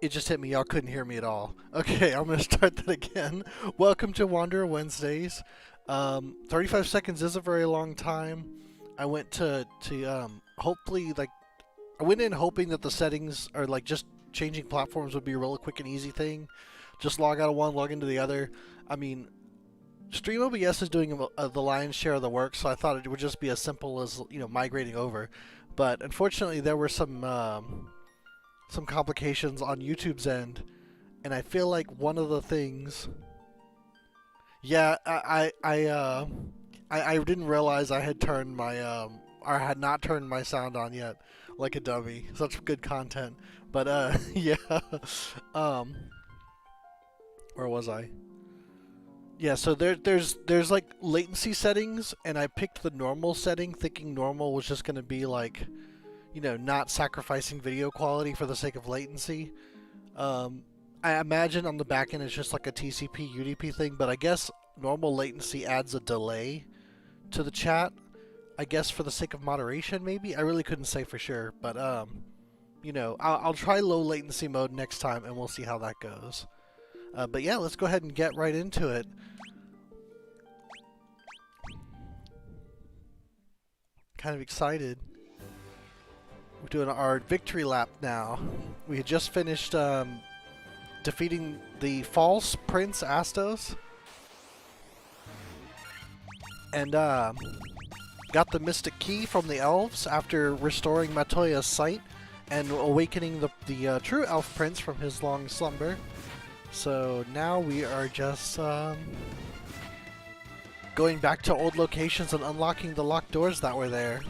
It just hit me. Y'all couldn't hear me at all. Okay, I'm gonna start that again. Welcome to Wanderer Wednesdays. 35 seconds is a very long time. I went to hopefully like I went in hoping that the settings are like just changing platforms would be a real quick and easy thing. Just log out of one, log into the other. I mean, Stream OBS is doing the lion's share of the work, so I thought it would just be as simple as migrating over. But unfortunately, there were some complications on YouTube's end, and I feel like one of the things. Yeah, I didn't realize I had turned my or had not turned my sound on yet, like a dummy. Such good content, but yeah. Um, where was I? Yeah, so there's like latency settings, and I picked the normal setting, thinking normal was just gonna be like, not sacrificing video quality for the sake of latency. I imagine on the back end it's just like a TCP UDP thing, but I guess normal latency adds a delay to the chat. I guess for the sake of moderation, maybe. I really couldn't say for sure, but I'll try low latency mode next time, and we'll see how that goes. But yeah, let's go ahead and get right into it. Kind of excited. We're doing our victory lap now. We had just finished defeating the false Prince Astos, and got the mystic key from the elves after restoring Matoya's sight and awakening the true elf prince from his long slumber. So now we are just going back to old locations and unlocking the locked doors that were there.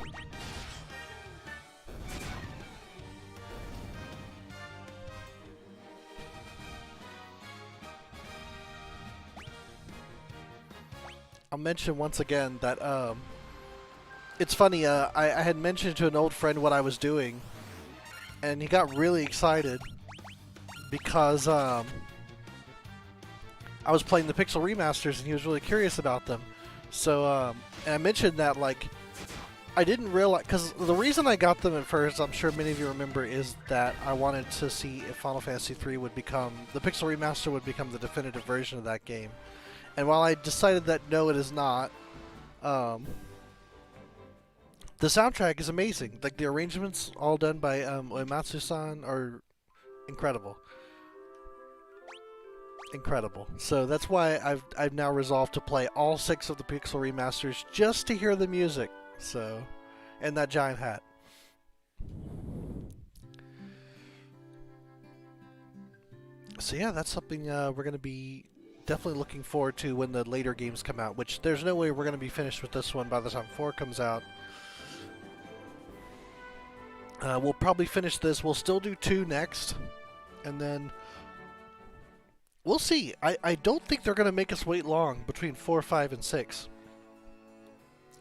I'll mention once again that it's funny. I had mentioned to an old friend what I was doing, and he got really excited because I was playing the Pixel Remasters, and he was really curious about them. So and I mentioned that like I didn't realize, because the reason I got them at first, I'm sure many of you remember, is that I wanted to see if Final Fantasy 3 would become the Pixel Remaster would become the definitive version of that game. And while I decided that no, it is not, the soundtrack is amazing. Like the arrangements, all done by Uematsu-san, are incredible. Incredible. So that's why I've now resolved to play all 6 of the Pixel remasters just to hear the music. So, and that giant hat. So yeah, that's something we're gonna be definitely looking forward to when the later games come out. Which there's no way we're gonna be finished with this one by the time 4 comes out. We'll probably finish this. We'll still do 2 next, and then we'll see. I don't think they're going to make us wait long between 4, 5, and 6.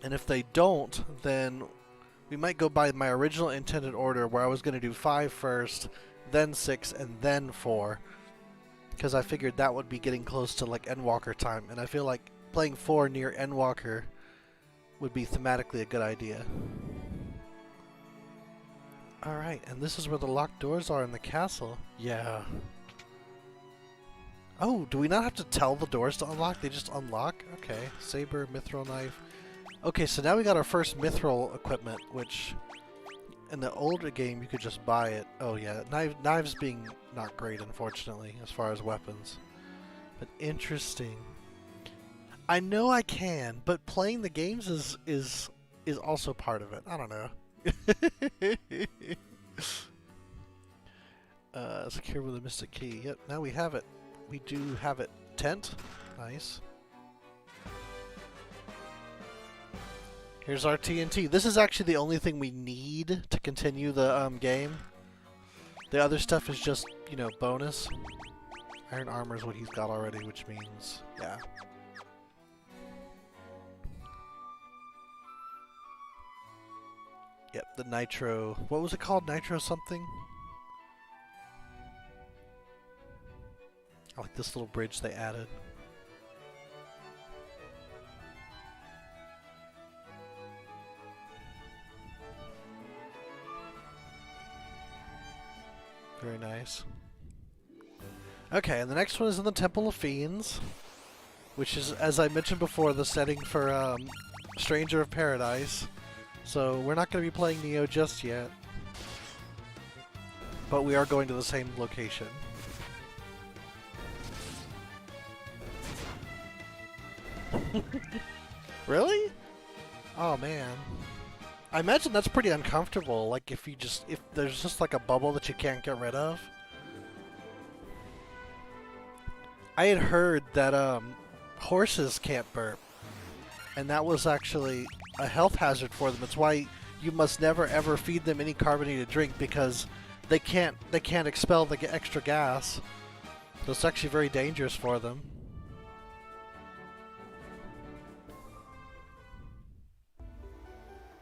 And if they don't, then we might go by my original intended order where I was going to do 5 first, then 6, and then 4. Because I figured that would be getting close to like Endwalker time. And I feel like playing 4 near Endwalker would be thematically a good idea. Alright, and this is where the locked doors are in the castle. Yeah. Oh, do we not have to tell the doors to unlock? They just unlock? Okay. Saber, mithril knife. Okay, so now we got our first mithril equipment, which in the older game you could just buy it. Oh yeah, knives being not great, unfortunately, as far as weapons. But interesting. I know I can, but playing the games is also part of it. I don't know. Secure with a mystic key. Yep, now we have it. We do have it. Tent. Nice. Here's our TNT. This is actually the only thing we need to continue the game. The other stuff is just, bonus. Iron armor is what he's got already, which means, yeah. Yep, the nitro. What was it called? Nitro something? I like this little bridge they added. Very nice. Okay, and the next one is in the Temple of Fiends, which is, as I mentioned before, the setting for Stranger of Paradise. So we're not going to be playing Neo just yet, but we are going to the same location. Really? Oh man. I imagine that's pretty uncomfortable, like if there's just like a bubble that you can't get rid of. I had heard that horses can't burp, and that was actually a health hazard for them. It's why you must never ever feed them any carbonated drink, because they can't expel the extra gas. So it's actually very dangerous for them.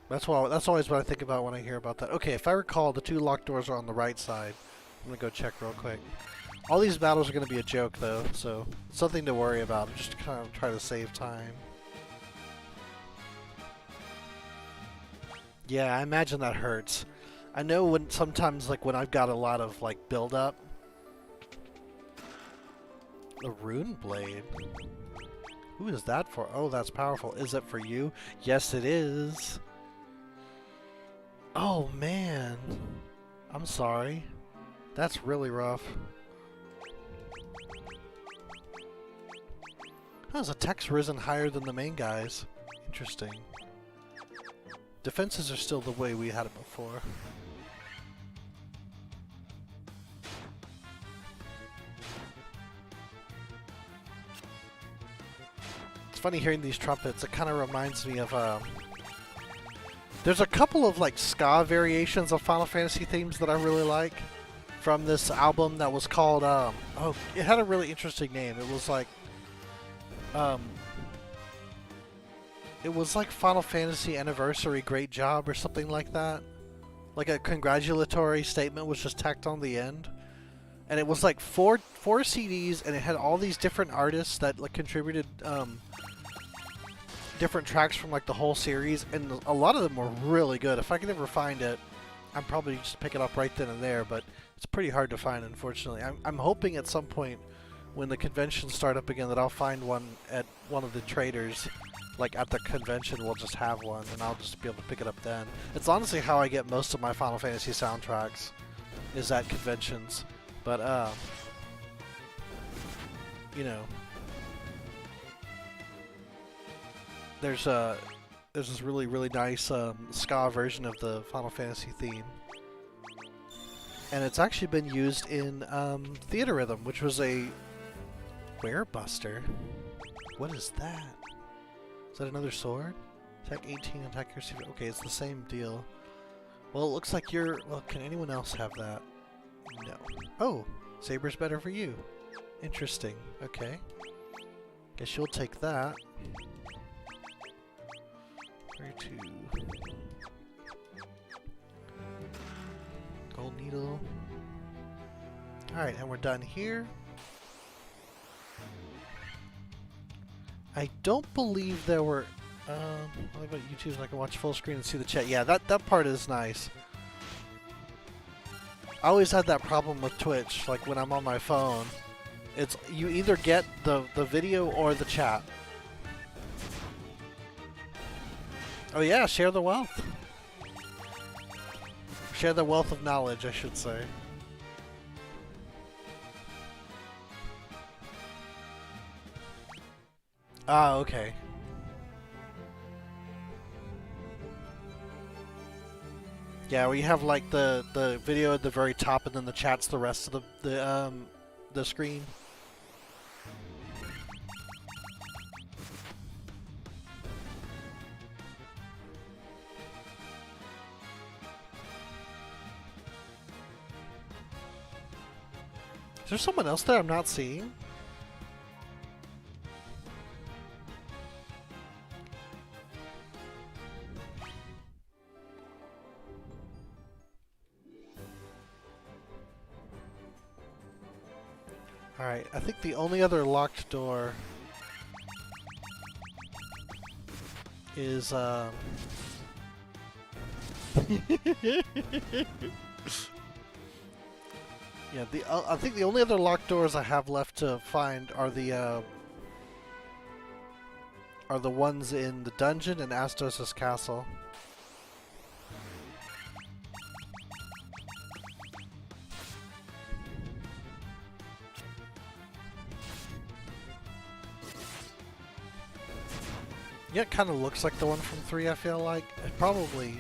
That's always what I think about when I hear about that. Okay, if I recall, the two locked doors are on the right side. I'm gonna go check real quick. All these battles are gonna be a joke though, so something to worry about. Just to kind of try to save time. Yeah, I imagine that hurts. I know when sometimes, like when I've got a lot of like build up. A rune blade. Who is that for? Oh, that's powerful. Is it for you? Yes, it is. Oh man, I'm sorry. That's really rough. How's attacks risen higher than the main guys? Interesting. Defenses are still the way we had it before. It's funny hearing these trumpets. It kind of reminds me of there's a couple of like ska variations of Final Fantasy themes that I really like from this album that was called oh, it had a really interesting name. It was like Final Fantasy Anniversary Great Job or something like that. Like a congratulatory statement was just tacked on the end. And it was like four CDs, and it had all these different artists that like contributed different tracks from like the whole series, and a lot of them were really good. If I could ever find it, I'm probably just pick it up right then and there, but it's pretty hard to find, unfortunately. I'm hoping at some point when the conventions start up again that I'll find one at one of the traders, like at the convention we'll just have one, and I'll just be able to pick it up then. It's honestly how I get most of my Final Fantasy soundtracks, is at conventions. But you know, there's this really nice ska version of the Final Fantasy theme, and it's actually been used in Theater Rhythm, which was a Werebuster. What is that? Is that another sword? Attack 18, attack accuracy. Okay, it's the same deal. Well, it looks like you're. Well, can anyone else have that? No. Oh, saber's better for you. Interesting. Okay. Guess you'll take that. 32. Gold needle. Alright, and we're done here. I don't believe there were... what about YouTube? I can watch full screen and see the chat. Yeah, that part is nice. I always had that problem with Twitch, like when I'm on my phone. It's you either get the video or the chat. Oh yeah, share the wealth. Share the wealth of knowledge, I should say. Ah, okay. Yeah, we have like the video at the very top, and then the chat's the rest of the screen. Is there someone else there I'm not seeing? Alright, I think the only other locked door is, Yeah, I think the only other locked doors I have left to find are the ones in the dungeon and Astos' castle. Yeah, it kind of looks like the one from 3, I feel like. It probably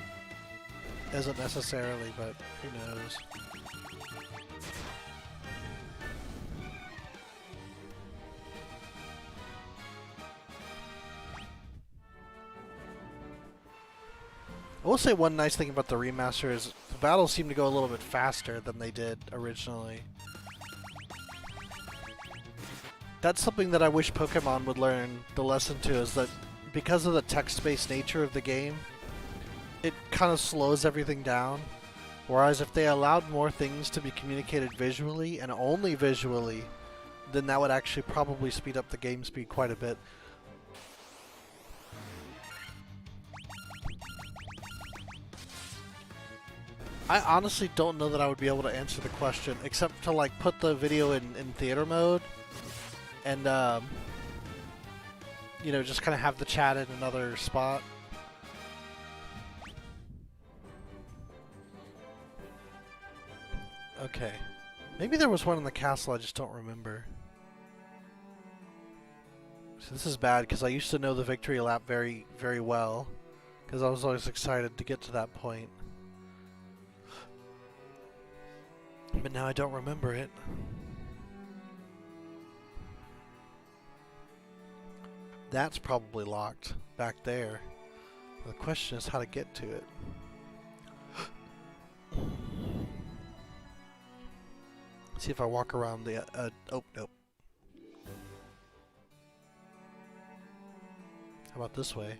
isn't necessarily, but who knows. I will say one nice thing about the remaster is the battles seem to go a little bit faster than they did originally. That's something that I wish Pokemon would learn the lesson to, is that because of the text-based nature of the game, it kind of slows everything down. Whereas if they allowed more things to be communicated visually, and only visually, then that would actually probably speed up the game speed quite a bit. I honestly don't know that I would be able to answer the question, except to like put the video in theater mode, and you know, just kind of have the chat in another spot. Okay. Maybe there was one in the castle, I just don't remember. So this is bad, because I used to know the victory lap very, very well, because I was always excited to get to that point. But now I don't remember it. That's probably locked back there. The question is how to get to it. See if I walk around the... oh, nope. How about this way?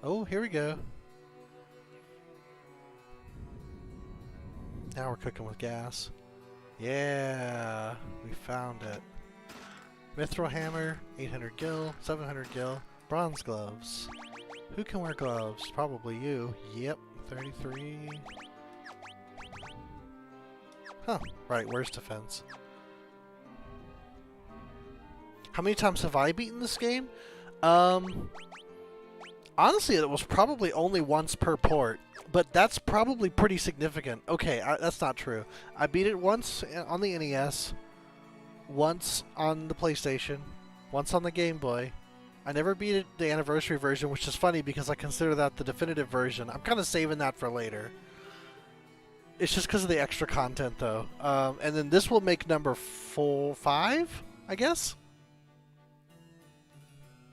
Oh, here we go. Now we're cooking with gas. Yeah, we found it. Mithril hammer, 800 gil, 700 gil, bronze gloves. Who can wear gloves? Probably you. Yep, 33. Huh, right, where's defense? How many times have I beaten this game? Honestly, it was probably only once per port, but that's probably pretty significant. Okay, that's not true. I beat it once on the NES, once on the PlayStation, once on the Game Boy. I never beat it the anniversary version, which is funny because I consider that the definitive version. I'm kind of saving that for later. It's just because of the extra content, though. And then this will make number 5, I guess?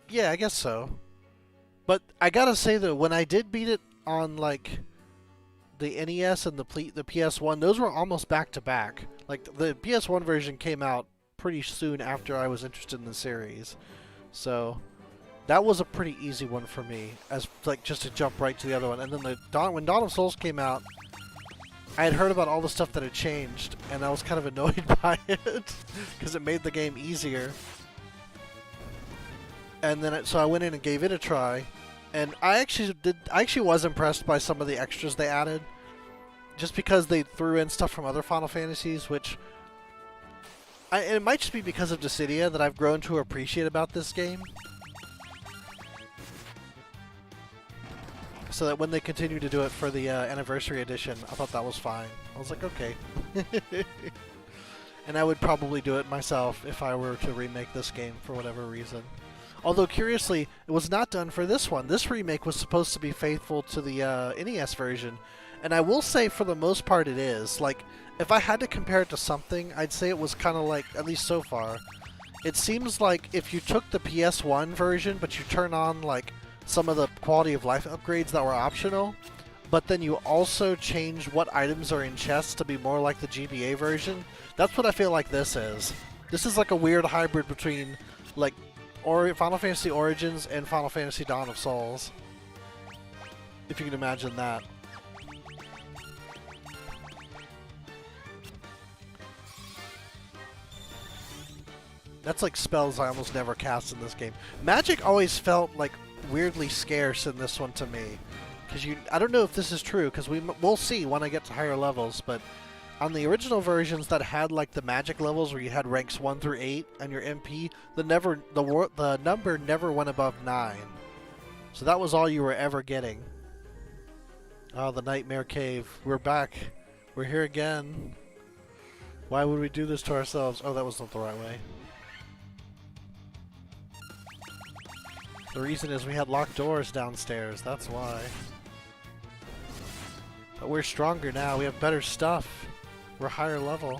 Yeah, I guess so. But I gotta say, though, when I did beat it on, like, the NES and the PS1, those were almost back-to-back. Like, the PS1 version came out pretty soon after I was interested in the series. So, that was a pretty easy one for me, as, like, just to jump right to the other one. And then when Dawn of Souls came out, I had heard about all the stuff that had changed, and I was kind of annoyed by it, because it made the game easier. And then, so I went in and gave it a try, and I actually was impressed by some of the extras they added, just because they threw in stuff from other Final Fantasies, which, and it might just be because of Dissidia that I've grown to appreciate about this game. So that when they continue to do it for the anniversary edition, I thought that was fine. I was like, okay. And I would probably do it myself if I were to remake this game for whatever reason. Although, curiously, it was not done for this one. This remake was supposed to be faithful to the NES version. And I will say, for the most part, it is. Like, if I had to compare it to something, I'd say it was kind of like, at least so far, it seems like if you took the PS1 version, but you turn on, like, some of the quality of life upgrades that were optional, but then you also change what items are in chests to be more like the GBA version, that's what I feel like this is. This is like a weird hybrid between, like, Final Fantasy Origins and Final Fantasy Dawn of Souls. If you can imagine that. That's like spells I almost never cast in this game. Magic always felt like weirdly scarce in this one to me. Because I don't know if this is true, because we'll see when I get to higher levels, but On the original versions that had like the magic levels where you had ranks 1 through 8 and your MP, the number never went above 9. So that was all you were ever getting. Oh, the Nightmare Cave. We're back. We're here again. Why would we do this to ourselves? Oh, that was not the right way. The reason is we had locked doors downstairs. That's why. But we're stronger now. We have better stuff. We're higher level.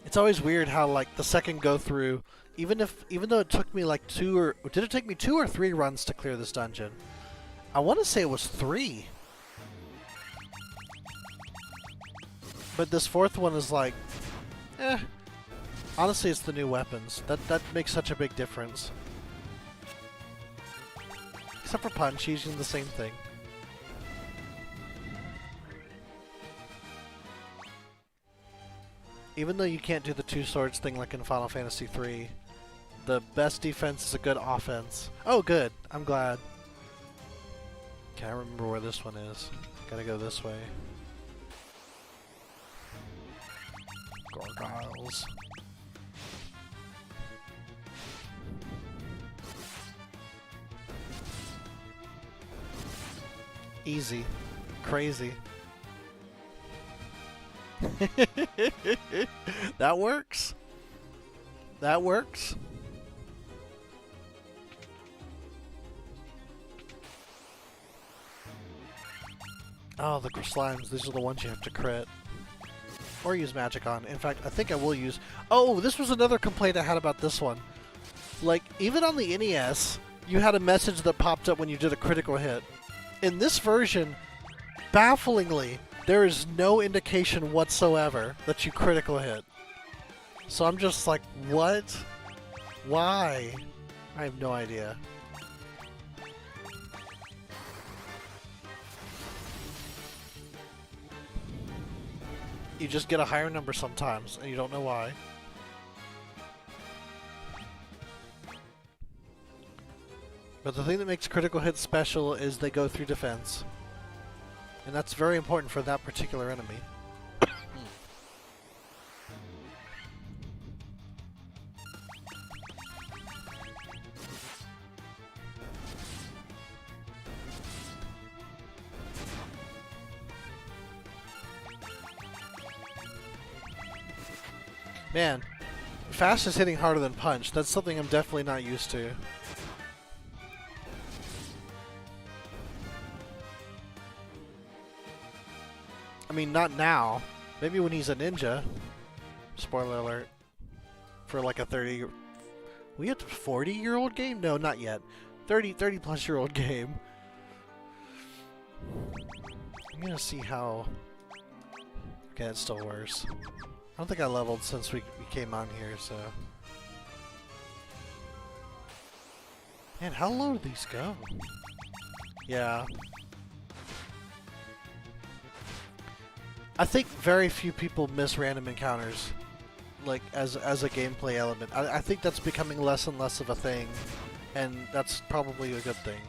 It's always weird how like the second go through, even though it took me like did it take me 2 or 3 runs to clear this dungeon? I want to say it was 3. But this 4th one is like, honestly, it's the new weapons. That makes such a big difference. Except for Punch, he's using the same thing. Even though you can't do the 2 swords thing like in Final Fantasy 3, the best defense is a good offense. Oh, good. I'm glad. Okay, I remember where this one is. Gotta go this way. Gargoyles. Easy. Crazy. That works. That works. Oh, the slimes. These are the ones you have to crit. Or use magic on. In fact, I think I will use... Oh, this was another complaint I had about this one. Like, even on the NES, you had a message that popped up when you did a critical hit. In this version, bafflingly, there is no indication whatsoever that you critical hit. So I'm just like, what? Why? I have no idea. You just get a higher number sometimes, and you don't know why. But the thing that makes critical hits special is they go through defense. And that's very important for that particular enemy. Man, Fast is hitting harder than Punch. That's something I'm definitely not used to. I mean, not now. Maybe when he's a ninja. Spoiler alert. For like a 30... We had a 40-year-old game? No, not yet. 30-plus-year-old game. I'm gonna see how... Okay, it's still worse. I don't think I leveled since we came on here, so... Man, how low do these go? Yeah. I think very few people miss random encounters, like, as a gameplay element. I think that's becoming less and less of a thing, and that's probably a good thing.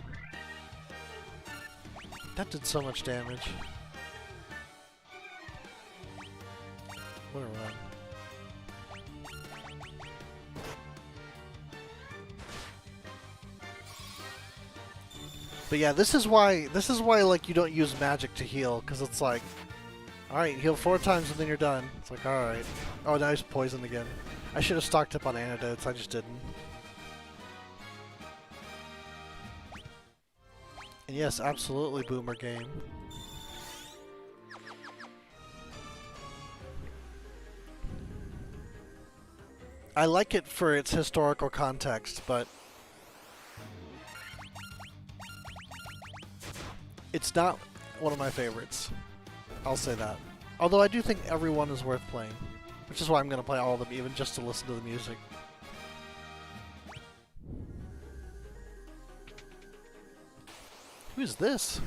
That did so much damage. What a run. But yeah, this is why like you don't use magic to heal, because it's like, alright, heal 4 times and then you're done. It's like, alright. Oh, now he's poisoned again. I should have stocked up on antidotes, I just didn't. And yes, absolutely boomer game. I like it for its historical context, but it's not one of my favorites. I'll say that. Although I do think everyone is worth playing, which is why I'm going to play all of them, even just to listen to the music. Who's this?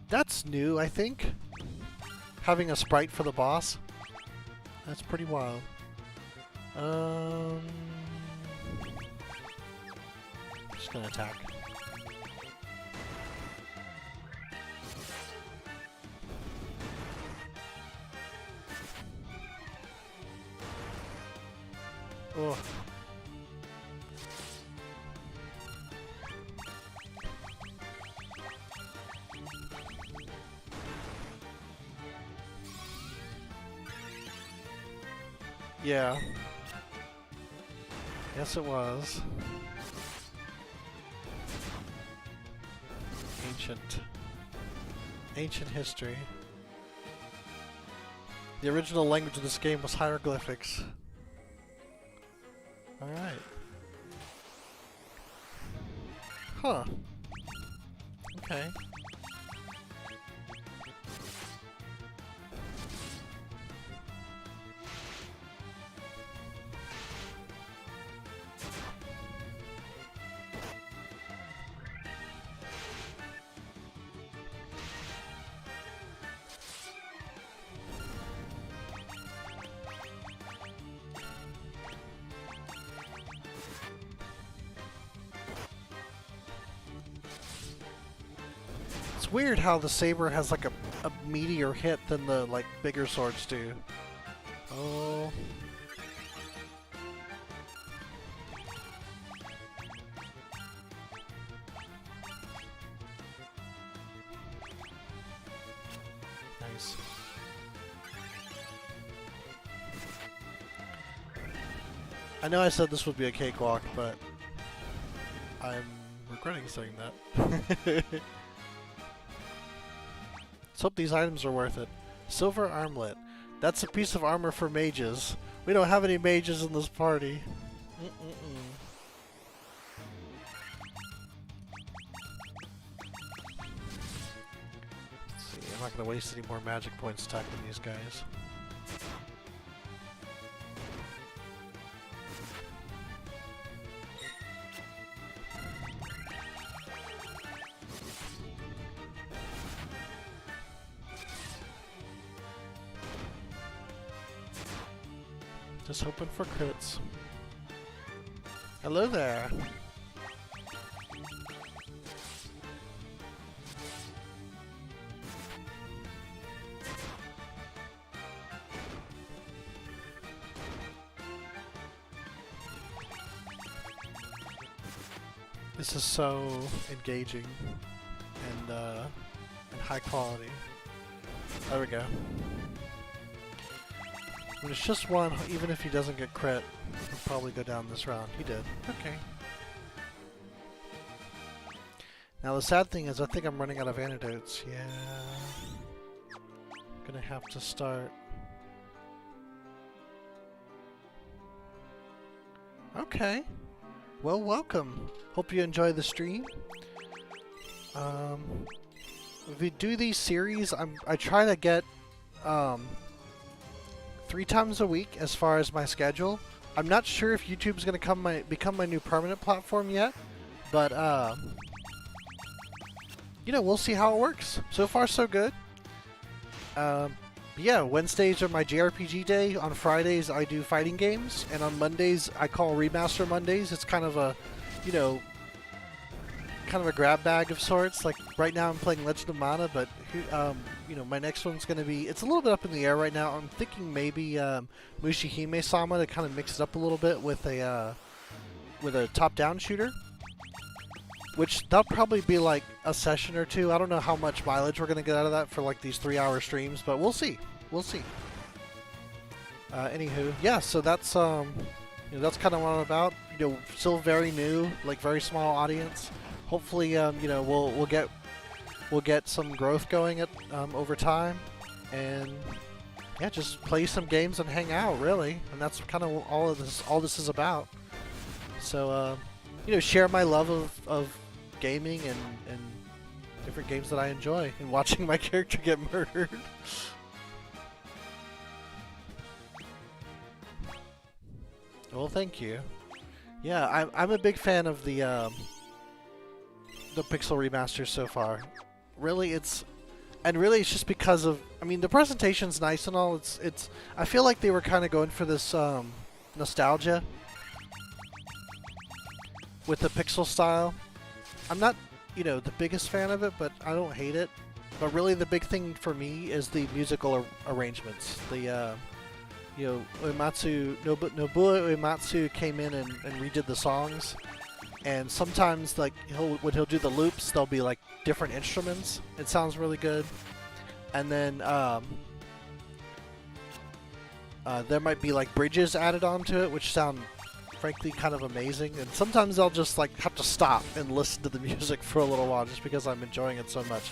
That's new, I think. Having a sprite for the boss. That's pretty wild. Just gonna attack. Oh. Yeah. Yes, it was. Ancient history. The original language of this game was hieroglyphics. Alright. Huh. Okay. It's weird how the saber has like a meatier hit than the like bigger swords do. Oh. Nice. I know I said this would be a cakewalk, but I'm regretting saying that. Let's hope these items are worth it. Silver armlet. That's a piece of armor for mages. We don't have any mages in this party. Let's see, I'm not going to waste any more magic points attacking these guys. Just hoping for crits. Hello there. This is so engaging and high quality. There we go. When it's just one, even if he doesn't get crit, he'll probably go down this round. He did. Okay. Now the sad thing is I think I'm running out of antidotes. Yeah. I'm gonna have to start. Okay. Well, welcome. Hope you enjoy the stream. If we do these series, I try to get 3 times a week as far as my schedule. I'm not sure if YouTube's going to become my new permanent platform yet, but you know, we'll see how it works. So far, so good. Yeah, Wednesdays are my JRPG day. On Fridays, I do fighting games, and on Mondays, I call Remaster Mondays. It's kind of a, you know, kind of a grab bag of sorts. Like right now, I'm playing Legend of Mana, but you know, my next one's going to be. It's a little bit up in the air right now. I'm thinking maybe Mushihime-sama to kind of mix it up a little bit with a top-down shooter. Which that'll probably be like a session or two. I don't know how much mileage we're gonna get out of that for like these 3-hour streams, but we'll see. We'll see. Anywho, yeah. So that's you know, that's kind of what I'm about. You know, still very new, like very small audience. Hopefully, you know, we'll get some growth going at over time, and yeah, just play some games and hang out, really. And that's kind of all this is about. So you know, share my love of gaming and different games that I enjoy, and watching my character get murdered. Well, thank you. Yeah, I'm a big fan of the Pixel Remaster so far. Really, it's just because of, I mean, the presentation's nice and all. It's I feel like they were kind of going for this nostalgia with the pixel style. I'm not, you know, the biggest fan of it, but I don't hate it. But really the big thing for me is the musical arrangements. The Nobuo Uematsu came in and redid the songs, and sometimes like when he'll do the loops, there'll be like different instruments. It sounds really good, and then there might be like bridges added onto it, which sound frankly kind of amazing. And sometimes I'll just like have to stop and listen to the music for a little while just because I'm enjoying it so much.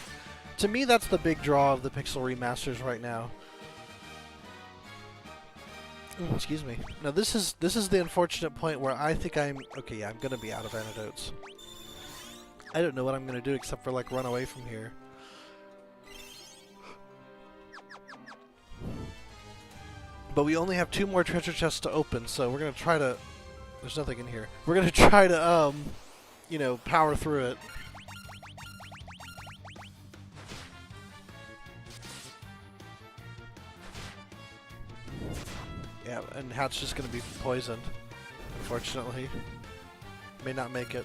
To me, that's the big draw of the Pixel remasters right now. Excuse me. Now this is the unfortunate point where I think I'm gonna be out of antidotes. I don't know what I'm gonna do except for like run away from here. But we only have 2 more treasure chests to open, so we're gonna try to. There's nothing in here. We're gonna try to power through it. Yeah, and Hat's just gonna be poisoned, unfortunately. May not make it.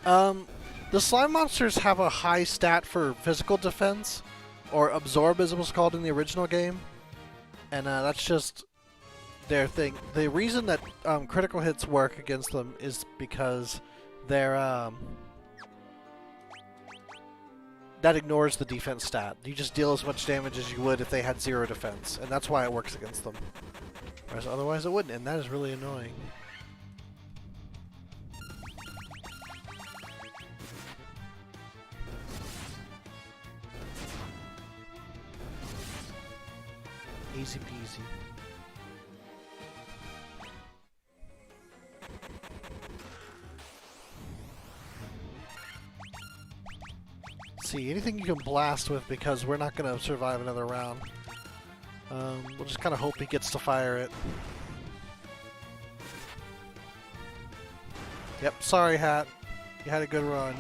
The slime monsters have a high stat for physical defense, or absorb as it was called in the original game, and that's just their thing. The reason that critical hits work against them is because they're that ignores the defense stat. You just deal as much damage as you would if they had 0 defense, and that's why it works against them. Whereas otherwise it wouldn't, and that is really annoying. Easy peasy. See, anything you can blast with, because we're not going to survive another round. We'll just kind of hope he gets to fire it. Yep, sorry Hat. You had a good run.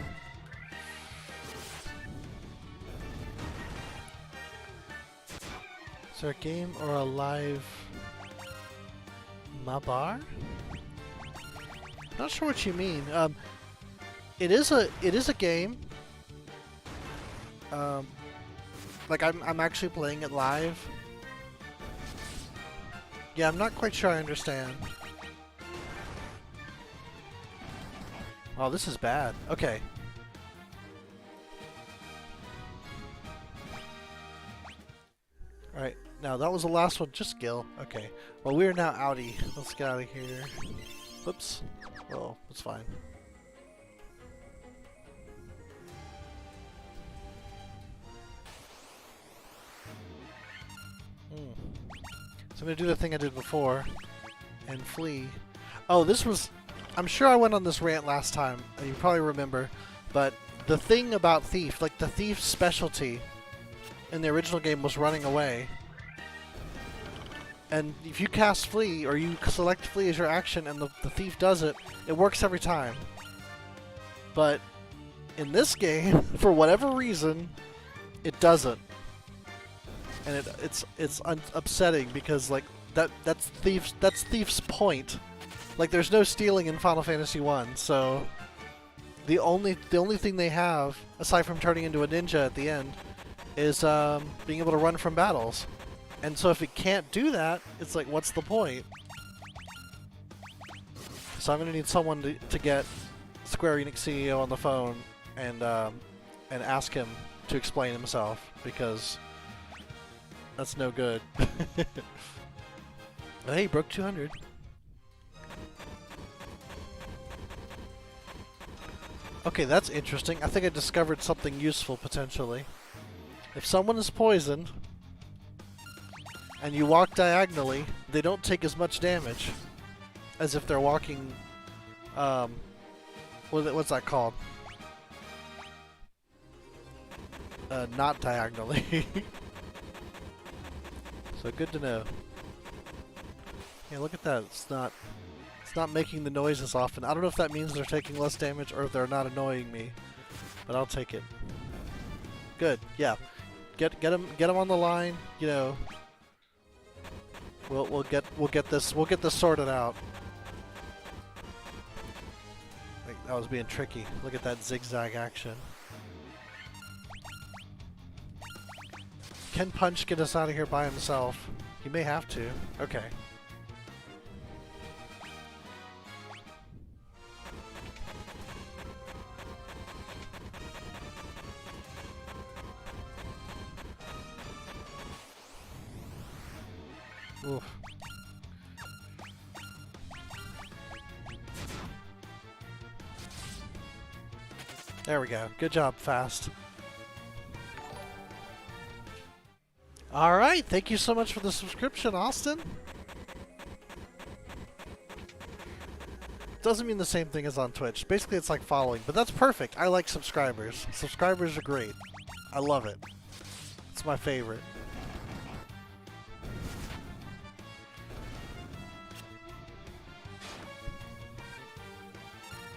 Is there a game or a live Mabar? Not sure what you mean. It is a game. Like I'm actually playing it live. Yeah, I'm not quite sure I understand. Oh, this is bad. Okay. Alright, now that was the last one, just Gil. Okay. Well, we're now outie. Let's get out of here. Whoops. Well, it's fine. So I'm gonna do the thing I did before and flee. Oh, this was... I'm sure I went on this rant last time, and you probably remember, but the thing about Thief, like the Thief's specialty in the original game was running away. And if you cast Flee, or you select Flee as your action and the Thief does it, it works every time. But in this game, for whatever reason, it doesn't. And it's upsetting because like that's Thief's point. Like there's no stealing in Final Fantasy 1, so the only thing they have aside from turning into a ninja at the end is being able to run from battles. And so if it can't do that, it's like, what's the point? So I'm gonna need someone to get Square Enix CEO on the phone and ask him to explain himself, because that's no good. Hey, broke 200. Okay, that's interesting. I think I discovered something useful, potentially. If someone is poisoned, and you walk diagonally, they don't take as much damage as if they're walking, what's that called? Not diagonally. So good to know. Yeah, look at that. It's not making the noises often. I don't know if that means they're taking less damage or if they're not annoying me, but I'll take it. Good. Yeah. Get them on the line. You know. We'll get this sorted out. Like, that was being tricky. Look at that zigzag action. Can Punch get us out of here by himself? He may have to. Okay. Oof. There we go. Good job, Fast. Alright, thank you so much for the subscription, Austin. Doesn't mean the same thing as on Twitch. Basically, it's like following, but that's perfect. I like subscribers. Subscribers are great. I love it. It's my favorite.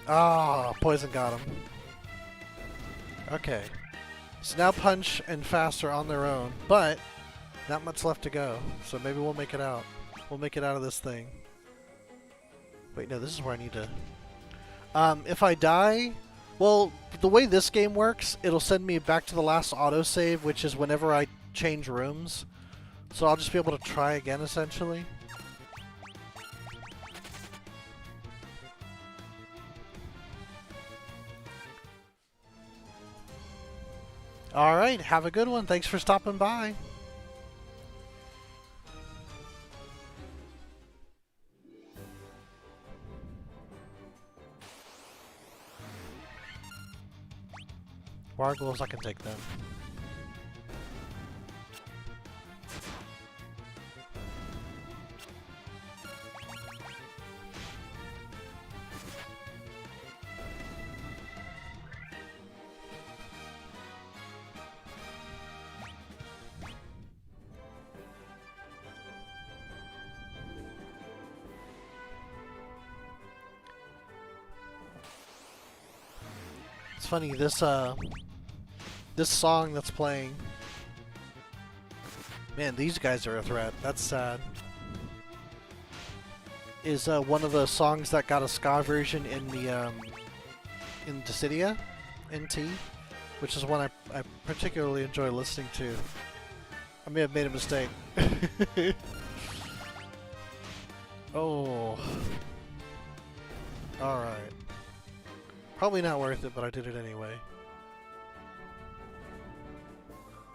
Ah, poison got him. Okay. So now Punch and Fast are on their own, but not much left to go. So maybe we'll make it out. We'll make it out of this thing. Wait, no, this is where I need to... if I die... Well, the way this game works, it'll send me back to the last autosave, which is whenever I change rooms. So I'll just be able to try again, essentially. Alright, have a good one. Thanks for stopping by. Wargles, I can take them. It's funny, this song that's playing... Man, these guys are a threat. That's sad. Is one of the songs that got a ska version in the in Dissidia NT, which is one I particularly enjoy listening to. I may have made a mistake. Oh. Alright. Probably not worth it, but I did it anyway.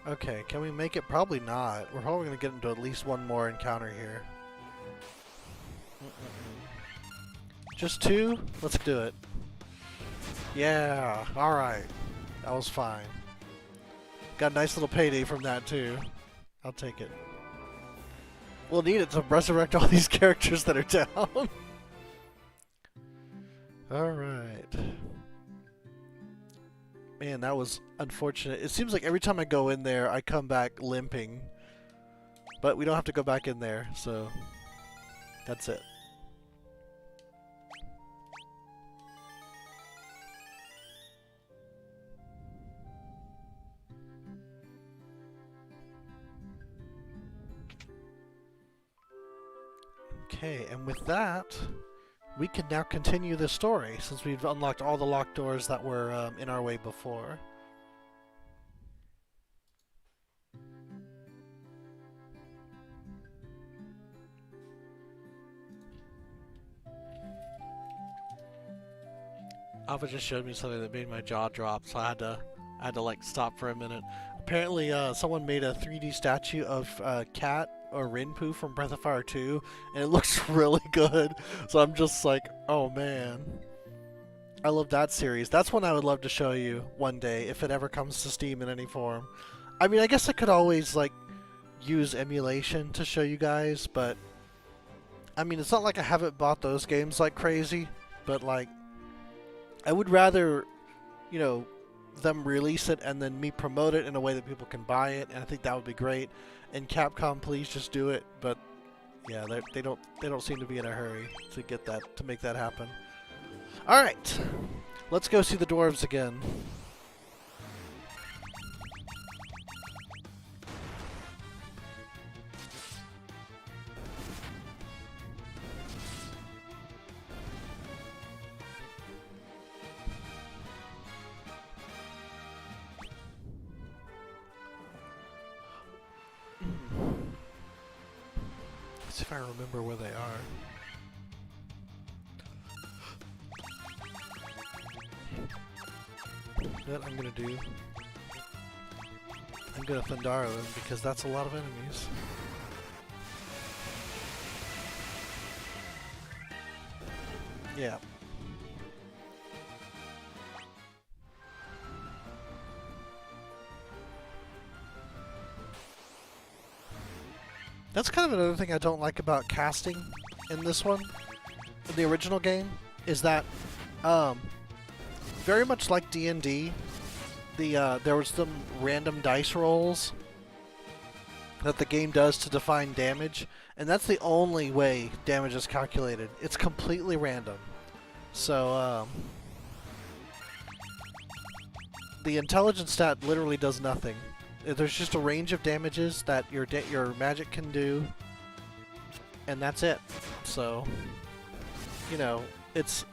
Okay, can we make it? Probably not. We're probably going to get into at least one more encounter here. Just two? Let's do it. Yeah, alright. That was fine. Got a nice little payday from that too. I'll take it. We'll need it to resurrect all these characters that are down. Alright. Man, that was unfortunate. It seems like every time I go in there, I come back limping. But we don't have to go back in there, so that's it. Okay, and with that, we can now continue the story, since we've unlocked all the locked doors that were in our way before. Alpha just showed me something that made my jaw drop, so I had to like stop for a minute. Apparently, someone made a 3D statue of Cat or Rinpoo from Breath of Fire 2, and it looks really good. So I'm just like, oh man. I love that series. That's one I would love to show you one day, if it ever comes to Steam in any form. I mean, I guess I could always, like, use emulation to show you guys, but... I mean, it's not like I haven't bought those games like crazy, but, like... I would rather, you know, them release it and then me promote it in a way that people can buy it, and I think that would be great. And Capcom, please just do it, but... Yeah, they don't seem to be in a hurry to get that, to make that happen. Alright, let's go see the dwarves again. Let's see if I remember where they are. What I'm gonna do, I'm gonna Thundara them because that's a lot of enemies. Yeah. That's kind of another thing I don't like about casting in this one, in the original game, is that very much like D&D, there was some random dice rolls that the game does to define damage, and that's the only way damage is calculated. It's completely random. So the intelligence stat literally does nothing. There's just a range of damages that your magic can do, and that's it. So, you know, it's...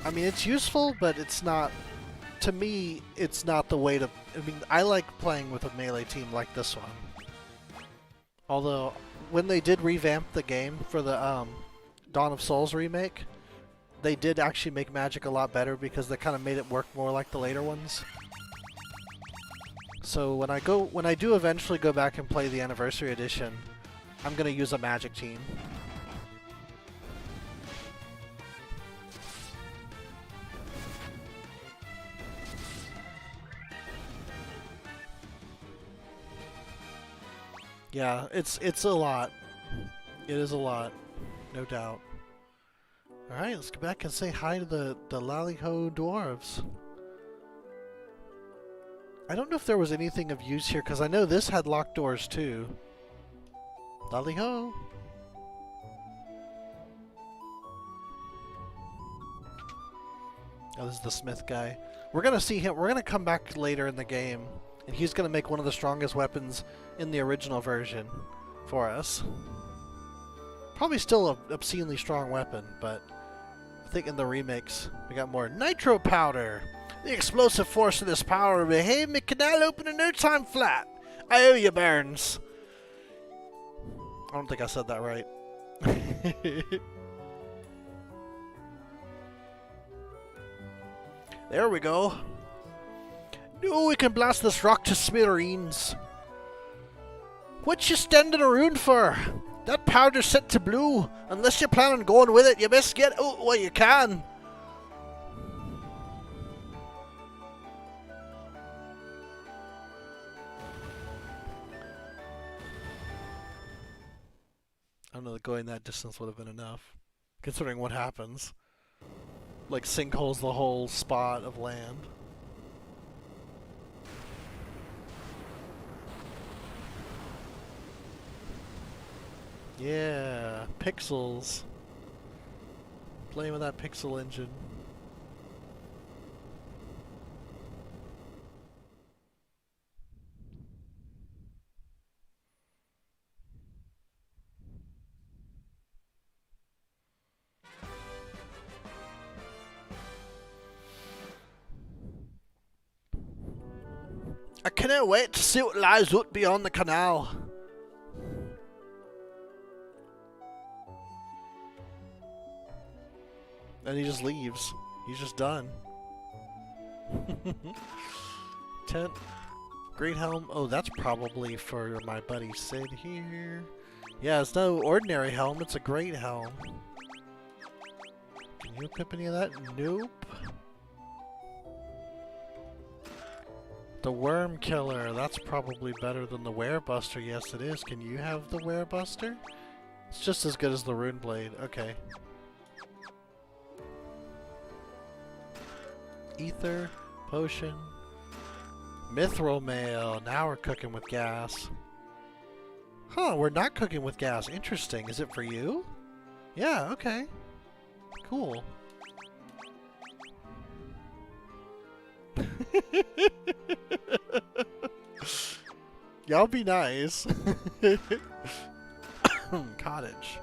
I mean, it's useful, but it's not... To me, it's not the way to... I mean, I like playing with a melee team like this one. Although, when they did revamp the game for the Dawn of Souls remake, they did actually make magic a lot better because they kind of made it work more like the later ones. So when I do eventually go back and play the Anniversary Edition, I'm gonna use a magic team. Yeah, it's a lot. It is a lot, no doubt. All right, let's go back and say hi to the Lollico Dwarves. I don't know if there was anything of use here, because I know this had locked doors too. Lollico! Oh, this is the smith guy. We're gonna see him. We're gonna come back later in the game, and he's gonna make one of the strongest weapons in the original version for us. Probably still an obscenely strong weapon, but I think in the remakes we got more nitro powder. The explosive force of this power will behave me canal open in no time flat. I owe you, Burns. I don't think I said that right. There we go. No, we can blast this rock to smithereens. What you standing around for? That powder's set to blue. Unless you plan on going with it, you best get out while you can. I don't know that going that distance would have been enough, considering what happens. Like, sinkholes the whole spot of land. Yeah, pixels. Playing with that pixel engine. I cannot wait to see what lies out beyond the canal. And he just leaves. He's just done. Tent. Great helm. Oh, that's probably for my buddy Sid here. Yeah, it's no ordinary helm. It's a great helm. Can you equip any of that? Nope. The Worm Killer. That's probably better than the Werebuster. Yes, it is. Can you have the Werebuster? It's just as good as the Rune Blade. Okay. Ether, potion, mithril mail. Now we're cooking with gas. Huh, we're not cooking with gas. Interesting. Is it for you? Yeah, okay. Cool. Y'all be nice. Cottage.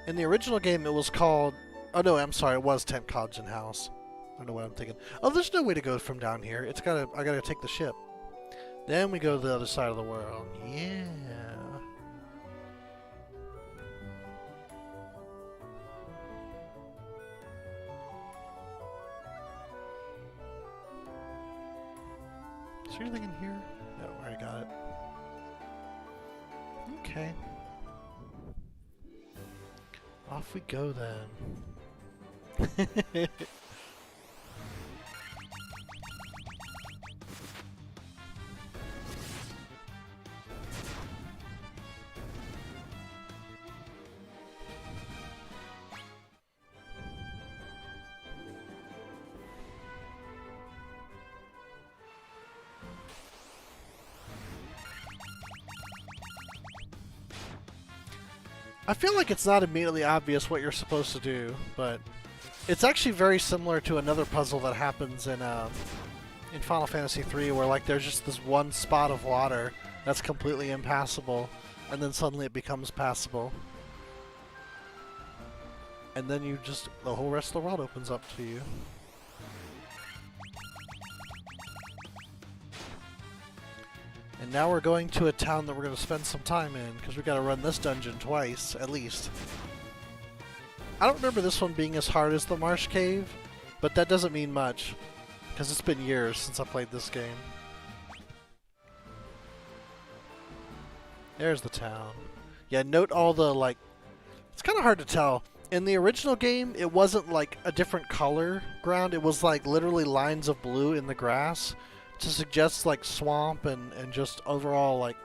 In the original game, it was called... Oh no, I'm sorry, it was Tent, Cottage, and House. I don't know what I'm thinking. Oh, there's no way to go from down here. I gotta take the ship. Then we go to the other side of the world. Yeah. Is there anything in here? No, I already got it. Okay. Off we go then. I feel like it's not immediately obvious what you're supposed to do, but it's actually very similar to another puzzle that happens in Final Fantasy 3, where like there's just this one spot of water that's completely impassable, and then suddenly it becomes passable, and then the whole rest of the world opens up to you. And now we're going to a town that we're going to spend some time in, because we got to run this dungeon twice, at least. I don't remember this one being as hard as the Marsh Cave, but that doesn't mean much, because it's been years since I played this game. There's the town. Yeah, note all the, like... It's kind of hard to tell. In the original game, it wasn't, like, a different color ground. It was, like, literally lines of blue in the grass to suggest, like, swamp and just overall, like...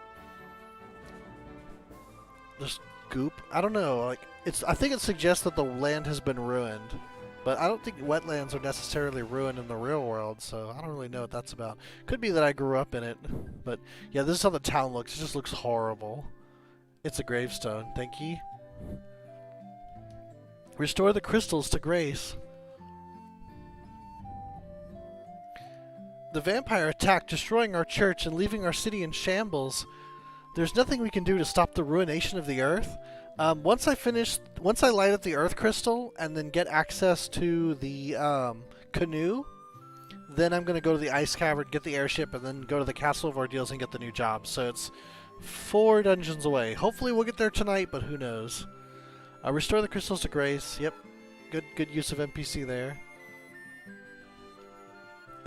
just goop. I don't know, like... I think it suggests that the land has been ruined. But I don't think wetlands are necessarily ruined in the real world, so I don't really know what that's about. Could be that I grew up in it. But, yeah, this is how the town looks. It just looks horrible. It's a gravestone. Thank you. Restore the crystals to Grace. The vampire attacked, destroying our church and leaving our city in shambles. There's nothing we can do to stop the ruination of the earth. Once I light up the earth crystal and then get access to the canoe, then I'm going to go to the ice cavern, get the airship, and then go to the Castle of Ordeals and get the new job. So it's 4 dungeons away. Hopefully we'll get there tonight, but who knows. Restore the crystals to Grace. Yep, good use of NPC there.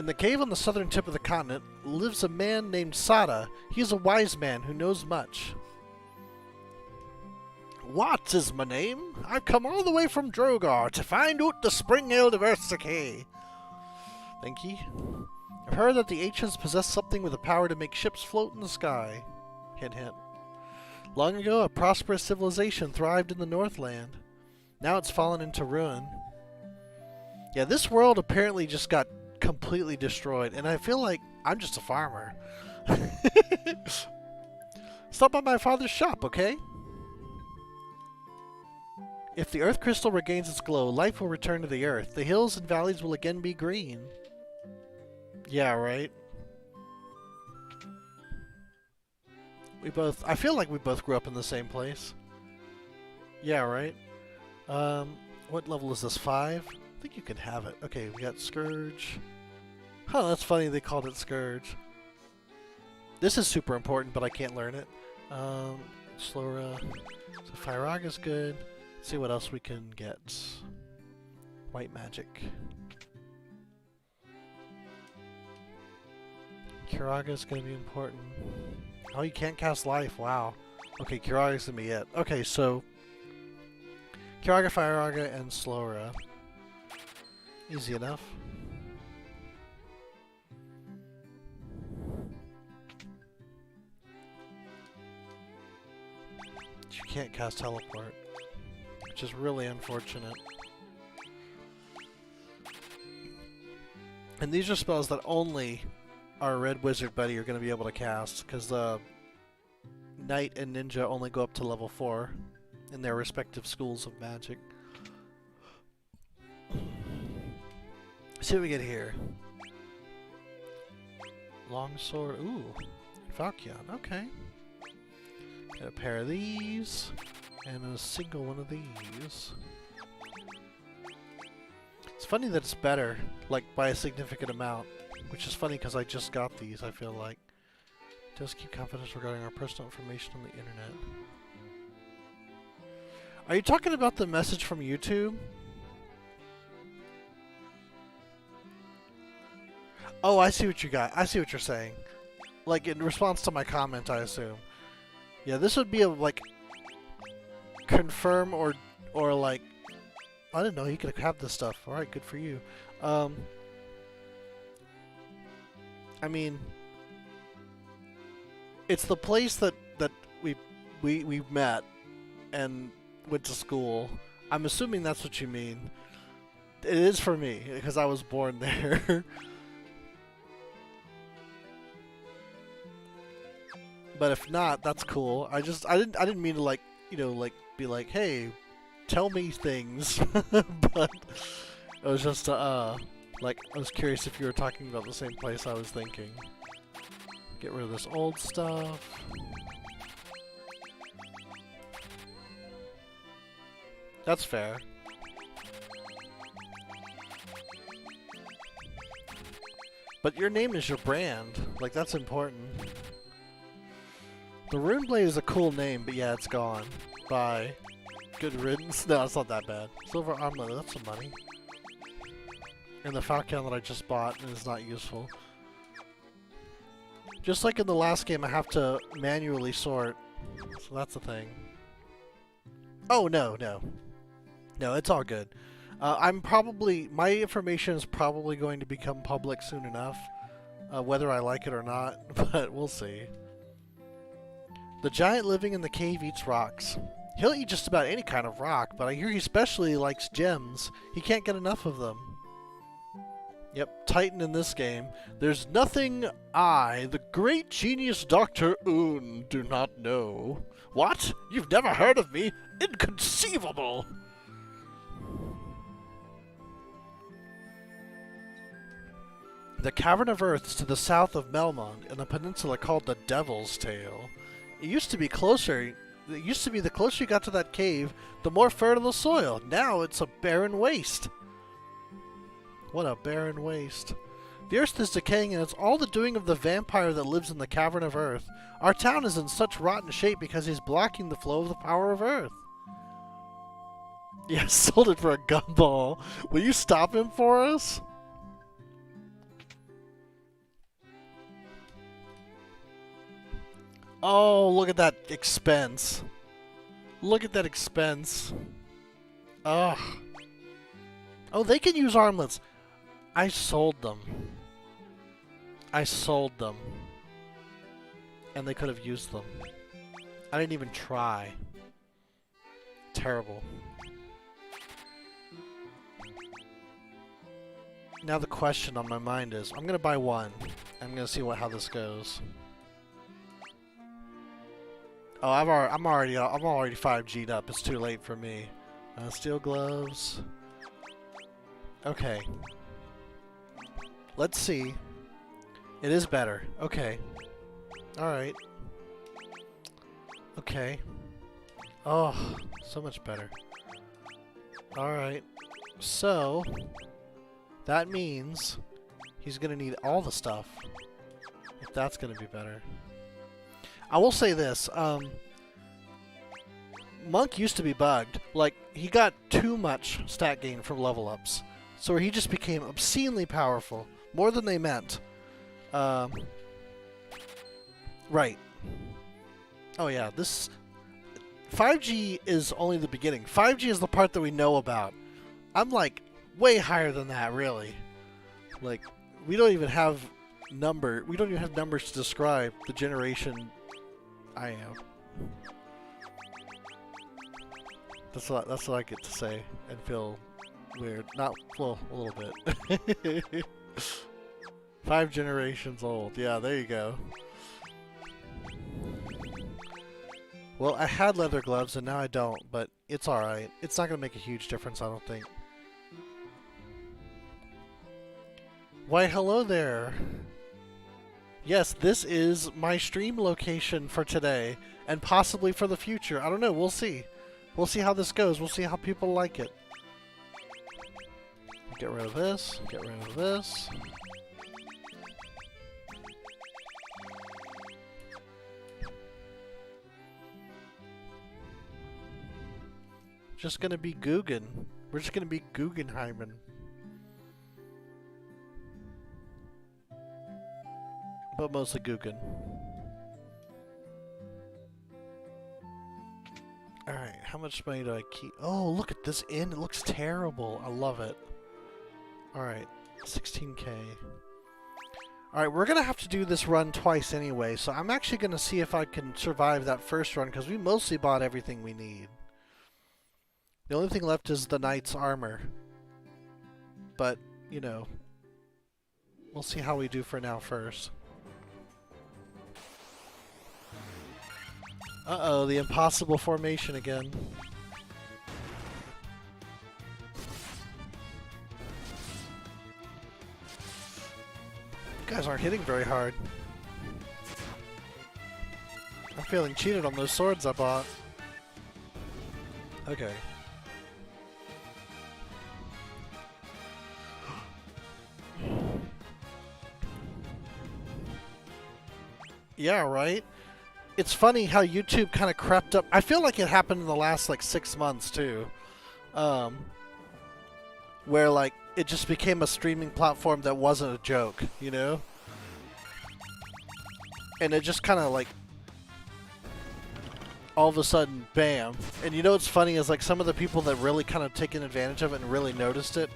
In the cave on the southern tip of the continent lives a man named Sada. He is a wise man who knows much. What is my name? I've come all the way from Drogar to find out the spring ale diversity. Thank ye. I've heard that the ancients possess something with the power to make ships float in the sky. Hint, hint. Long ago, a prosperous civilization thrived in the Northland. Now it's fallen into ruin. Yeah, this world apparently just got completely destroyed, and I feel like I'm just a farmer. Stop by my father's shop, okay? If the earth crystal regains its glow, life will return to the earth. The hills and valleys will again be green. Yeah, right? I feel like we both grew up in the same place. Yeah, right? What level is this? 5? I think you can have it. Okay, we got Scourge. Huh, that's funny they called it Scourge. This is super important, but I can't learn it. Slora. So Firaga's good. Let's see what else we can get. White magic. Kiraga's gonna be important. Oh, you can't cast life. Wow. Okay, Kiraga's gonna be it. Okay, so Kiraga, Fireraga, and Slora. Easy enough. You can't cast teleport, which is really unfortunate. And these are spells that only our red wizard buddy are going to be able to cast, because the knight and ninja only go up to level 4 in their respective schools of magic. See what we get here. Longsword. Ooh. Valkion. Okay. Get a pair of these. And a single one of these. It's funny that it's better, like, by a significant amount. Which is funny because I just got these, I feel like. Just keep confidence regarding our personal information on the internet. Are you talking about the message from YouTube? Oh, I see what you got. I see what you're saying. Like, in response to my comment, I assume. Yeah, this would be a, like, confirm or like, I didn't know you could have this stuff. Alright, good for you. I mean, it's the place that we met and went to school. I'm assuming that's what you mean. It is for me, because I was born there. But if not, that's cool. I didn't mean to, like, you know, like, be like, hey, tell me things. But it was just like, I was curious if you were talking about the same place I was thinking. Get rid of this old stuff. That's fair. But your name is your brand. Like, that's important. The Runeblade is a cool name, but yeah, it's gone. Bye. Good riddance. No, it's not that bad. Silver armlet, that's some money. And the Falcon that I just bought is not useful. Just like in the last game, I have to manually sort. So that's the thing. Oh, no, no. No, it's all good. My information is probably going to become public soon enough. Whether I like it or not, but we'll see. The giant living in the cave eats rocks. He'll eat just about any kind of rock, but I hear he especially likes gems. He can't get enough of them. Yep, Titan in this game. There's nothing I, the great genius Dr. Un, do not know. What? You've never heard of me? Inconceivable! The Cavern of Earth is to the south of Melmond, in a peninsula called the Devil's Tail. It used to be closer. It used to be the closer you got to that cave, the more fertile the soil. Now it's a barren waste. What a barren waste. The earth is decaying, and it's all the doing of the vampire that lives in the Cavern of Earth. Our town is in such rotten shape because he's blocking the flow of the power of Earth. Yeah, sold it for a gumball. Will you stop him for us? Oh, look at that expense. Look at that expense. Ugh. Oh, they can use armlets. I sold them. I sold them. And they could have used them. I didn't even try. Terrible. Now the question on my mind is, I'm gonna buy one. I'm gonna see how this goes. Oh, I'm already 5G'd up. It's too late for me. Steel gloves. Okay. Let's see. It is better. Okay. Alright. Okay. Oh, so much better. Alright. So, that means he's gonna need all the stuff. If that's gonna be better. I will say this, Monk used to be bugged. Like, he got too much stat gain from level ups. So he just became obscenely powerful. More than they meant. Right. Oh yeah, this... 5G is only the beginning. 5G is the part that we know about. I'm like, way higher than that, really. Like, we don't even have numbers to describe the generation I am. That's what I get to say and feel weird. Not, well, a little bit. 5 generations old. Yeah, there you go. Well, I had leather gloves and now I don't, but it's alright. It's not going to make a huge difference, I don't think. Why, hello there. Yes, this is my stream location for today, and possibly for the future. I don't know, we'll see. We'll see how this goes. We'll see how people like it. Get rid of this. Get rid of this. just gonna be Guggen. We're just gonna be Guggenheimen. But mostly Guggen. Alright, how much money do I keep? Oh, look at this inn. It looks terrible. I love it. Alright, 16k. Alright, we're gonna have to do this run twice anyway, so I'm actually gonna see if I can survive that first run, because we mostly bought everything we need. The only thing left is the knight's armor. But, you know, we'll see how we do for now first. Uh-oh, the impossible formation again. You guys aren't hitting very hard. I'm feeling cheated on those swords I bought. Okay. Yeah, right? It's funny how YouTube kind of crept up. I feel like it happened in the last, like, 6 months, too. Where, like, it just became a streaming platform that wasn't a joke, you know? And it just kind of, like, all of a sudden, bam. And you know what's funny is, like, some of the people that really kind of taken advantage of it and really noticed it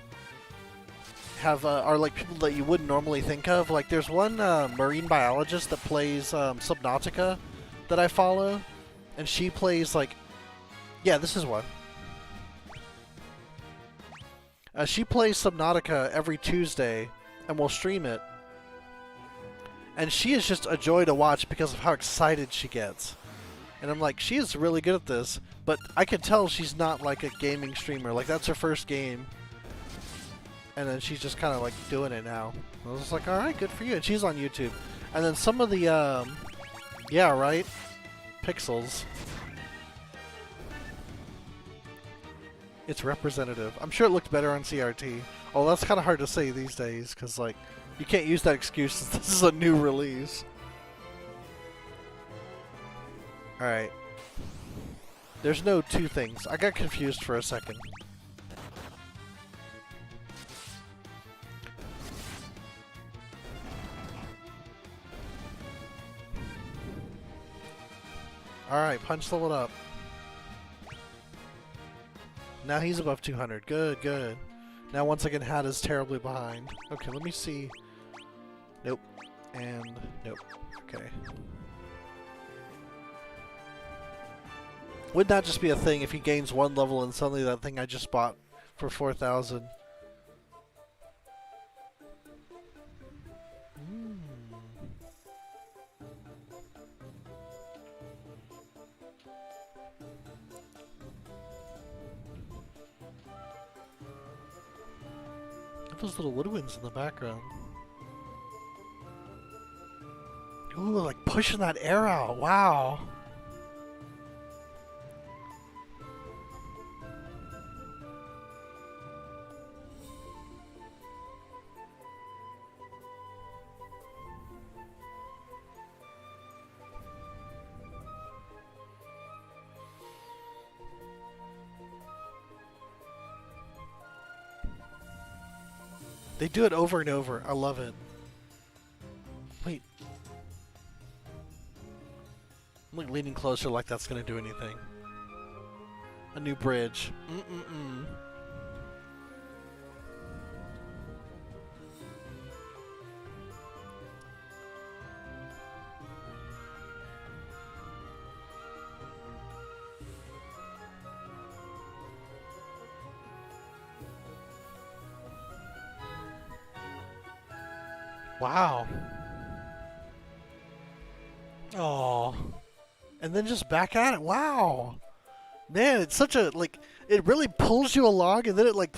are like people that you wouldn't normally think of. Like, there's one marine biologist that plays Subnautica that I follow, and she plays, like, yeah, this is one. She plays Subnautica every Tuesday, and will stream it. And she is just a joy to watch because of how excited she gets. And I'm like, she is really good at this, but I can tell she's not like a gaming streamer. Like, that's her first game. And then she's just kind of like doing it now. I was just like, alright, good for you. And she's on YouTube. And then some of the, yeah, right? Pixels. It's representative. I'm sure it looked better on CRT. Oh, that's kind of hard to say these days, because, like, you can't use that excuse since this is a new release. Alright. There's no two things. I got confused for a second. Alright, punch leveled up. Now he's above 200. Good, good. Now once again, Hat is terribly behind. Okay, let me see. Nope. And nope. Okay. Would that just be a thing if he gains one level and suddenly that thing I just bought for 4,000? Those little woodwinds in the background. Ooh, like pushing that air out. Wow. They do it over and over. I love it. Wait. I'm like leaning closer like that's gonna do anything. A new bridge. Wow. Oh. And then just back at it. Wow. Man, it's such a, like, it really pulls you along, and then it, like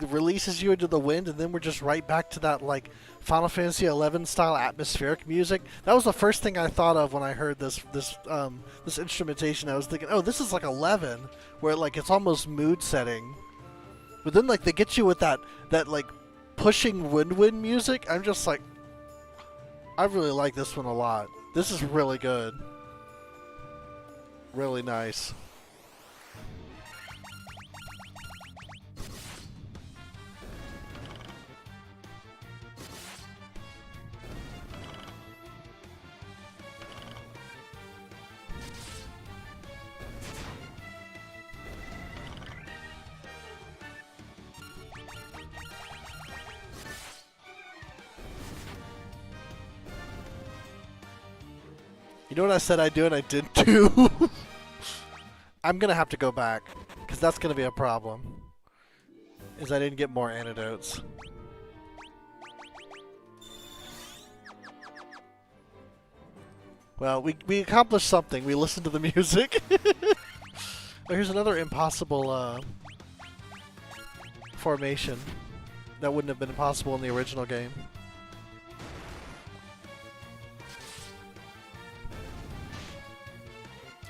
releases you into the wind, and then we're just right back to that, like, Final Fantasy 11 style atmospheric music. That was the first thing I thought of when I heard this instrumentation. I was thinking, oh, this is like 11, where, like, it's almost mood setting. But then, like, they get you with that like, pushing wind music. I'm just like, I really like this one a lot. This is really good. Really nice. You know what I said I'd do and I didn't do? I'm gonna have to go back, because that's gonna be a problem. Is I didn't get more antidotes. Well, we accomplished something. We listened to the music. Oh, here's another impossible formation that wouldn't have been possible in the original game.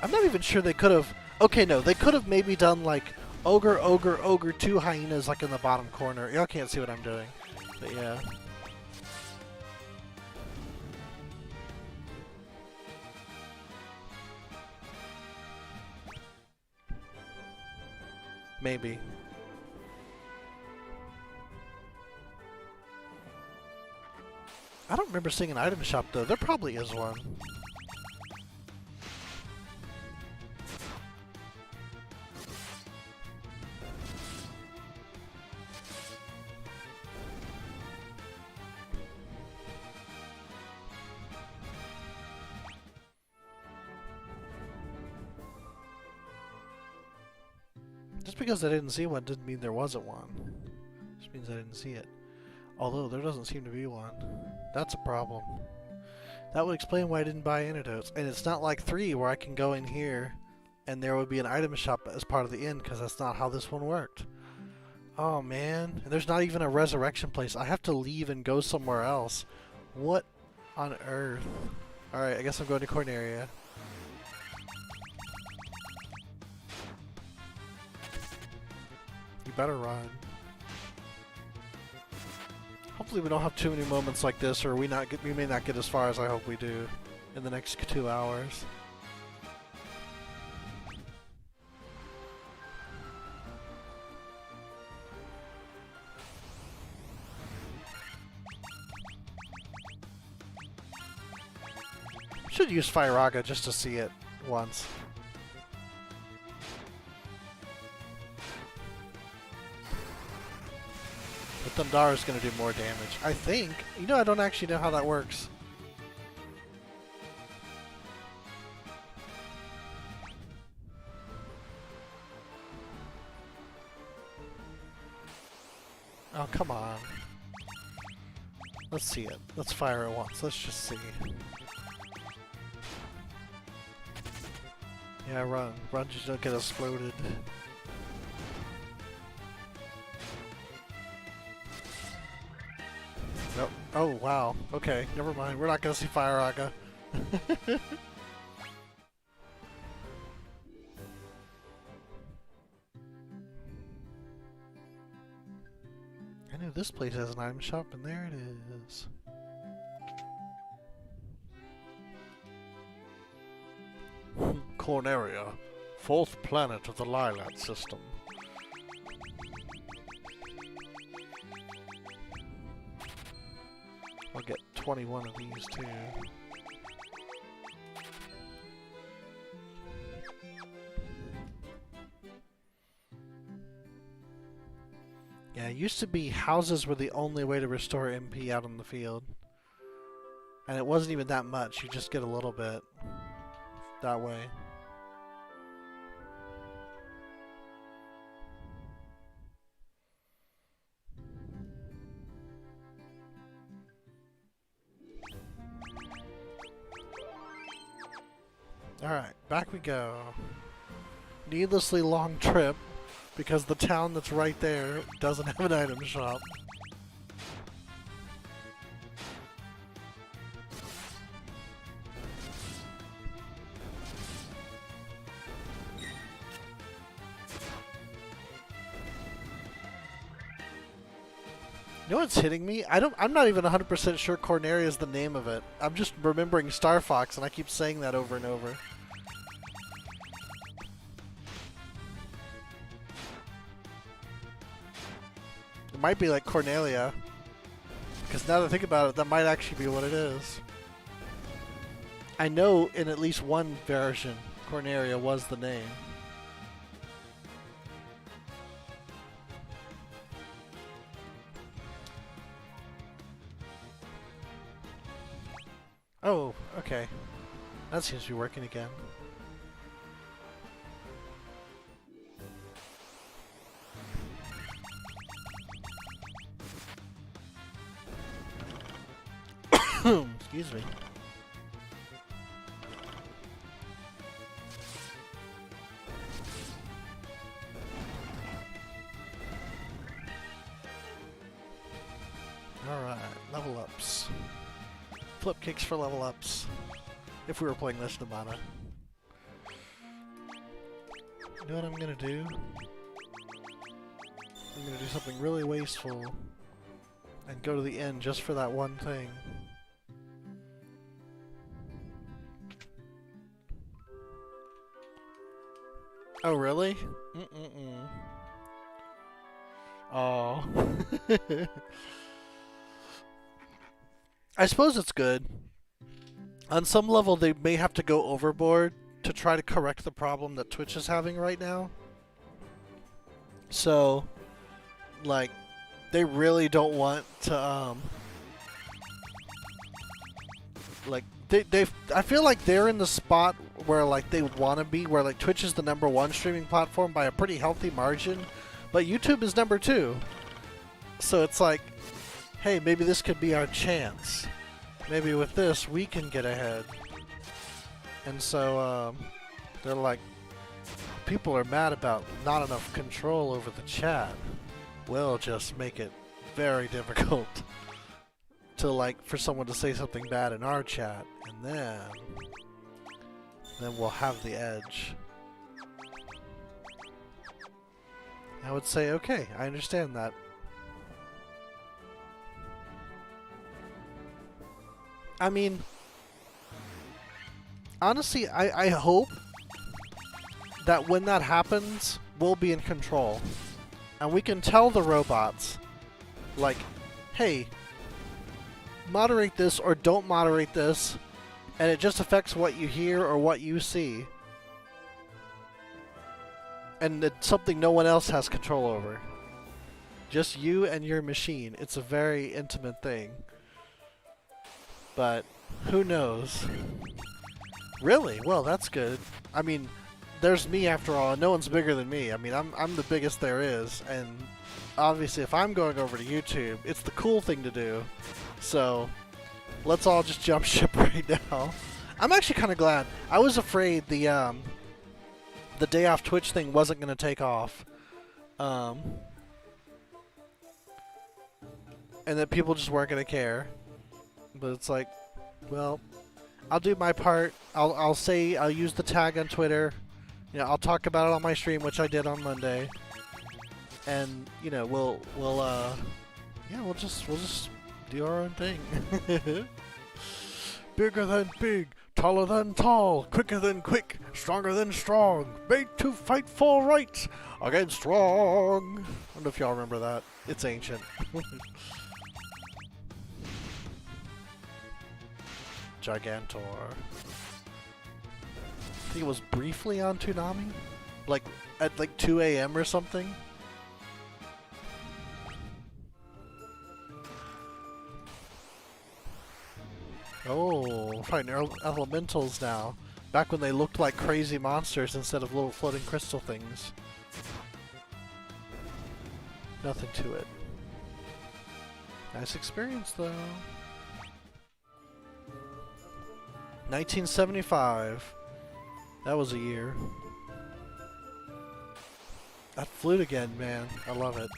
I'm not even sure they could have... Okay, no, they could have maybe done like ogre, ogre, ogre, 2 hyenas like in the bottom corner. Y'all can't see what I'm doing, but yeah. Maybe. I don't remember seeing an item shop though. There probably is one. Just because I didn't see one didn't mean there wasn't one. Just means I didn't see it. Although there doesn't seem to be one. That's a problem. That would explain why I didn't buy antidotes. And it's not like 3 where I can go in here and there would be an item shop as part of the inn, because that's not how this one worked. Oh man, and there's not even a resurrection place. I have to leave and go somewhere else. What on earth? Alright, I guess I'm going to Corneria. You better run. Hopefully we don't have too many moments like this, or we may not get as far as I hope we do in the next 2 hours. Should use Firaga just to see it once. But Thundara is going to do more damage. I think. You know, I don't actually know how that works. Oh, come on. Let's see it. Let's fire it once. Let's just see. Yeah, run. Run, just don't get exploded. Nope. Oh, wow. Okay, never mind. We're not gonna see Firaga. I knew this place has an item shop, and there it is. Corneria, 4th planet of the Lilat system. I'll get 21 of these too. Yeah, it used to be houses were the only way to restore MP out on the field. And it wasn't even that much, you just get a little bit that way. Alright, back we go. Needlessly long trip, because the town that's right there doesn't have an item shop. You know what's hitting me? I'm not even 100% sure Corneria is the name of it. I'm just remembering Star Fox, and I keep saying that over and over. It might be like Cornelia. Because now that I think about it, that might actually be what it is. I know in at least one version, Corneria was the name. Oh, okay. That seems to be working again. Excuse me. Alright, level ups. Flip kicks for level ups. If we were playing this Nirvana. You know what I'm gonna do? I'm gonna do something really wasteful and go to the end just for that one thing. Oh, really? Mm-mm-mm. Oh. I suppose it's good. On some level, they may have to go overboard to try to correct the problem that Twitch is having right now. So, like, they really don't want to, like, I feel like they're in the spot where, like, they want to be, where, like, Twitch is the #1 streaming platform by a pretty healthy margin, but YouTube is #2. So it's like, hey, maybe this could be our chance. Maybe with this, we can get ahead. And so, they're like, people are mad about not enough control over the chat. We'll just make it very difficult to, like, for someone to say something bad in our chat, and then we'll have the edge. I would say, okay, I understand that. I mean, honestly, I hope that when that happens, we'll be in control. And we can tell the robots, like, hey, moderate this or don't moderate this, and it just affects what you hear or what you see. And it's something no one else has control over. Just you and your machine. It's a very intimate thing. But who knows? Really? Well, that's good. I mean, there's me after all, and no one's bigger than me. I mean, I'm the biggest there is, and obviously if I'm going over to YouTube, it's the cool thing to do. So, let's all just jump ship right now. I'm actually kind of glad. I was afraid the day off Twitch thing wasn't going to take off. And that people just weren't going to care. But it's like, well, I'll do my part. I'll use the tag on Twitter. You know, I'll talk about it on my stream, which I did on Monday. And, you know, we'll just do our own thing. Bigger than big, taller than tall, quicker than quick, stronger than strong, made to fight for right against wrong. I don't know if y'all remember that. It's ancient. Gigantor. I think it was briefly on Toonami? Like, at like 2 AM or something? Oh, fighting elementals now. Back when they looked like crazy monsters instead of little floating crystal things. Nothing to it. Nice experience though. 1975. That was a year. That flute again, man. I love it.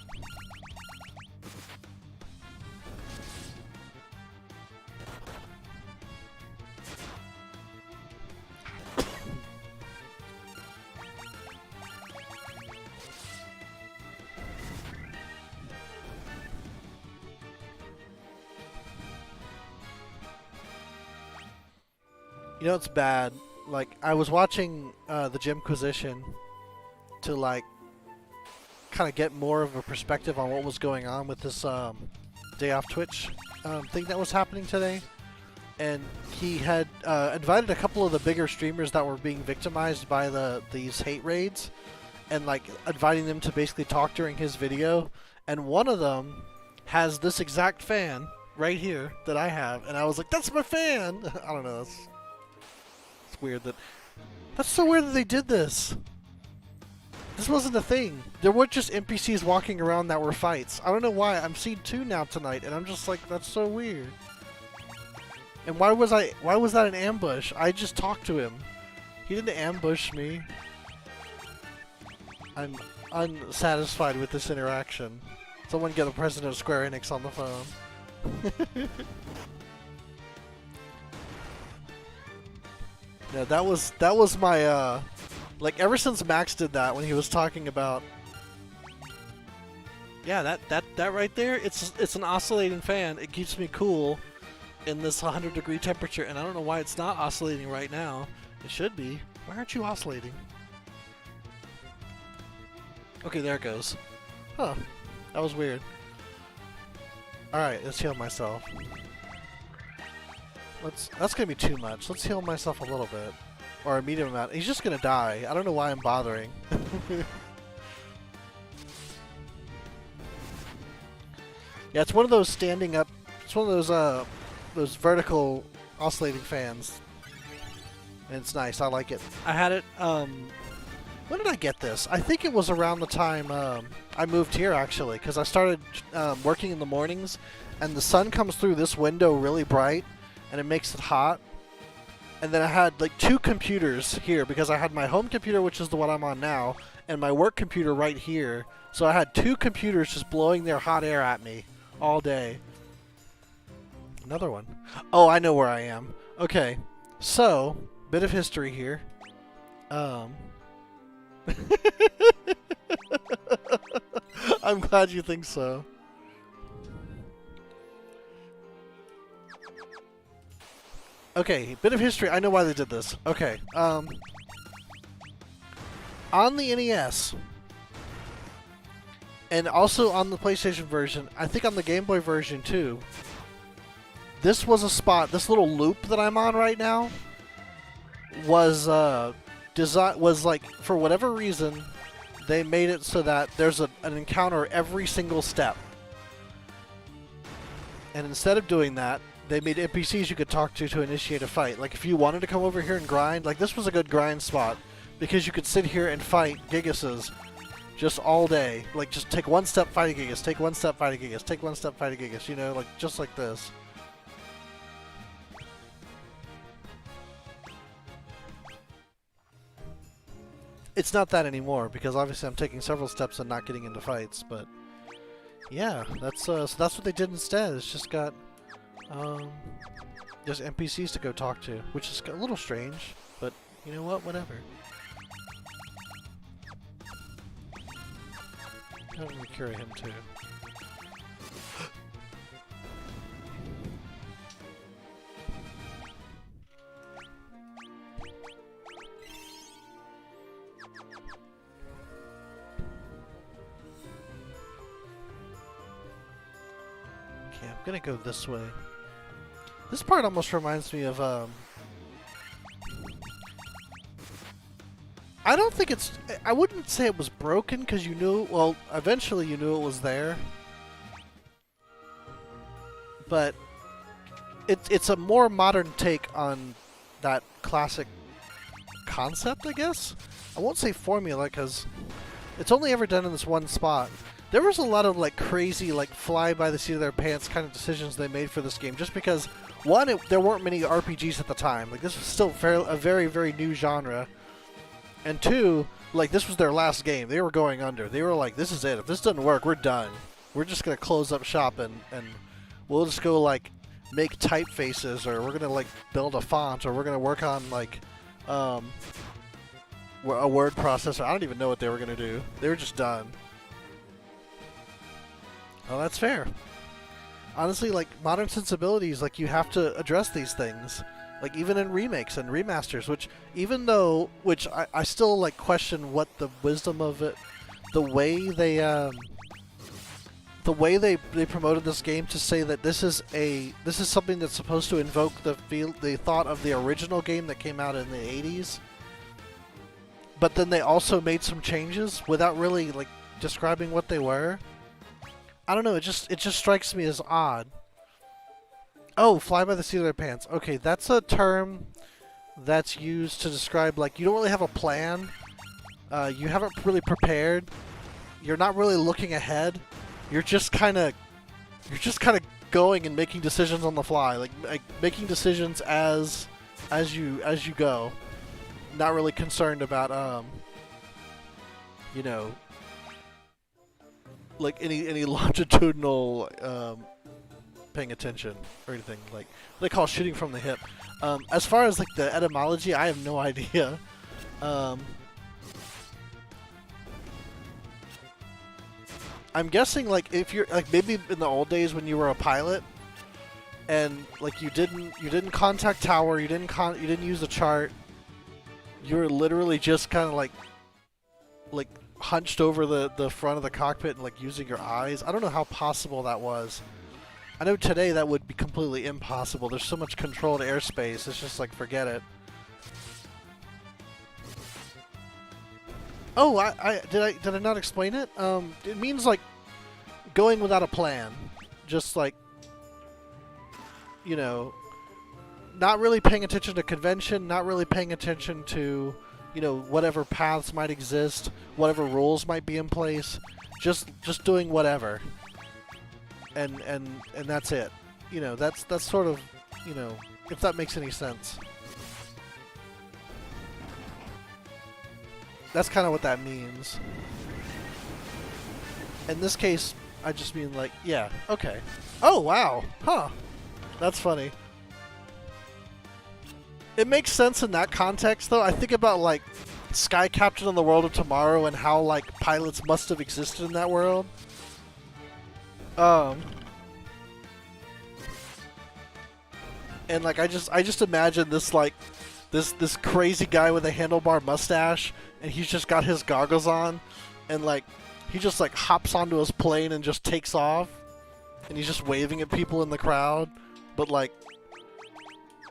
You know, it's bad. Like, I was watching the Gymquisition to, like, kind of get more of a perspective on what was going on with this day off Twitch thing that was happening today. And he had invited a couple of the bigger streamers that were being victimized by these hate raids, and, like, inviting them to basically talk during his video. And one of them has this exact fan right here that I have, and I was like, that's my fan! I don't know, that's... That's weird that... That's so weird that they did this. This wasn't a thing. There were just NPCs walking around that were fights. I don't know why. I'm seeing 2 now tonight, and I'm just like, that's so weird. And why was that an ambush? I just talked to him. He didn't ambush me. I'm unsatisfied with this interaction. Someone get the president of Square Enix on the phone. Yeah, that was my like ever since Max did that when he was talking about, yeah, that right there, it's an oscillating fan. It keeps me cool in this 100-degree temperature, and I don't know why it's not oscillating right now. It should be. Why aren't you oscillating? Okay, there it goes. Huh. That was weird. Alright, let's heal myself. That's gonna be too much. Let's heal myself a little bit. Or a medium amount. He's just gonna die. I don't know why I'm bothering. Yeah, it's one of those standing up... It's one of those vertical oscillating fans. And it's nice. I like it. I had it, when did I get this? I think it was around the time I moved here, actually, because I started working in the mornings, and the sun comes through this window really bright, and it makes it hot. And then I had like 2 computers here, because I had my home computer, which is the one I'm on now, and my work computer right here. So I had 2 computers just blowing their hot air at me all day. Another one. Oh, I know where I am. Okay, so, bit of history here. I'm glad you think so. Okay, bit of history. I know why they did this. Okay, on the NES, and also on the PlayStation version, I think on the Game Boy version too, this was a spot, this little loop that I'm on right now, was like, for whatever reason, they made it so that there's an encounter every single step. And instead of doing that, they made NPCs you could talk to initiate a fight. Like, if you wanted to come over here and grind, like, this was a good grind spot, because you could sit here and fight Gigases just all day. Like, just take one step, fight a Gigas, take one step, fight a Gigas, take one step, fight a Gigas, you know, like, just like this. It's not that anymore, because obviously I'm taking several steps and not getting into fights, but yeah, that's so that's what they did instead. It's just got there's NPCs to go talk to, which is a little strange, but you know what, whatever. I'm gonna cure him too. Okay, I'm gonna go this way. This part almost reminds me of, I don't think it's... I wouldn't say it was broken, because you knew... Well, eventually you knew it was there. But it's a more modern take on that classic concept, I guess? I won't say formula, because it's only ever done in this one spot. There was a lot of, like, crazy, like, fly by the seat of their pants kind of decisions they made for this game, just because, one, there weren't many RPGs at the time. Like, this was still a very, very new genre. And two, like, this was their last game. They were going under. They were like, this is it. If this doesn't work, we're done. We're just going to close up shop and we'll just go, like, make typefaces, or we're going to, like, build a font, or we're going to work on, like, a word processor. I don't even know what they were going to do. They were just done. Well, that's fair. Honestly, like, modern sensibilities, like, you have to address these things. Like, even in remakes and remasters, which, even though, which I still, like, question what the wisdom of it, the way they promoted this game to say that this is something that's supposed to invoke the thought of the original game that came out in the 80s. But then they also made some changes without really, like, describing what they were. I don't know, it just strikes me as odd. Oh, fly by the seat of their pants. Okay, that's a term that's used to describe, like, you don't really have a plan. You haven't really prepared. You're not really looking ahead. You're just kind of going and making decisions on the fly, like making decisions as you go. Not really concerned about you know, like any longitudinal paying attention or anything, like what they call shooting from the hip. As far as like the etymology, I have no idea. I'm guessing like if you're like maybe in the old days when you were a pilot and like you didn't contact tower, you didn't use the chart, you were literally just kind of like hunched over the front of the cockpit and like using your eyes. I don't know how possible that was. I know today that would be completely impossible. There's so much controlled airspace. It's just like forget it. Oh, did I not explain it? It means like going without a plan, just like, you know, not really paying attention to convention, not really paying attention to, you know, whatever paths might exist, whatever rules might be in place, just doing whatever, and that's it. You know, that's sort of, you know, if that makes any sense. That's kind of what that means. In this case, I just mean like, yeah, okay. Oh, wow. Huh. That's funny. It makes sense in that context, though. I think about, like, Sky Captain on the World of Tomorrow and how, like, pilots must have existed in that world. And, like, I just imagine this, like, this crazy guy with a handlebar mustache, and he's just got his goggles on, and like he just like hops onto his plane and just takes off, and he's just waving at people in the crowd. But like,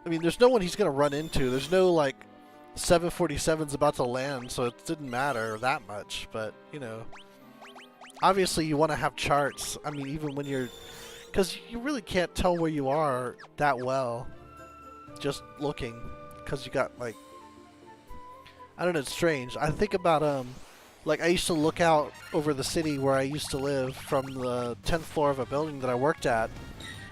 I mean, there's no one he's gonna run into. There's no like 747's about to land, so it didn't matter that much. But you know, obviously you want to have charts. I mean, even when you're, because you really can't tell where you are that well just looking. Because you got like, I don't know, it's strange. I think about like I used to look out over the city where I used to live from the 10th floor of a building that I worked at,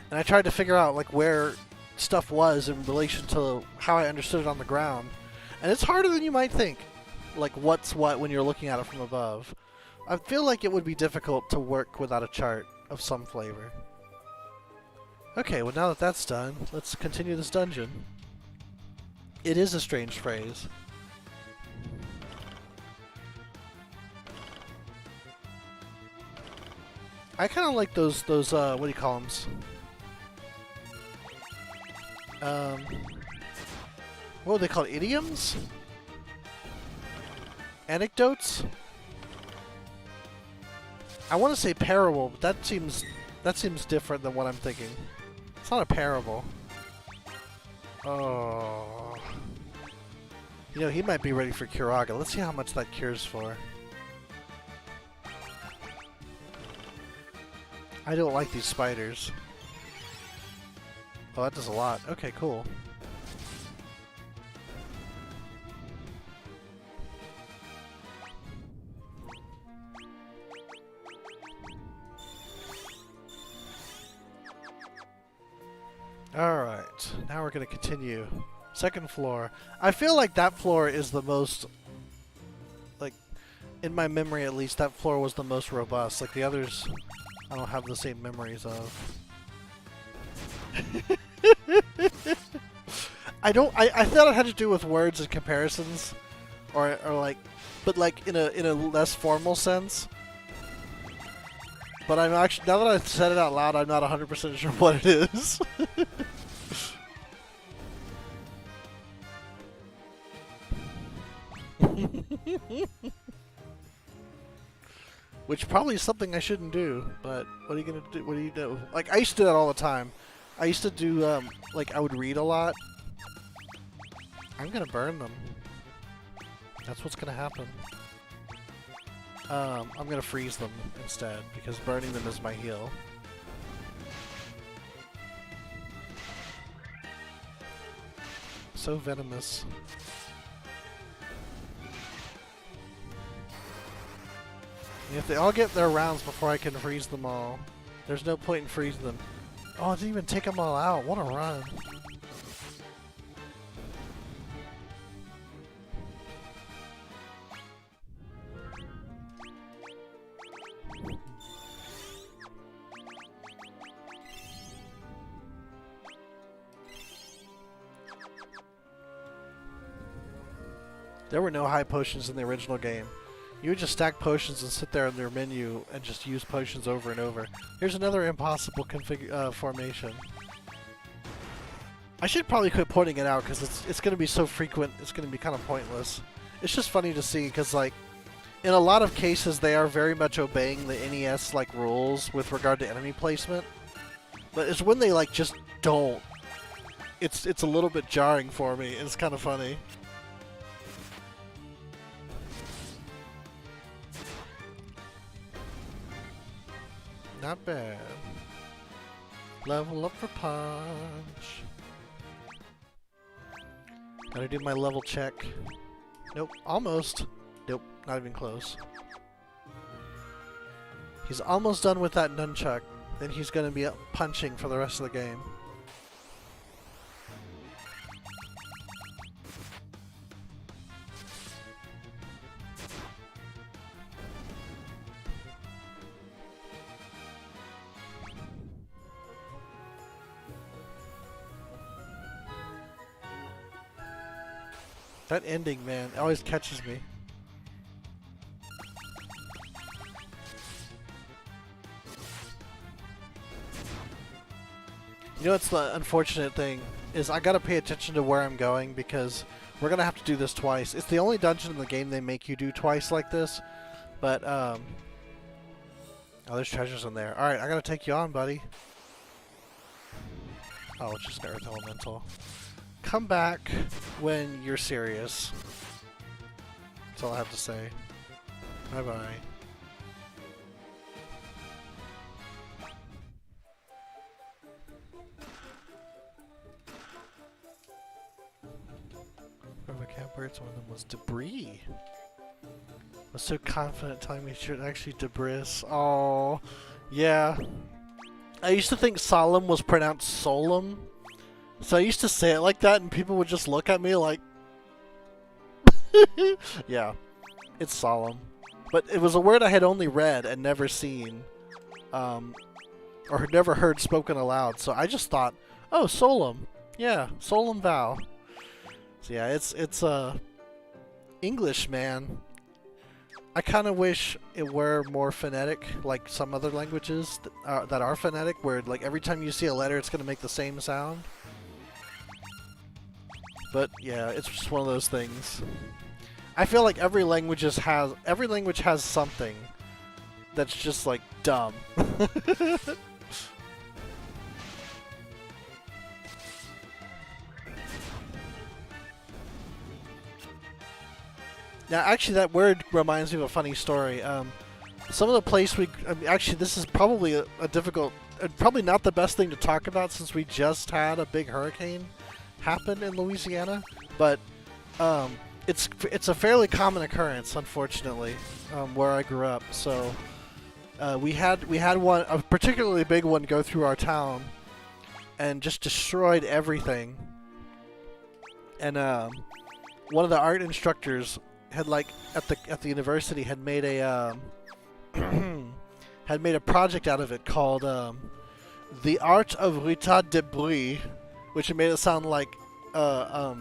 and I tried to figure out like where stuff was in relation to how I understood it on the ground, and it's harder than you might think, like what's what when you're looking at it from above. I feel like it would be difficult to work without a chart of some flavor. Okay, well now that that's done, let's continue this dungeon. It is a strange phrase. I kind of like those what do you call them? What are they called? Idioms? Anecdotes? I want to say parable, but that seems different than what I'm thinking. It's not a parable. Oh. You know, he might be ready for Curaga. Let's see how much that cures for. I don't like these spiders. Oh, that does a lot. Okay, cool. Alright, now we're going to continue. Second floor. I feel like that floor is the most, like, in my memory at least, that floor was the most robust. Like the others, I don't have the same memories of. I thought it had to do with words and comparisons, or like, but like in a less formal sense. But I'm actually, now that I've said it out loud, I'm not 100% sure what it is. Which probably is something I shouldn't do, but what are you gonna do? What do you do? Like, I used to do that all the time. I used to do, like, I would read a lot. I'm gonna burn them. That's what's gonna happen. I'm gonna freeze them instead, because burning them is my heal. so venomous. If they all get their rounds before I can freeze them all, there's no point in freezing them. Oh, I didn't even take them all out. What a run. There were no high potions in the original game. You would just stack potions and sit there in their menu and just use potions over and over. Here's another impossible formation. I should probably quit pointing it out because it's going to be so frequent, it's going to be kind of pointless. It's just funny to see because, like, in a lot of cases they are very much obeying the NES like rules with regard to enemy placement. But it's when they like just don't. It's a little bit jarring for me. It's kind of funny. Not bad. Level up for punch. Gotta do my level check. Nope, almost. Nope, not even close. He's almost done with that nunchuck. Then he's gonna be up punching for the rest of the game. That ending, man, always catches me. You know what's the unfortunate thing? Is I gotta pay attention to where I'm going because we're gonna have to do this twice. It's the only dungeon in the game they make you do twice like this. But, oh, there's treasures in there. Alright, I gotta take you on, buddy. Oh, it's just an Earth Elemental. Come back when you're serious. That's all I have to say. Bye-bye. From a catbirds, one of them was debris. I was so confident telling me it should actually debris. Oh, yeah. I used to think solemn was pronounced solemn. So I used to say it like that and people would just look at me like... Yeah, it's solemn. But it was a word I had only read and never seen. Or had never heard spoken aloud. So I just thought, oh, solemn. Yeah, solemn vow. So yeah, it's English, man. I kind of wish it were more phonetic, like some other languages that are phonetic, where like every time you see a letter it's going to make the same sound. But yeah, it's just one of those things. I feel like every language has something that's just like dumb. Now, actually, that word reminds me of a funny story. Some of the place actually, this is probably a difficult, probably not the best thing to talk about since we just had a big hurricane happen in Louisiana, but it's a fairly common occurrence, unfortunately, where I grew up. So we had one, a particularly big one, go through our town and just destroyed everything. And one of the art instructors had at the university had made a had made a project out of it called The Art of Retard Debris, which made it sound like there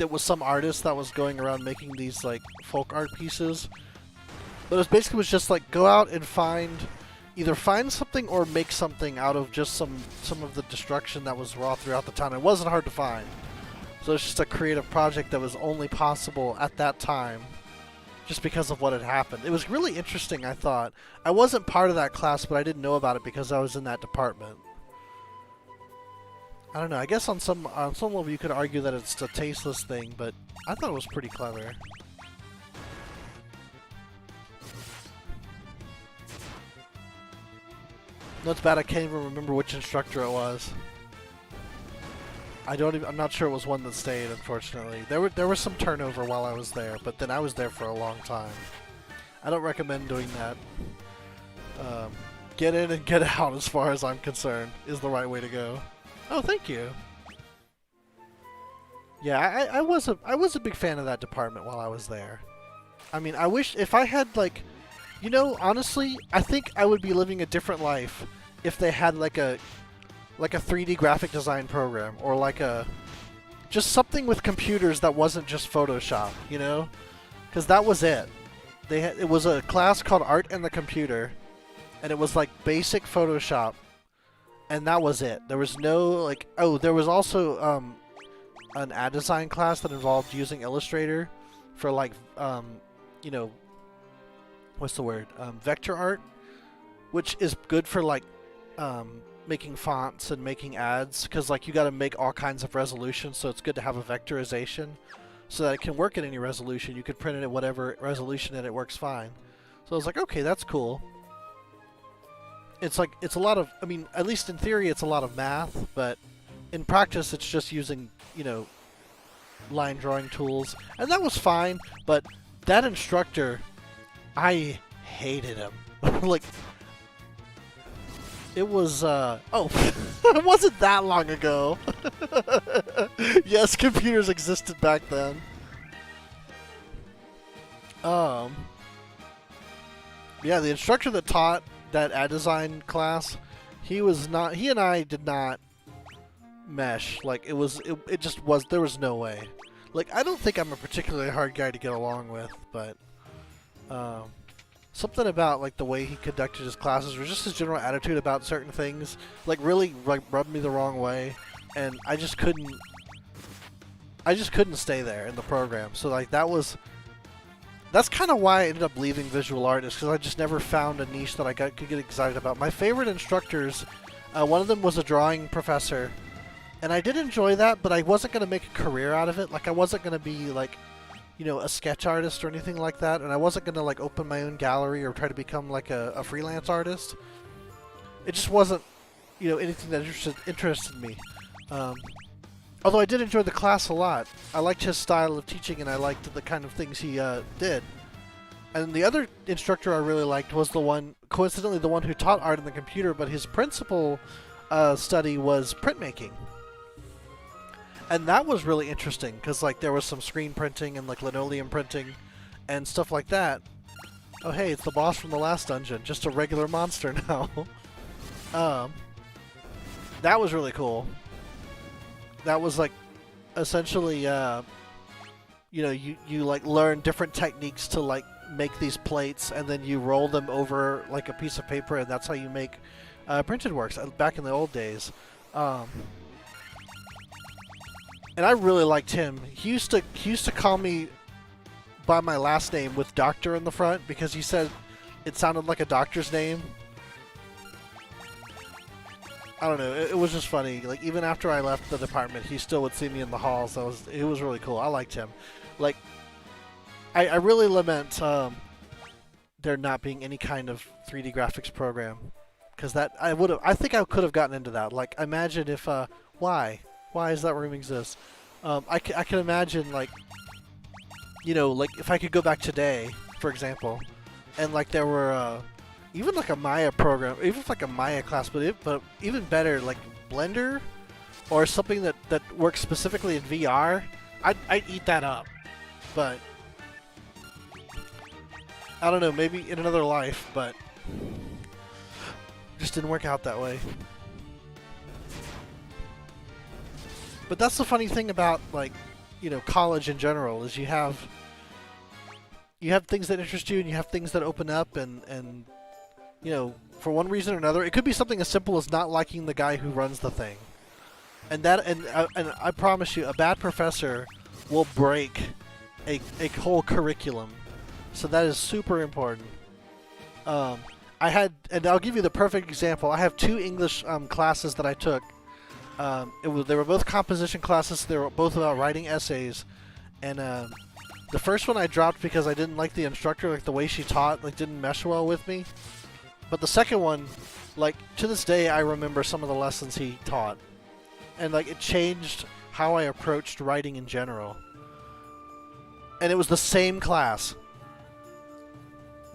was some artist that was going around making these like folk art pieces. But it basically was just like go out and either find something or make something out of just some of the destruction that was raw throughout the town. It wasn't hard to find. So it's just a creative project that was only possible at that time just because of what had happened. It was really interesting, I thought. I wasn't part of that class, but I didn't know about it because I was in that department. I don't know, I guess on some level you could argue that it's a tasteless thing, but I thought it was pretty clever. No, it's bad I can't even remember which instructor it was. I'm not sure it was one that stayed, unfortunately. There was some turnover while I was there, but then I was there for a long time. I don't recommend doing that. Get in and get out, as far as I'm concerned, is the right way to go. Oh, thank you. Yeah, I was a big fan of that department while I was there. I mean, I wish if I had like, you know, honestly, I think I would be living a different life if they had like a 3D graphic design program, or like just something with computers that wasn't just Photoshop, you know? Because that was it. It was a class called Art and the Computer, and it was like basic Photoshop, and that was it. There was no like, oh, there was also an ad design class that involved using Illustrator for like, you know, what's the word? Vector art, which is good for like making fonts and making ads, because like you got to make all kinds of resolutions, so it's good to have a vectorization so that it can work at any resolution. You could print it at whatever resolution and it works fine. So I was like, okay, that's cool. It's like, it's a lot of, I mean, at least in theory it's a lot of math, but in practice it's just using, you know, line drawing tools, and that was fine. But that instructor, I hated him. Like, it was, oh, it wasn't that long ago. Yes, computers existed back then. Yeah, the instructor that taught that ad design class, he and I did not mesh. Like, it just was, there was no way. Like, I don't think I'm a particularly hard guy to get along with, but, something about like the way he conducted his classes, or just his general attitude about certain things, like really like rubbed me the wrong way, and I just couldn't stay there in the program. So like that's kind of why I ended up leaving visual art, is because I just never found a niche that I could get excited about. My favorite instructors, one of them was a drawing professor, and I did enjoy that, but I wasn't going to make a career out of it. Like, I wasn't going to be like, you know, a sketch artist or anything like that, and I wasn't going to like open my own gallery or try to become like a freelance artist. It just wasn't, you know, anything that interested me. Although I did enjoy the class a lot. I liked his style of teaching, and I liked the kind of things he did. And the other instructor I really liked was the one, coincidentally, the one who taught art in the computer, but his principal study was printmaking. And that was really interesting, because like there was some screen printing and like linoleum printing and stuff like that. Oh hey, it's the boss from the last dungeon, just a regular monster now. That was really cool. That was like essentially, you know, you like learn different techniques to like make these plates, and then you roll them over like a piece of paper, and that's how you make printed works back in the old days. And I really liked him. He used to call me by my last name with doctor in the front, because he said it sounded like a doctor's name. I don't know. It was just funny. Like, even after I left the department, he still would see me in the halls. It was really cool. I liked him. Like, I really lament there not being any kind of 3D graphics program, because that I think I could have gotten into that. Like, imagine if why does that room exist? I can imagine, like, you know, like if I could go back today, for example, and like there were even like a Maya program, even like a Maya class, but even better, like Blender or something that works specifically in VR, I'd eat that up. But I don't know, maybe in another life, but just didn't work out that way. But that's the funny thing about, like, you know, college in general, is you have things that interest you, and you have things that open up, and you know, for one reason or another, it could be something as simple as not liking the guy who runs the thing. And I promise you, a bad professor will break a whole curriculum. So that is super important. And I'll give you the perfect example. I have 2 English classes that I took. They were both composition classes. They were both about writing essays, and the first one I dropped because I didn't like the instructor, like the way she taught, like didn't mesh well with me. But the second one, like to this day, I remember some of the lessons he taught, and like it changed how I approached writing in general. And it was the same class.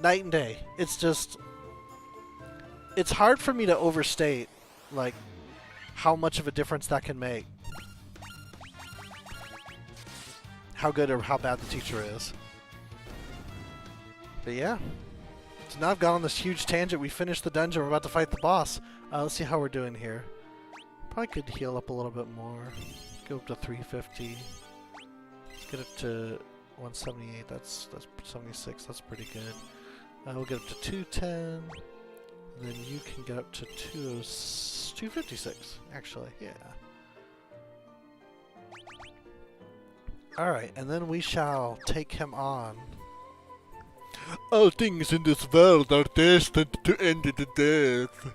Night and day. It's just... It's hard for me to overstate, like, how much of a difference that can make. How good or how bad the teacher is. But yeah. So now I've gone on this huge tangent. We finished the dungeon. We're about to fight the boss. Let's see how we're doing here. Probably could heal up a little bit more. Go up to 350. Let's get it to 178. That's 76. That's pretty good. We'll get up to 210. And then you can get up to 256, actually. Yeah. Alright, and then we shall take him on. All things in this world are destined to end in death.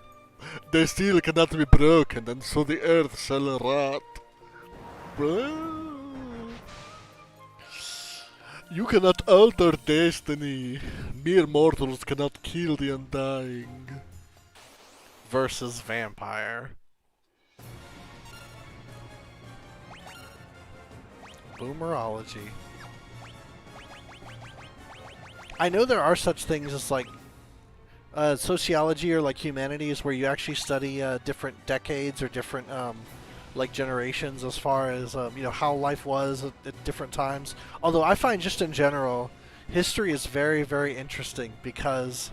They still cannot be broken, and so the earth shall rot. You cannot alter destiny. Mere mortals cannot kill the undying. Versus vampire. Boomerology. I know there are such things as like sociology or like humanities where you actually study different decades or different like generations as far as you know, how life was at different times. Although I find just in general history is very, very interesting because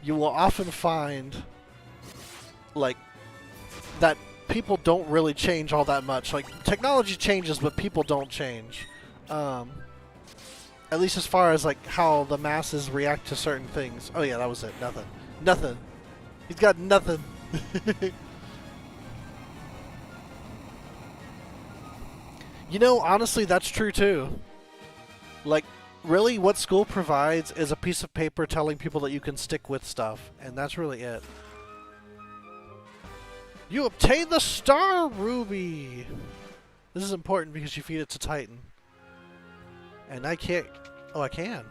you will often find like that people don't really change all that much. Like technology changes, but people don't change. At least as far as like how the masses react to certain things. Oh yeah, that was it. Nothing. Nothing. He's got nothing. You know, honestly, that's true too. Like, really, what school provides is a piece of paper telling people that you can stick with stuff, and that's really it. You obtain the Star Ruby! This is important because you feed it to Titan. And I can't... Oh, I can.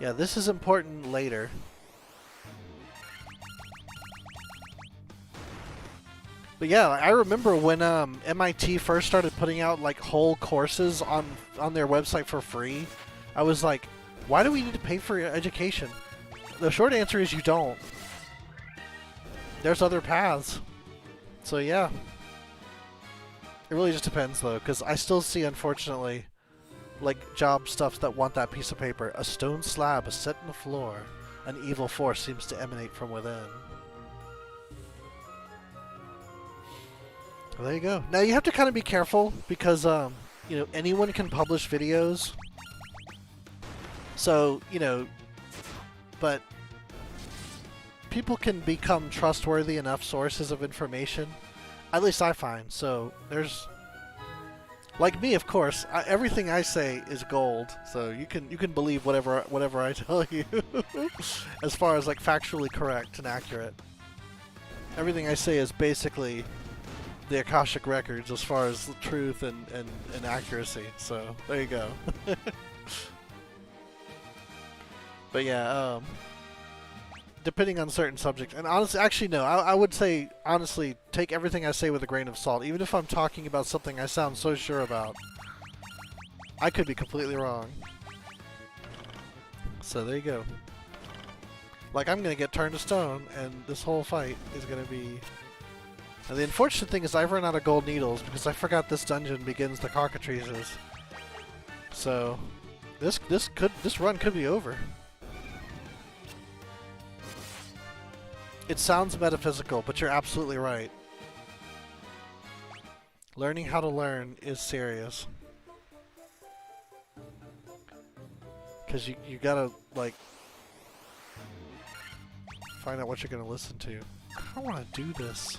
Yeah, this is important later. But yeah, I remember when MIT first started putting out like whole courses on their website for free. I was like, why do we need to pay for education? The short answer is you don't. There's other paths. So yeah. It really just depends though, because I still see, unfortunately, like job stuff that want that piece of paper. A stone slab is set in the floor. An evil force seems to emanate from within. Well, there you go. Now you have to kind of be careful because, you know, anyone can publish videos. So, you know, but people can become trustworthy enough sources of information. At least I find. So there's, like me, of course, everything I say is gold. So you can believe whatever I tell you, as far as like factually correct and accurate. Everything I say is basically the Akashic records as far as the truth and accuracy. So there you go. But yeah, depending on certain subjects, and honestly, actually no, I would say honestly take everything I say with a grain of salt. Even if I'm talking about something I sound so sure about, I could be completely wrong. So there you go. Like, I'm gonna get turned to stone, and this whole fight is gonna be... And the unfortunate thing is I've run out of gold needles because I forgot this dungeon begins the cockatrices. So this run could be over. It sounds metaphysical, but you're absolutely right. Learning how to learn is serious. Because you gotta, like, find out what you're gonna listen to. I don't want to do this.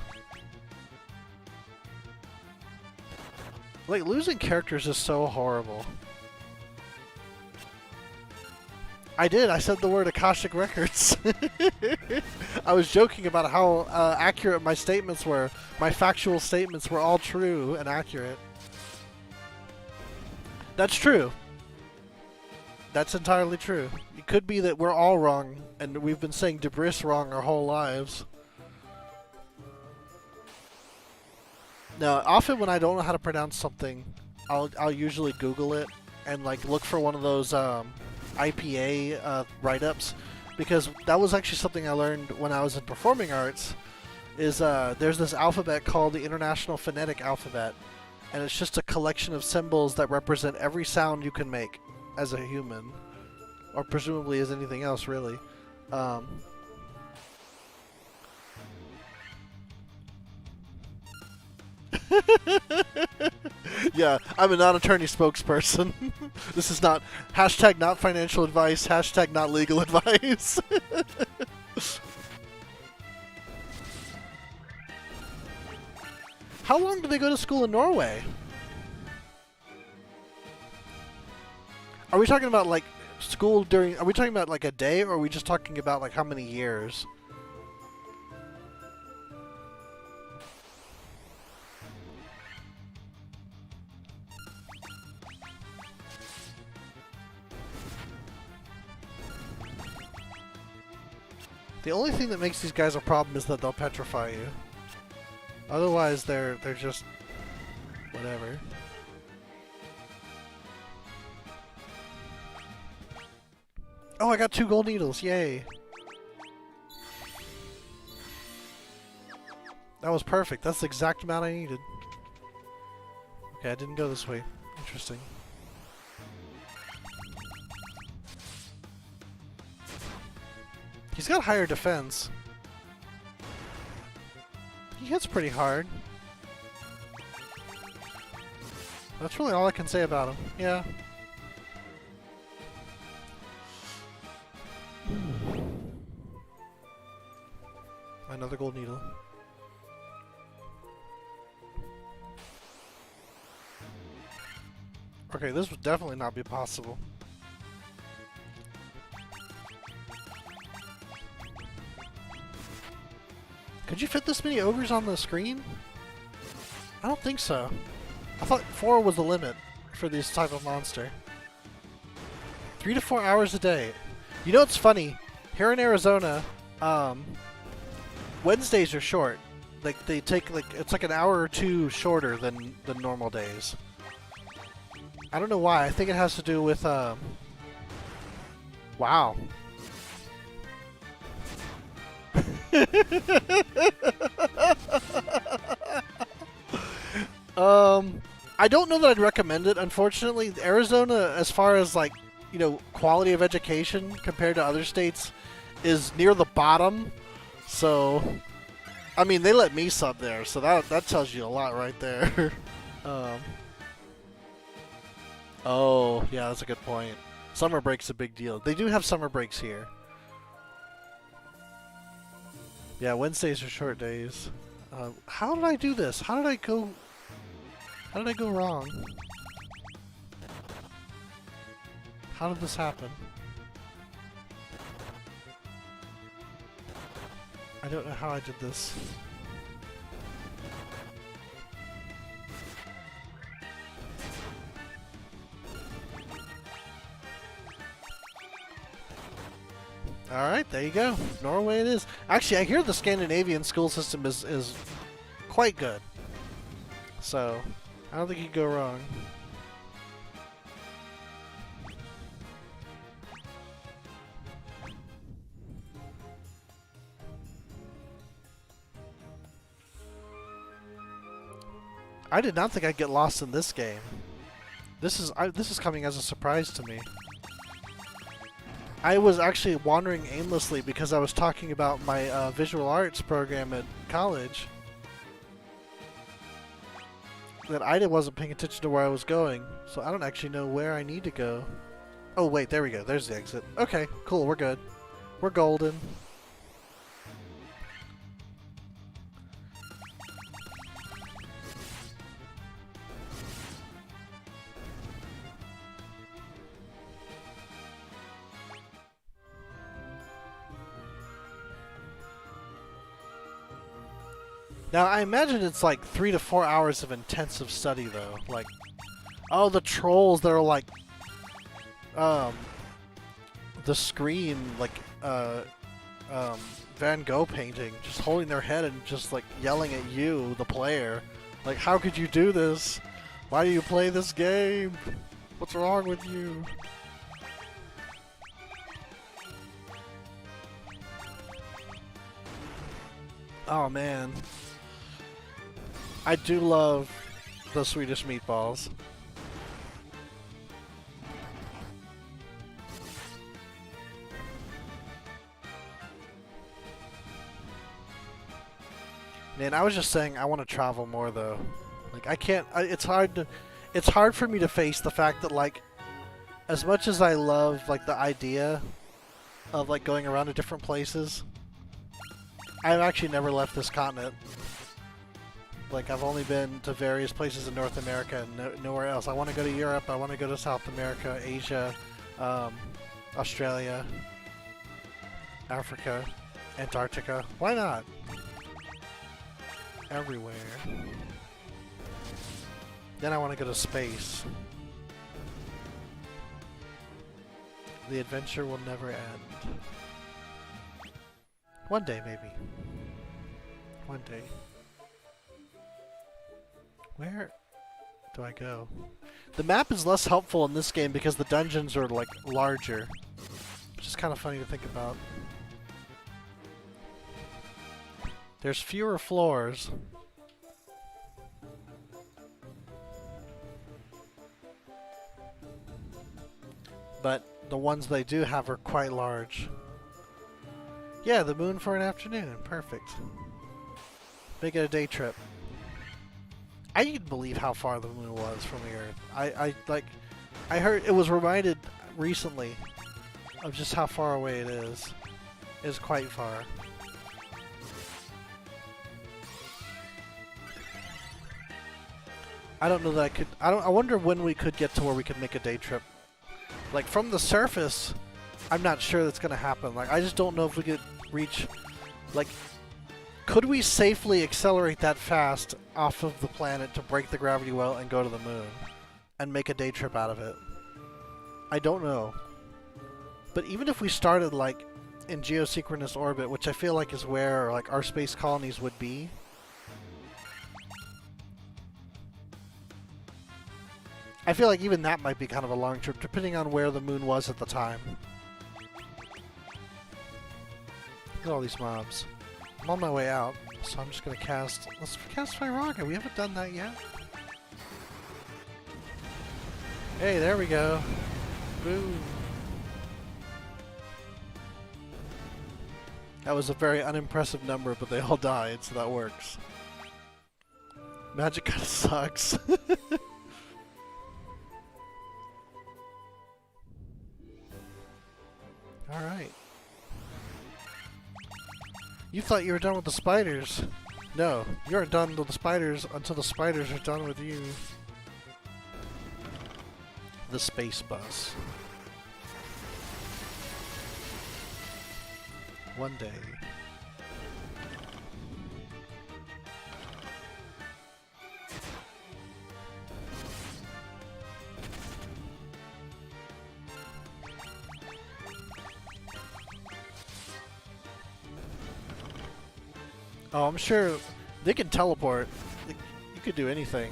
Like, losing characters is so horrible. I did. I said the word Akashic Records. I was joking about how accurate my statements were. My factual statements were all true and accurate. That's true. That's entirely true. It could be that we're all wrong, and we've been saying Debris wrong our whole lives. Now, often when I don't know how to pronounce something, I'll usually Google it and like look for one of those IPA write-ups, because that was actually something I learned when I was in performing arts. Is there's this alphabet called the International Phonetic Alphabet, and it's just a collection of symbols that represent every sound you can make as a human, or presumably as anything else, really. Um, yeah, I'm a non-attorney spokesperson. This is not hashtag not financial advice, hashtag not legal advice. How long do they go to school in Norway? Are we talking about like school during? Are we talking about like a day, or are we just talking about like how many years? The only thing that makes these guys a problem is that they'll petrify you. Otherwise, they're just whatever. Oh, I got 2 gold needles! Yay! That was perfect. That's the exact amount I needed. Okay, I didn't go this way. Interesting. He's got higher defense. He hits pretty hard. That's really all I can say about him. Yeah. Another gold needle. Okay, this would definitely not be possible. Could you fit this many ogres on the screen? I don't think so. I thought 4 was the limit for this type of monster. 3 to 4 hours a day. You know what's funny? Here in Arizona, Wednesdays are short. Like they take it's like an hour or 2 shorter than normal days. I don't know why. I think it has to do with wow. I don't know that I'd recommend it. Unfortunately, Arizona, as far as like, you know, quality of education compared to other states, is near the bottom. So, I mean, they let me sub there, so that tells you a lot right there. Oh, yeah, that's a good point. Summer break's a big deal. They do have summer breaks here. Yeah, Wednesdays are short days. How did I do this? How did I go wrong? How did this happen? I don't know how I did this. Alright, there you go. Norway it is. Actually, I hear the Scandinavian school system is quite good. So, I don't think you could go wrong. I did not think I'd get lost in this game. This is coming as a surprise to me. I was actually wandering aimlessly because I was talking about my visual arts program at college. That I wasn't paying attention to where I was going, so I don't actually know where I need to go. Oh wait, there we go. There's the exit. Okay, cool. We're good. We're golden. Now, I imagine it's like 3 to 4 hours of intensive study, though. Like, oh, the trolls that are like, the screen, like, Van Gogh painting, just holding their head and just like yelling at you, the player, Like, how could you do this? Why do you play this game? What's wrong with you? Oh man. I do love the Swedish meatballs. Man, I was just saying I want to travel more though. Like I can't. It's hard to. It's hard for me to face the fact that like, as much as I love like the idea of like going around to different places, I've actually never left this continent. Like I've only been to various places in North America and nowhere else. I want to go to Europe. I want to go to South America, Asia, Australia, Africa, Antarctica. Why not? Everywhere. Then I want to go to space. The adventure will never end. One day, maybe. One day. Where do I go? The map is less helpful in this game because the dungeons are like larger. Which is kind of funny to think about. There's fewer floors. But the ones they do have are quite large. Yeah, the moon for an afternoon. Perfect. Make it a day trip. I can't believe how far the moon was from the Earth. I heard it was reminded recently of just how far away it is. It's quite far. I don't know that I could. I wonder when we could get to where we could make a day trip. Like from the surface, I'm not sure that's gonna happen. Like I just don't know if we could reach. Like, could we safely accelerate that fast off of the planet to break the gravity well and go to the moon, and make a day trip out of it? I don't know. But even if we started like in geosynchronous orbit, which I feel like is where like our space colonies would be. I feel like even that might be kind of a long trip, depending on where the moon was at the time. Look at all these mobs. I'm on my way out, so I'm just gonna cast... Let's cast Firaga. We haven't done that yet. Hey, there we go. Boom. That was a very unimpressive number, but they all died, so that works. Magic kinda sucks. Alright. You thought you were done with the spiders. No, you're done with the spiders until the spiders are done with you. The space bus. One day. Oh, I'm sure they can teleport. You could do anything.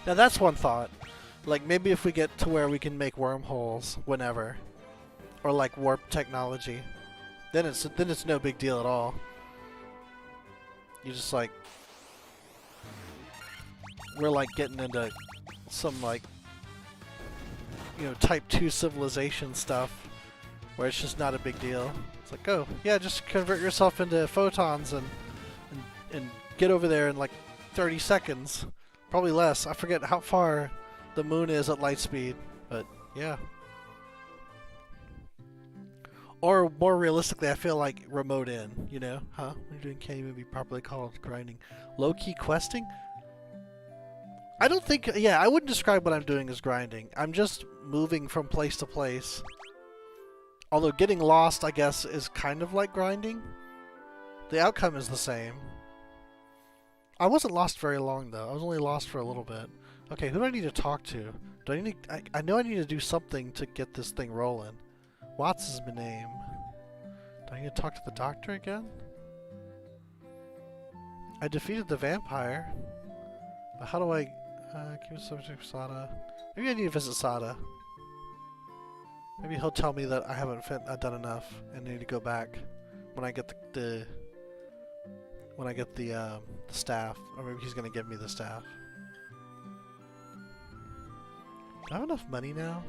Now that's one thought. Like maybe if we get to where we can make wormholes whenever, or like warp technology, then it's no big deal at all. You just like we're like getting into some like Type 2 civilization stuff. Where it's just not a big deal. It's like, oh, yeah, just convert yourself into photons and get over there in like 30 seconds. Probably less. I forget how far the moon is at light speed, but yeah. Or more realistically, I feel like remote in, Huh? What you're doing can't even be properly called grinding. Low-key questing? I don't think, yeah, I wouldn't describe what I'm doing as grinding. I'm just moving from place to place. Although getting lost, I guess, is kind of like grinding. The outcome is the same. I wasn't lost very long, though. I was only lost for a little bit. Okay, who do I need to talk to? Do I need to... I know I need to do something to get this thing rolling. Watts is my name. Do I need to talk to the doctor again? I defeated the vampire. But how do I... keep subject to Sada. Maybe I need to visit Sada. Maybe he'll tell me that I haven't done enough and need to go back when I get the staff, or maybe he's gonna give me the staff. Do I have enough money now?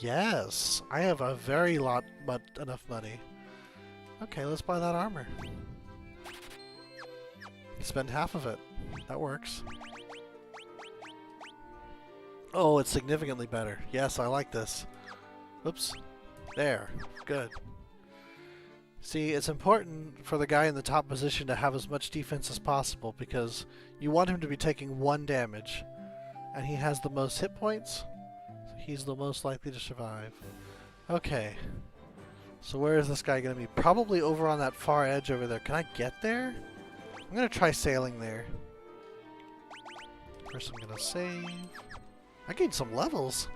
Yes, I have a very enough money. Okay, let's buy that armor. Spend half of it. That works. Oh, it's significantly better. Yes, I like this. Oops. There. Good. See, it's important for the guy in the top position to have as much defense as possible because you want him to be taking 1 damage. And he has the most hit points, so he's the most likely to survive. Okay. So where is this guy going to be? Probably over on that far edge over there. Can I get there? I'm going to try sailing there. First I'm going to save. I gained some levels.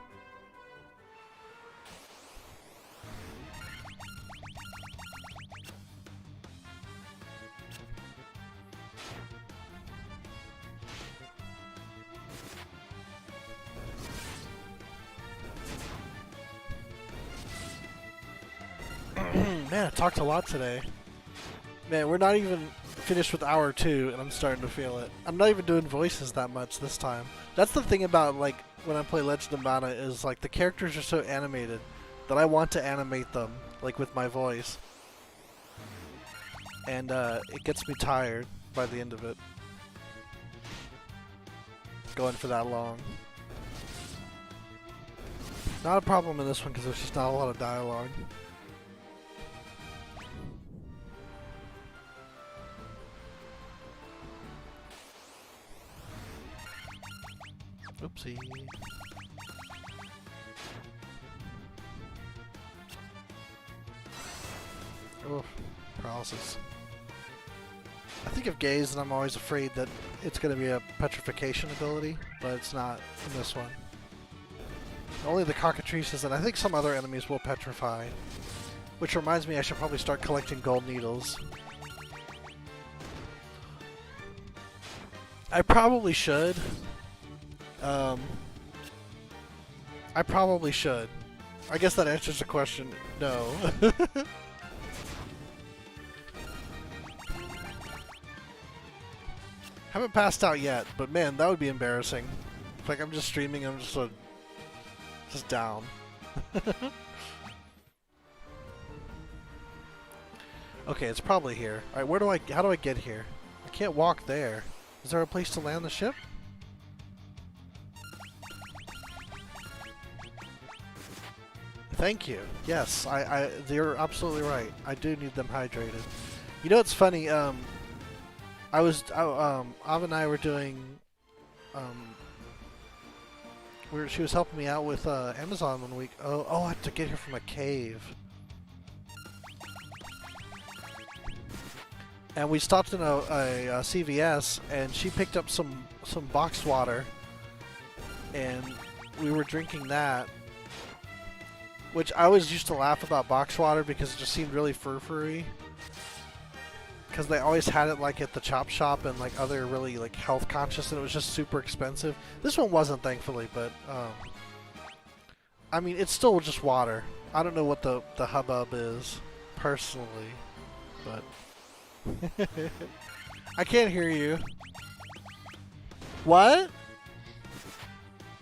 Man, I talked a lot today. Man, we're not even finished with hour 2, and I'm starting to feel it. I'm not even doing voices that much this time. That's the thing about, like, when I play Legend of Mana is, like, the characters are so animated that I want to animate them, like, with my voice. And, it gets me tired by the end of it. Going for that long. Not a problem in this one because there's just not a lot of dialogue. Oopsie. Oh, paralysis. I think of Gaze and I'm always afraid that it's going to be a petrification ability, but it's not in this one. Only the cockatrices and I think some other enemies will petrify. Which reminds me I should probably start collecting gold needles. I probably should. I probably should. I guess that answers the question. No. Haven't passed out yet, but man, that would be embarrassing. It's like I'm just streaming, I'm just down. Okay, it's probably here. Alright, how do I get here? I can't walk there. Is there a place to land the ship? Thank you. Yes, you're absolutely right. I do need them hydrated. You know what's funny? Av and I were doing, she was helping me out with Amazon one week. Oh, I have to get here from a cave. And we stopped in a CVS, and she picked up some boxed water, and we were drinking that. Which I always used to laugh about box water because it just seemed really fur-furry. Because they always had it like at the chop shop and like other really like health conscious, and it was just super expensive. This one wasn't, thankfully, but I mean it's still just water. I don't know what the hubbub is personally, but I can't hear you. What?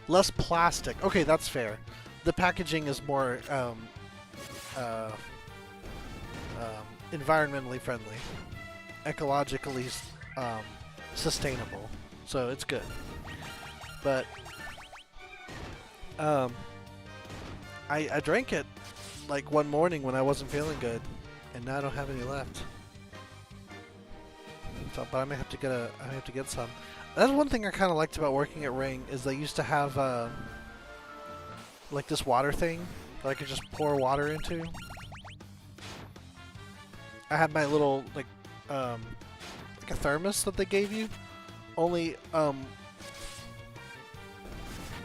Less plastic. Okay, that's fair. The packaging is more environmentally friendly, ecologically sustainable, so it's good. But I drank it like one morning when I wasn't feeling good, and now I don't have any left. So, but I may have to get some. That's one thing I kind of liked about working at Ring is they used to have like this water thing that I could just pour water into. I had my little like a thermos that they gave you. Only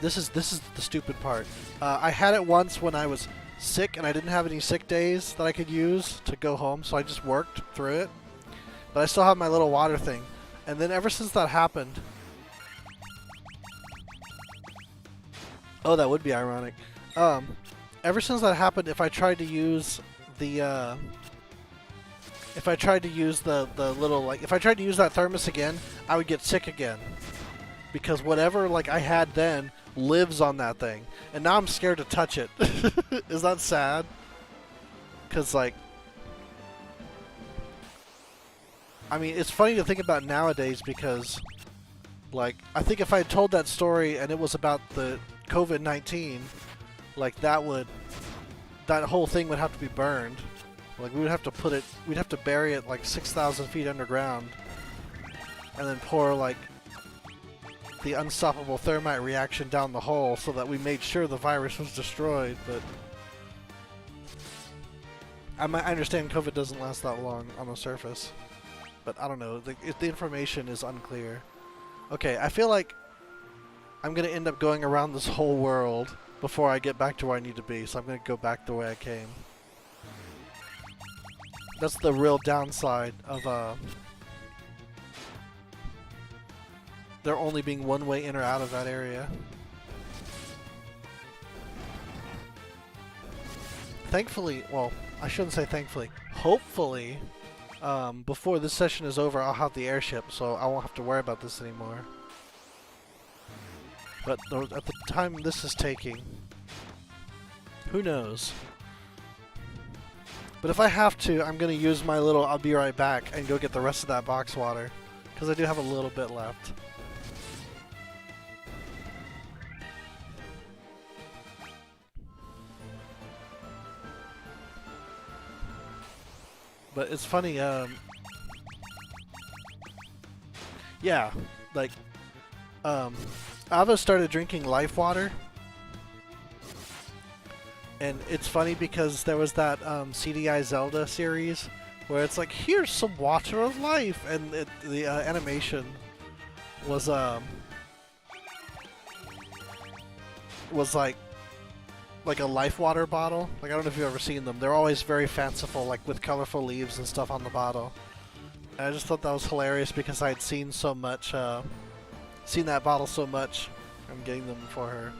this is the stupid part. I had it once when I was sick and I didn't have any sick days that I could use to go home, so I just worked through it. But I still have my little water thing. And then ever since that happened... Oh, that would be ironic. Ever since that happened, if I tried to use the... if I tried to use the little, like, if I tried to use that thermos again, I would get sick again. Because whatever, like, I had then lives on that thing. And now I'm scared to touch it. Is that sad? Because, like... I mean, it's funny to think about nowadays because, like, I think if I had told that story and it was about the COVID-19, like, that whole thing would have to be burned. Like, we would have to put it, we'd have to bury it like 6,000 feet underground and then pour, like, the unstoppable thermite reaction down the hole so that we made sure the virus was destroyed, but... I understand COVID doesn't last that long on the surface. But I don't know, the information is unclear. Okay, I feel like I'm going to end up going around this whole world before I get back to where I need to be, so I'm going to go back the way I came. That's the real downside of there only being one way in or out of that area. Thankfully, well, I shouldn't say thankfully, hopefully... before this session is over, I'll have the airship, so I won't have to worry about this anymore. But at the time this is taking, who knows? But if I have to, I'm going to use my little I'll be right back and go get the rest of that box water, because I do have a little bit left. But it's funny, yeah, like, Ava started drinking life water, and it's funny because there was that, CDI Zelda series, where it's like, here's some water of life, and the animation was like a life water bottle. Like, I don't know if you've ever seen them. They're always very fanciful, like with colorful leaves and stuff on the bottle. And I just thought that was hilarious because I had seen so much, seen that bottle so much. I'm getting them for her.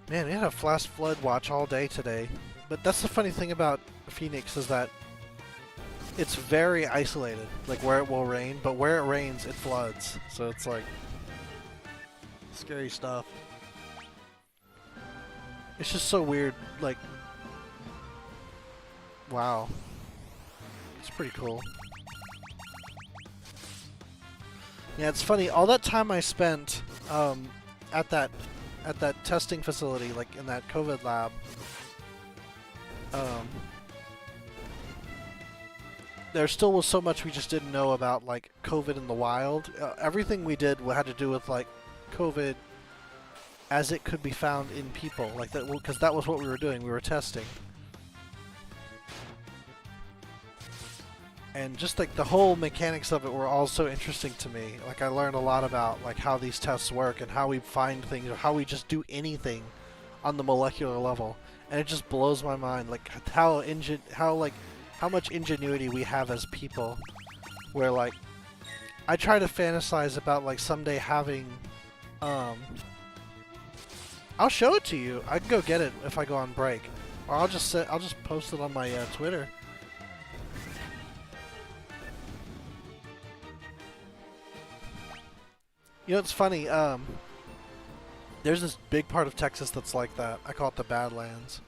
Man, we had a flash flood watch all day today. But that's the funny thing about Phoenix is that it's very isolated, like where it will rain, but where it rains, it floods. So it's like scary stuff. It's just so weird, like, wow. It's pretty cool. Yeah, it's funny, all that time I spent at that testing facility, like in that COVID lab, there still was so much we just didn't know about, like, COVID in the wild. Everything we did had to do with, like, COVID as it could be found in people. Like, that, because that was what we were doing. We were testing. And just, like, the whole mechanics of it were all so interesting to me. Like, I learned a lot about, like, how these tests work and how we find things or how we just do anything on the molecular level. And it just blows my mind, like, how much ingenuity we have as people, where, like, I try to fantasize about, like, someday having, I'll show it to you. I can go get it if I go on break, or I'll just post it on my Twitter. You know, it's funny, there's this big part of Texas that's like that. I call it the Badlands.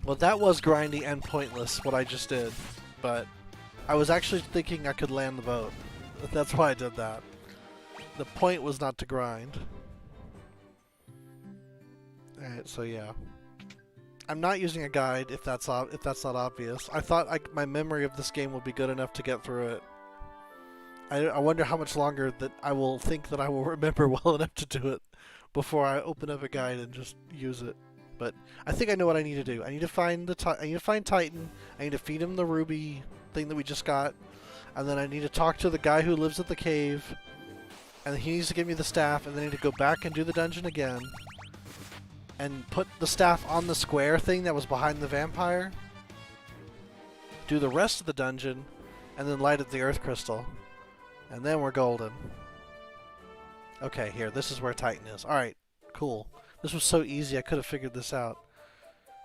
Well, that was grindy and pointless, what I just did, but I was actually thinking I could land the boat. That's why I did that. The point was not to grind. Alright, so yeah. I'm not using a guide if that's not obvious. I thought my memory of this game will be good enough to get through it. I wonder how much longer that I will think that I will remember well enough to do it before I open up a guide and just use it. But I think I know what I need to do. I need to find Titan. I need to feed him the ruby thing that we just got, and then I need to talk to the guy who lives at the cave, and he needs to give me the staff, and then I need to go back and do the dungeon again, and put the staff on the square thing that was behind the vampire. Do the rest of the dungeon, and then light up the earth crystal. And then we're golden. Okay, here, this is where Titan is. Alright, cool. This was so easy, I could have figured this out.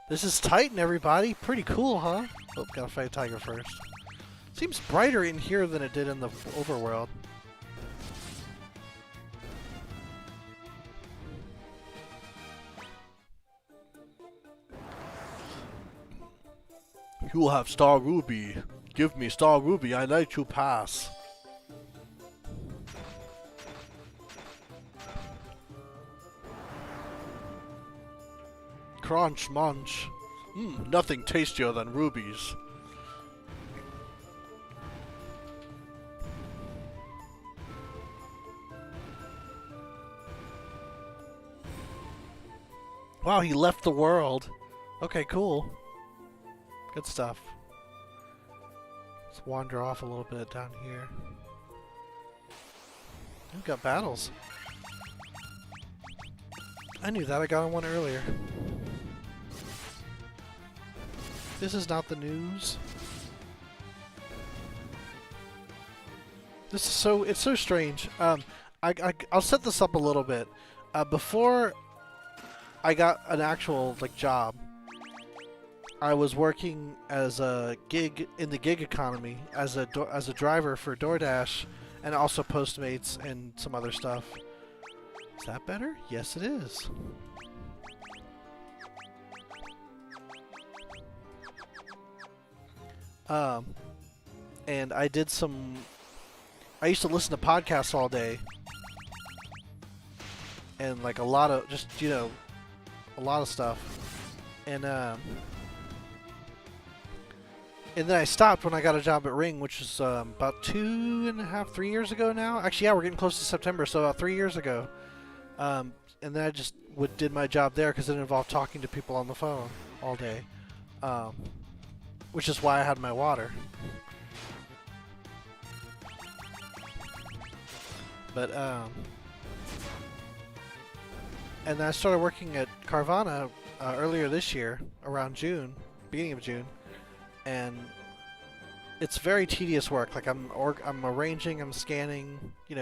This is Titan, everybody. Pretty cool, huh? Oh, gotta fight a tiger first. Seems brighter in here than it did in the overworld. You have Star Ruby. Give me Star Ruby, I let you pass. Crunch munch. Nothing tastier than rubies. Wow, he left the world. Okay, cool. Good stuff. Let's wander off a little bit down here. We've got battles. I knew that, I got on one earlier. This is not the news. This is so, it's so strange. I'll set this up a little bit. Before I got an actual job, I was working as a gig in the gig economy as a driver for DoorDash and also Postmates and some other stuff. Is that better? Yes, it is. And I did some. I used to listen to podcasts all day, and a lot of a lot of stuff, and then I stopped when I got a job at Ring, which was about 2.5, 3 years ago now. Actually, yeah, we're getting close to September, so about 3 years ago. And then I just did my job there because it involved talking to people on the phone all day, which is why I had my water. But and then I started working at Carvana earlier this year, around June, beginning of June, and it's very tedious work. I'm arranging, I'm scanning,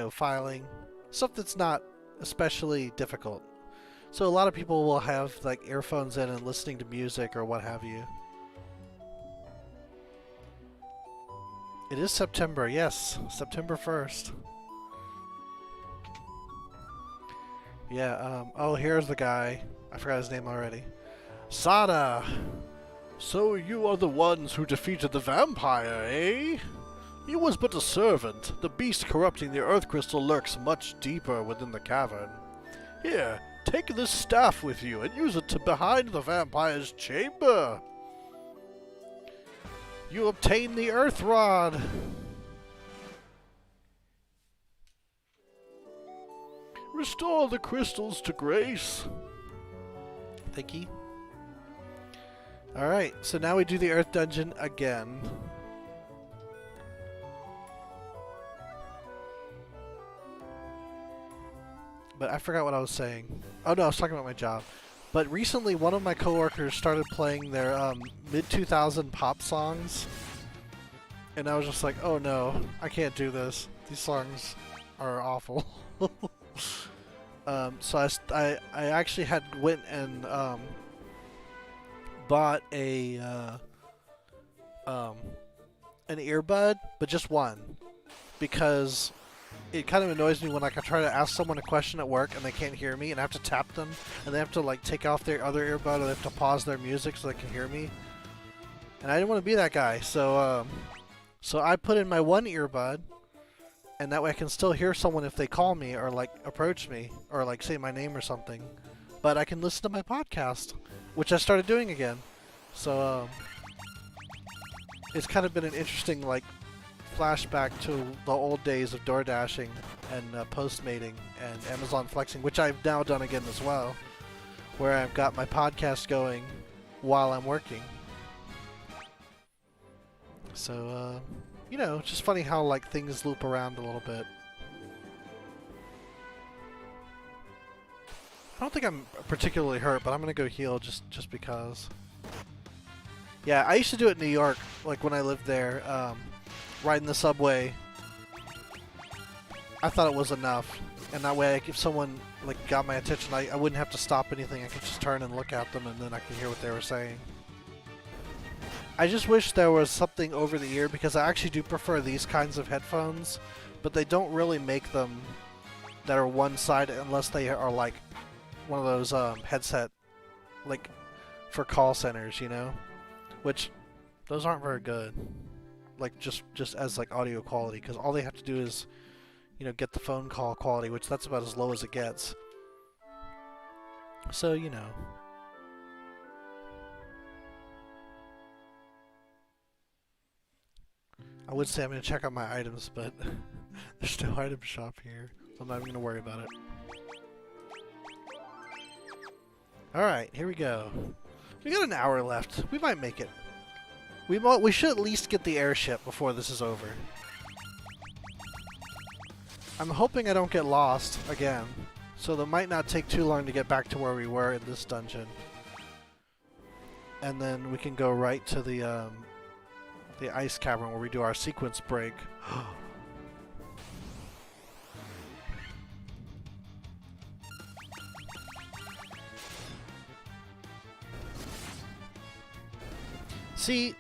filing, stuff that's not especially difficult. So a lot of people will have earphones in and listening to music or what have you. It is September, yes, September 1st. Yeah, oh, here's the guy. I forgot his name already. Sada! So you are the ones who defeated the vampire, eh? He was but a servant. The beast corrupting the earth crystal lurks much deeper within the cavern. Here, take this staff with you and use it to behind the vampire's chamber. You obtain the earth rod. Restore the crystals to grace. Thank you. Alright, so now we do the Earth Dungeon again. But I forgot what I was saying. Oh no, I was talking about my job. But recently one of my coworkers started playing their mid-2000 pop songs. And I was just like, oh no, I can't do this. These songs are awful. So I actually went and bought an earbud, but just one, because it kind of annoys me when I try to ask someone a question at work and they can't hear me, and I have to tap them, and they have to take off their other earbud, or they have to pause their music so they can hear me. And I didn't want to be that guy, so so I put in my one earbud. And that way I can still hear someone if they call me or approach me or say my name or something. But I can listen to my podcast, which I started doing again. So it's kind of been an interesting flashback to the old days of door dashing and postmating and Amazon flexing, which I've now done again as well, where I've got my podcast going while I'm working. So it's just funny how things loop around a little bit. don't think I'm particularly hurt, but I'm gonna go heal just because. Yeah, I used to do it in New York, like when I lived there, riding the subway. I thought it was enough, and that way, like, if someone like got my attention, I wouldn't have to stop anything. I could just turn and look at them, and then I could hear what they were saying. I just wish there was something over the ear, because I actually do prefer these kinds of headphones, but they don't really make them that are one-sided unless they are like one of those headset, like for call centers, you know, which those aren't very good. Like just as like audio quality, because all they have to do is, you know, get the phone call quality, which that's about as low as it gets. So, you know. I would say I'm going to check out my items, but there's no item shop here, so I'm not even going to worry about it. Alright, here we go. We got an hour left. We might make it. We should at least get the airship before this is over. I'm hoping I don't get lost again, so that might not take too long to get back to where we were in this dungeon. And then we can go right to the ice cavern where we do our sequence break. See,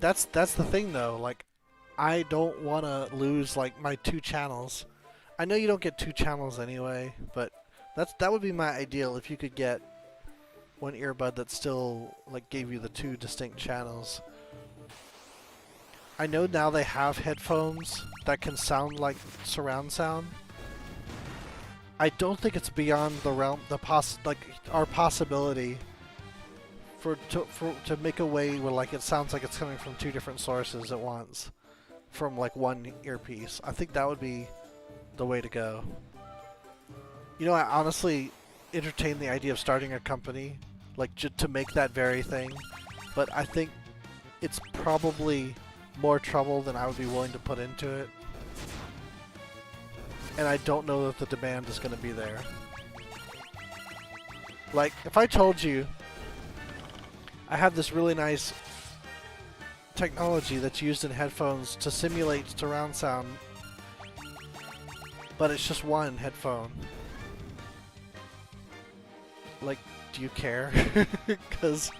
that's the thing though, like, I don't want to lose like my 2 channels. I know you don't get 2 channels anyway, but that would be my ideal, if you could get one earbud that still like gave you the 2 distinct channels. I know now they have headphones that can sound like surround sound. I don't think it's beyond the realm, our possibility to make a way where like it sounds like it's coming from 2 different sources at once, from like one earpiece. I think that would be the way to go. You know, I honestly entertained the idea of starting a company, like to make that very thing, but I think it's probably more trouble than I would be willing to put into it. And I don't know that the demand is going to be there. Like, if I told you I have this really nice technology that's used in headphones to simulate surround sound, but it's just one headphone. Like, do you care? Because,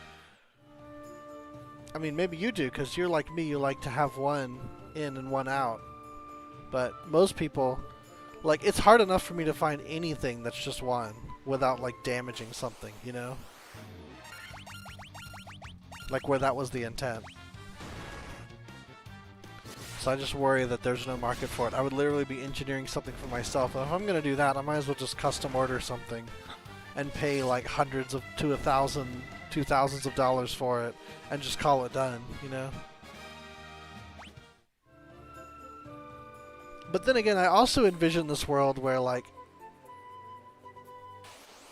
I mean, maybe you do, because you're like me, you like to have one in and one out. But most people, like, it's hard enough for me to find anything that's just one without, like, damaging something, you know? Like, where that was the intent. So I just worry that there's no market for it. I would literally be engineering something for myself. And if I'm going to do that, I might as well just custom order something and pay like hundreds of to a thousand, $2,000s of dollars for it and just call it done, you know? But then again, I also envision this world where like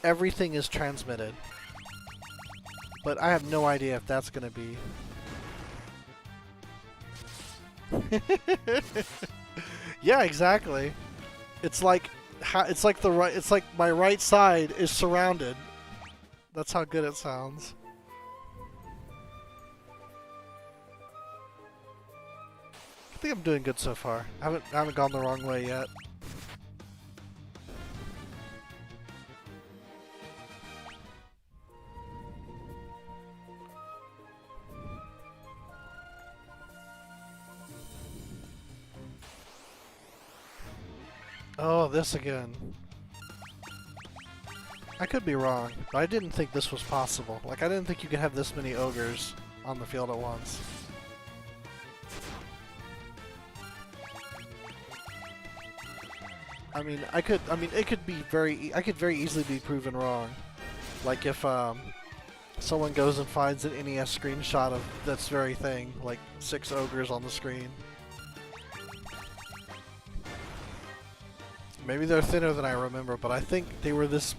everything is transmitted. But I have no idea if that's going to be. Yeah, exactly. It's like my right side is surrounded. That's how good it sounds. I think I'm doing good so far. I haven't gone the wrong way yet. Oh, this again. I could be wrong, but I didn't think this was possible. Like, I didn't think you could have this many ogres on the field at once. I mean, I could very easily be proven wrong. Like if someone goes and finds an NES screenshot of this very thing, like 6 ogres on the screen. Maybe they're thinner than I remember, but I think they were this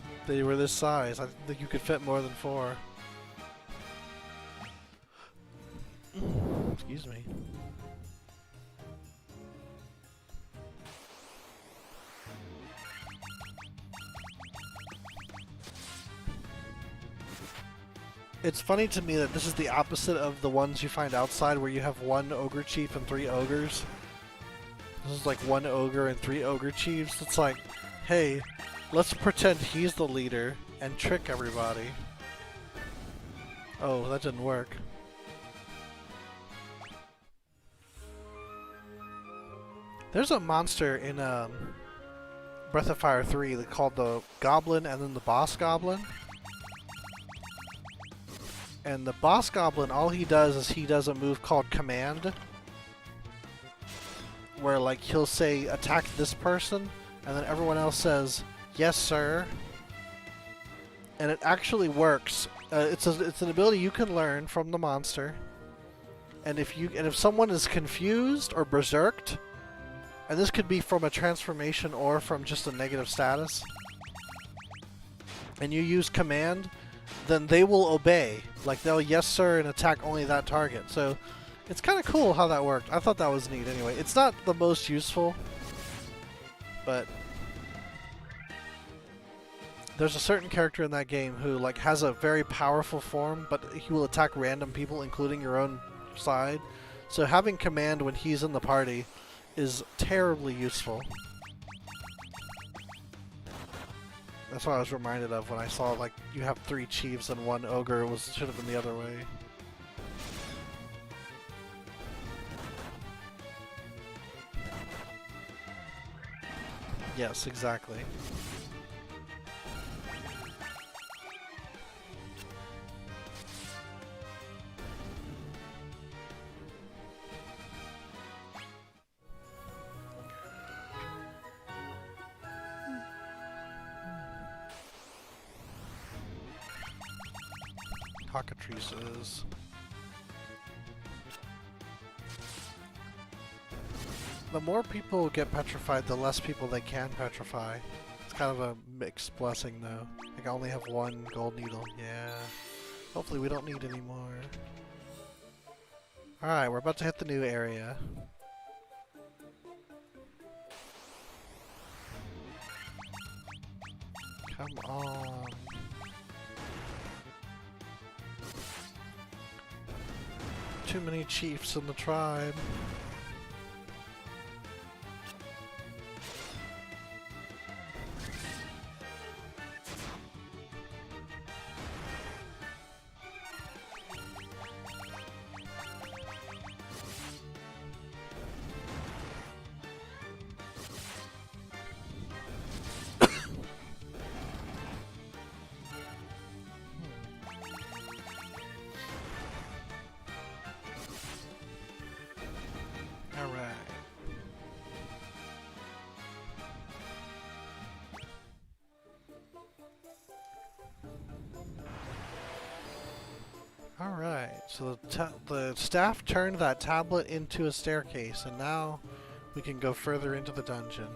size. I think you could fit more than 4. Excuse me. It's funny to me that this is the opposite of the ones you find outside where you have one ogre chief and 3 ogres. This is like 1 ogre and 3 ogre chiefs. It's like, hey, let's pretend he's the leader and trick everybody. Oh, that didn't work. There's a monster in Breath of Fire 3 called the Goblin and then the Boss Goblin. And the Boss Goblin, all he does is he does a move called Command. Where like he'll say, attack this person, and then everyone else says, yes sir. And it actually works. It's an ability you can learn from the monster. And if someone is confused or berserked, and this could be from a transformation or from just a negative status, and you use command, then they will obey. Like they'll yes sir and attack only that target. So it's kind of cool how that worked. I thought that was neat anyway. It's not the most useful, but there's a certain character in that game who like has a very powerful form, but he will attack random people, including your own side. So having command when he's in the party is terribly useful. That's what I was reminded of when I saw like you have 3 chiefs and 1 ogre. It should have been the other way. Yes, exactly. Cockatrices. The more people get petrified, the less people they can petrify. It's kind of a mixed blessing, though. Like I only have 1 gold needle. Yeah. Hopefully we don't need any more. Alright, we're about to hit the new area. Come on. Too many chiefs in the tribe. Alright, so the staff turned that tablet into a staircase, and now we can go further into the dungeon.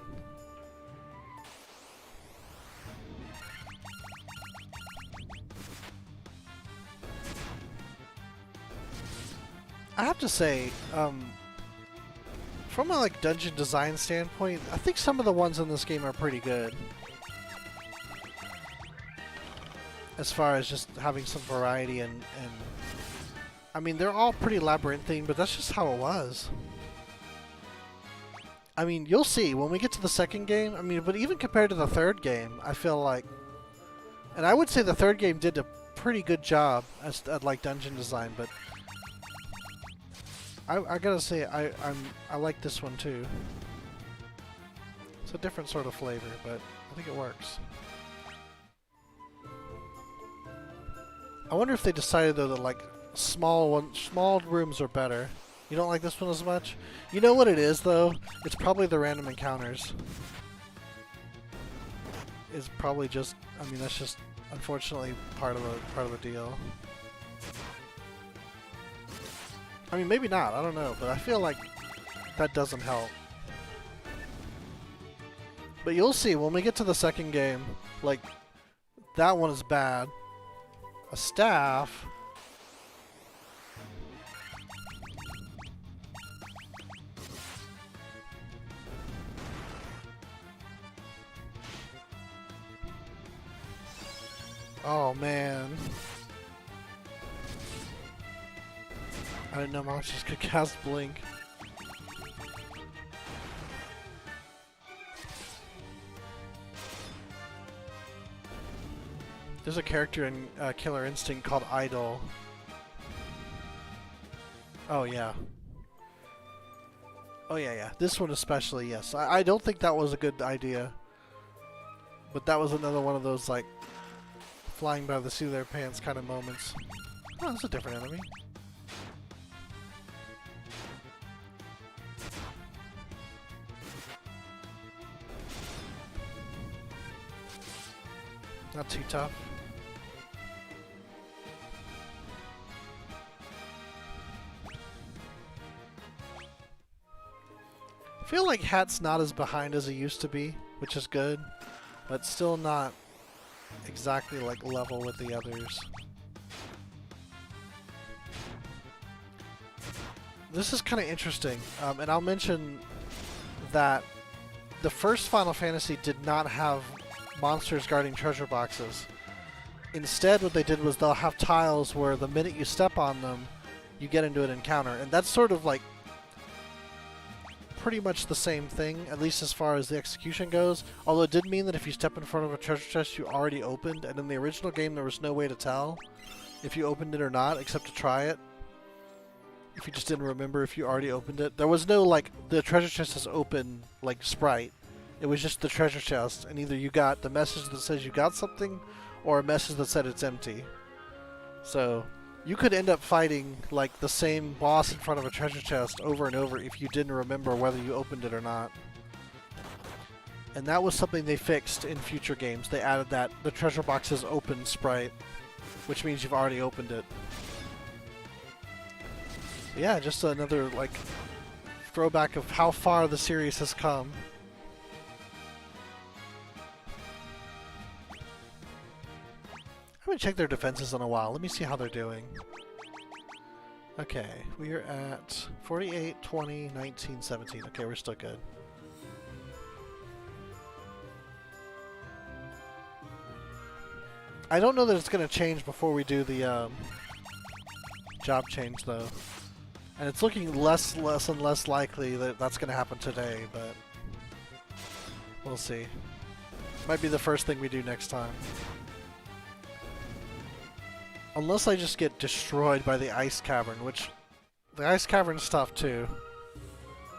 I have to say, from a like dungeon design standpoint, I think some of the ones in this game are pretty good. As far as just having some variety and I mean, they're all pretty labyrinthine, but that's just how it was. I mean, you'll see when we get to the second game. I mean, but even compared to the third game, I feel like, and I would say the third game did a pretty good job at like dungeon design, but I gotta say I like this one too. It's a different sort of flavor, but I think it works. I wonder if they decided though that like small rooms are better. You don't like this one as much? You know what it is though? It's probably the random encounters. It's probably just, I mean, that's just unfortunately part of the deal. I mean, maybe not, I don't know, but I feel like that doesn't help. But you'll see when we get to the second game, like, that one is bad. A staff. Oh man. I didn't know monsters could cast Blink. There's a character in Killer Instinct called Idol. Oh yeah. Oh yeah. This one especially, yes. I don't think that was a good idea. But that was another one of those, like, flying by the seat of their pants kind of moments. Oh, that's a different enemy. Not too tough. I feel like Hat's not as behind as he used to be, which is good, but still not exactly like level with the others. This is kind of interesting, and I'll mention that the first Final Fantasy did not have monsters guarding treasure boxes. Instead, what they did was they'll have tiles where the minute you step on them, you get into an encounter, and that's sort of like pretty much the same thing, at least as far as the execution goes, although it did mean that if you step in front of a treasure chest you already opened, and in the original game there was no way to tell if you opened it or not, except to try it. If you just didn't remember if you already opened it. There was no, like, the treasure chest is open, like, sprite. It was just the treasure chest, and either you got the message that says you got something, or a message that said it's empty. So you could end up fighting like the same boss in front of a treasure chest over and over if you didn't remember whether you opened it or not. And that was something they fixed in future games. They added that the treasure box is open sprite, which means you've already opened it. Yeah, just another like throwback of how far the series has come. I haven't checked their defenses in a while. Let me see how they're doing. Okay, we are at 48, 20, 19, 17. Okay, we're still good. I don't know that it's going to change before we do the job change, though. And it's looking less and less likely that that's going to happen today, but we'll see. Might be the first thing we do next time. Unless I just get destroyed by the ice cavern, which the ice cavern's tough too.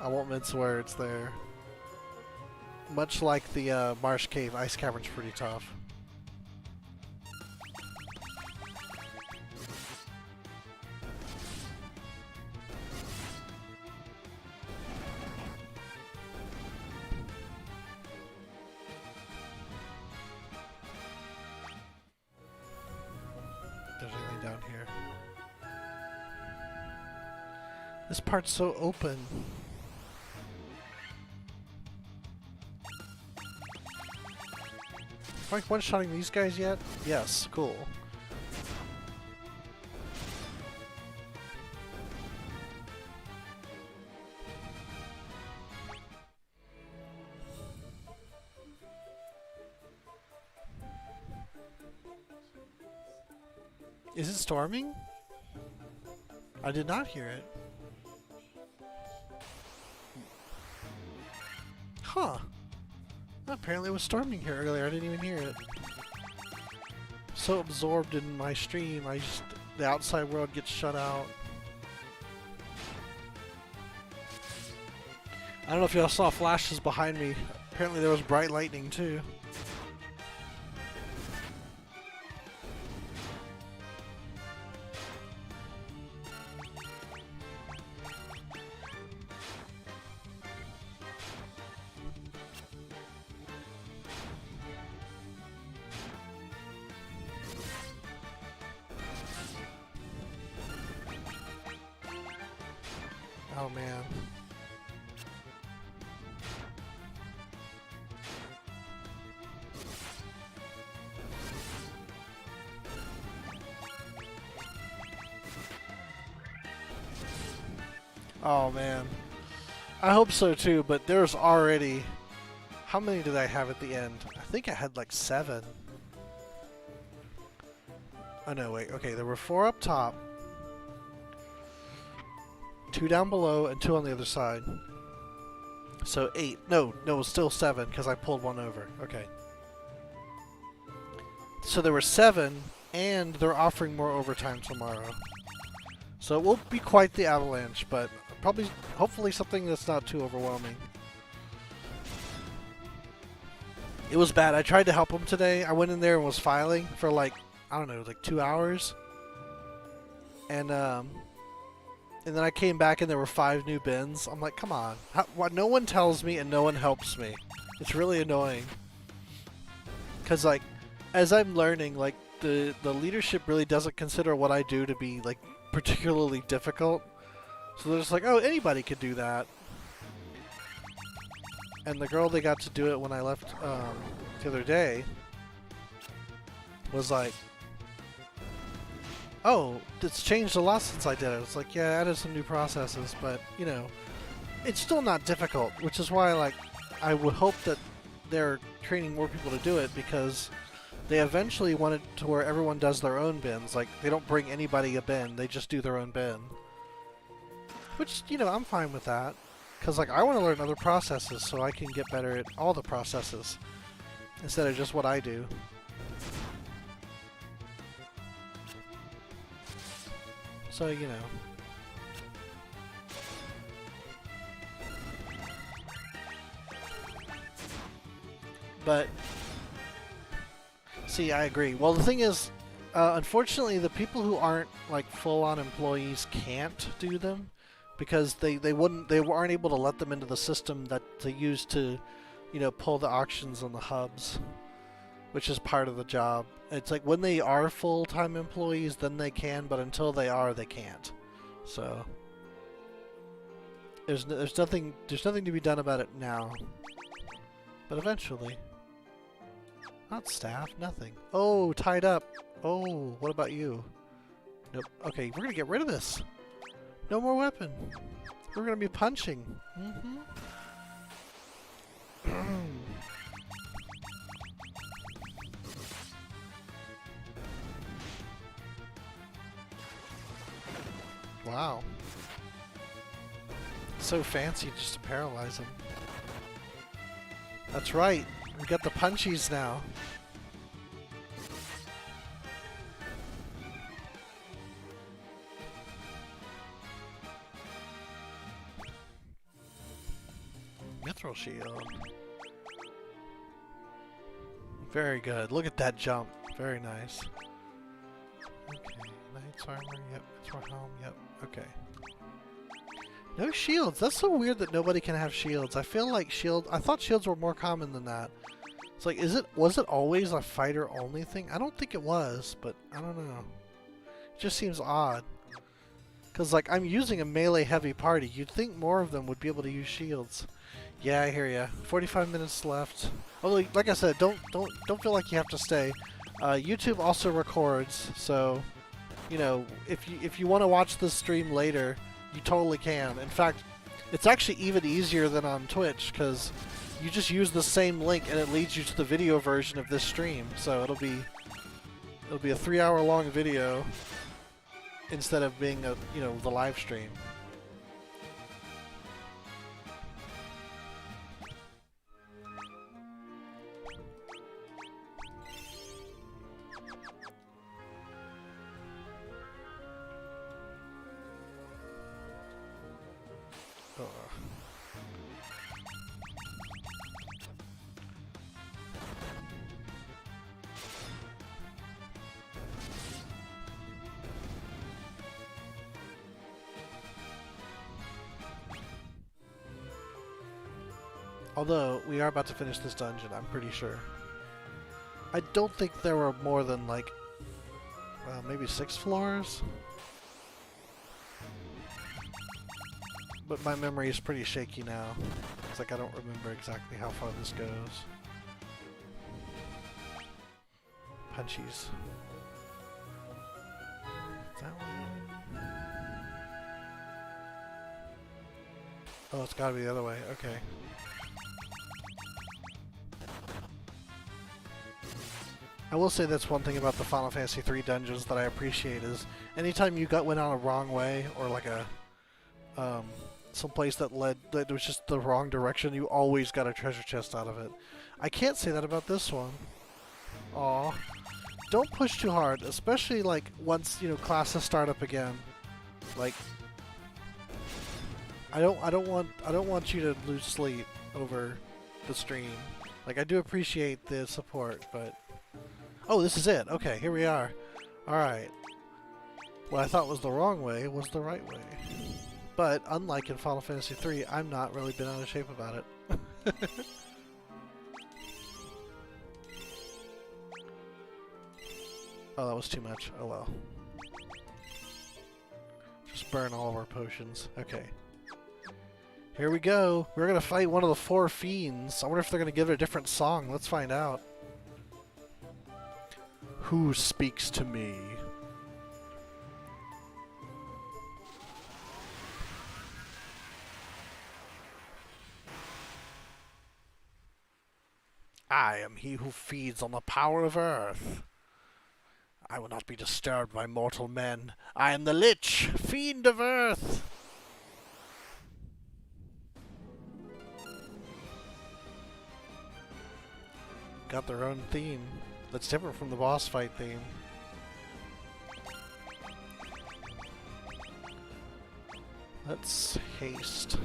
I won't mince words there. Much like the marsh cave, ice cavern's pretty tough. There's anything down here. This part's so open. Am I one-shotting these guys yet? Yes, cool. Is it storming? I did not hear it. Huh. Apparently it was storming here earlier. I didn't even hear it. So absorbed in my stream, the outside world gets shut out. I don't know if y'all saw flashes behind me. Apparently there was bright lightning too. Oh man. Oh man. I hope so too, but there's already... How many did I have at the end? I think I had like 7. Oh no, wait. Okay, there were 4 up top. 2 down below, and 2 on the other side. So 8. No, still 7, because I pulled 1 over. Okay. So there were 7, and they're offering more overtime tomorrow. So it won't be quite the avalanche, but probably, hopefully something that's not too overwhelming. It was bad. I tried to help him today. I went in there and was filing for like, I don't know, like 2 hours. And then I came back and there were 5 new bins. I'm like, come on. Why, no one tells me and no one helps me. It's really annoying. Because, like, as I'm learning, like, the leadership really doesn't consider what I do to be, like, particularly difficult. So they're just like, oh, anybody could do that. And the girl they got to do it when I left the other day was like, oh, it's changed a lot since I did it. It's like, yeah, I added some new processes, but, you know, it's still not difficult, which is why, like, I would hope that they're training more people to do it, because they eventually want it to where everyone does their own bins. Like, they don't bring anybody a bin, they just do their own bin. Which, you know, I'm fine with that. Because, like, I want to learn other processes so I can get better at all the processes instead of just what I do. So, you know. But, see, I agree. Well, the thing is, unfortunately, the people who aren't, like, full-on employees can't do them because they aren't able to let them into the system that they use to, you know, pull the auctions on the hubs, which is part of the job. It's like when they are full-time employees, then they can, but until they are, they can't. So there's nothing to be done about it now, but eventually. Not staff, nothing. Oh, tied up. Oh, what about you? Nope. Okay, we're gonna get rid of this. No more weapon. We're gonna be punching. Wow. So fancy just to paralyze him. That's right. We got the punchies now. Mithril shield. Very good. Look at that jump. Very nice. Okay. Knight's armor. Yep. It's more home. Yep. Okay. No shields. That's so weird that nobody can have shields. I feel like I thought shields were more common than that. It's like, was it always a fighter only thing? I don't think it was, but I don't know. It just seems odd. Cause like I'm using a melee heavy party. You'd think more of them would be able to use shields. Yeah, I hear ya. 45 minutes left. Although, like I said, don't feel like you have to stay. YouTube also records, so you know if you want to watch this stream later, you totally can. In fact, it's actually even easier than on Twitch because you just use the same link and it leads you to the video version of this stream. So it'll be a 3-hour long video instead of being the live stream. Although, we are about to finish this dungeon, I'm pretty sure. I don't think there were more than, like, maybe 6 floors? But my memory is pretty shaky now. It's like I don't remember exactly how far this goes. Punchies. That one? Oh, it's gotta be the other way. Okay. I will say that's one thing about the Final Fantasy 3 dungeons that I appreciate is anytime you went on a wrong way or like a um, someplace that was just the wrong direction, you always got a treasure chest out of it. I can't say that about this one. Aw. Don't push too hard, especially like once, classes start up again. Like I don't want you to lose sleep over the stream. Like I do appreciate the support, but oh, this is it. Okay, here we are. All right. What I thought was the wrong way was the right way. But unlike in Final Fantasy 3, I'm not really been out of shape about it. Oh, that was too much. Oh well. Just burn all of our potions. Okay. Here we go. We're gonna fight one of the 4 fiends. I wonder if they're gonna give it a different song. Let's find out. Who speaks to me? I am he who feeds on the power of earth. I will not be disturbed by mortal men. I am the Lich, fiend of earth. Got their own theme that's different from the boss fight theme. Let's haste.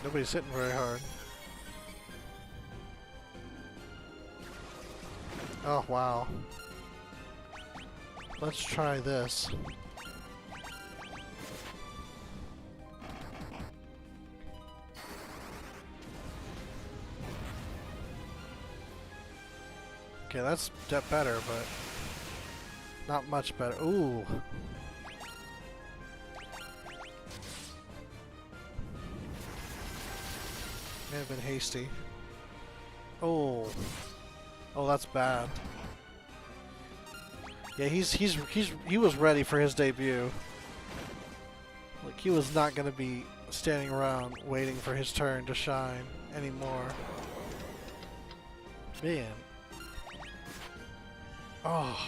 Nobody's hitting very hard. Oh, wow. Let's try this. Okay, that's better, but not much better. Ooh. May have been hasty. Oh. Oh, that's bad. Yeah, he was ready for his debut. Like he was not gonna be standing around waiting for his turn to shine anymore. Man. Oh.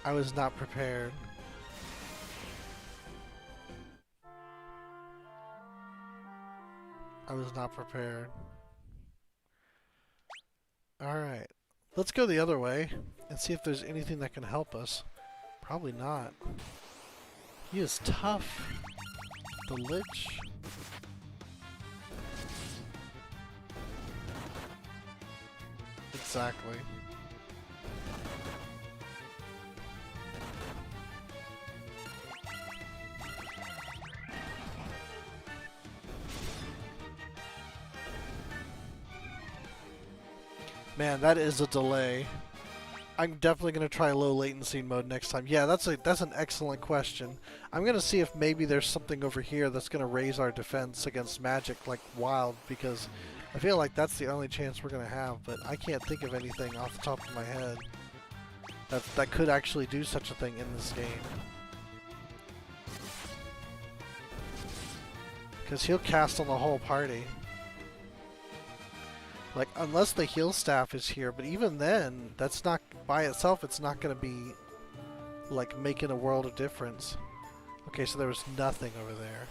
I was not prepared. I was not prepared. Alright. Let's go the other way and see if there's anything that can help us. Probably not. He is tough. The Lich. Exactly. Man, that is a delay. I'm definitely going to try low latency mode next time. Yeah, that's an excellent question. I'm going to see if maybe there's something over here that's going to raise our defense against magic like wild, because I feel like that's the only chance we're going to have, but I can't think of anything off the top of my head that could actually do such a thing in this game. Because he'll cast on the whole party. Like, unless the heal staff is here, but even then, that's not, by itself, it's not going to be, like, making a world of difference. Okay, so there was nothing over there.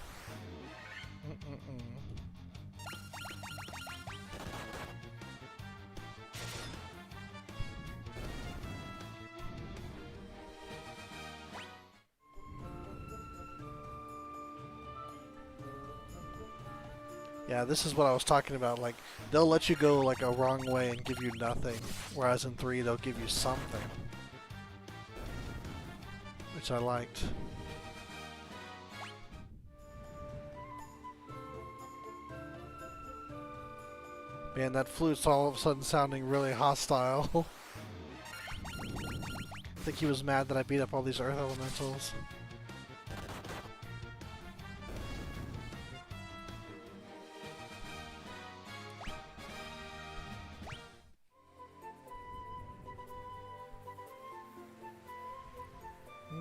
Yeah, this is what I was talking about. Like, they'll let you go like a wrong way and give you nothing, whereas in 3 they'll give you something, which I liked. Man, that flute's all of a sudden sounding really hostile. I think he was mad that I beat up all these earth elementals.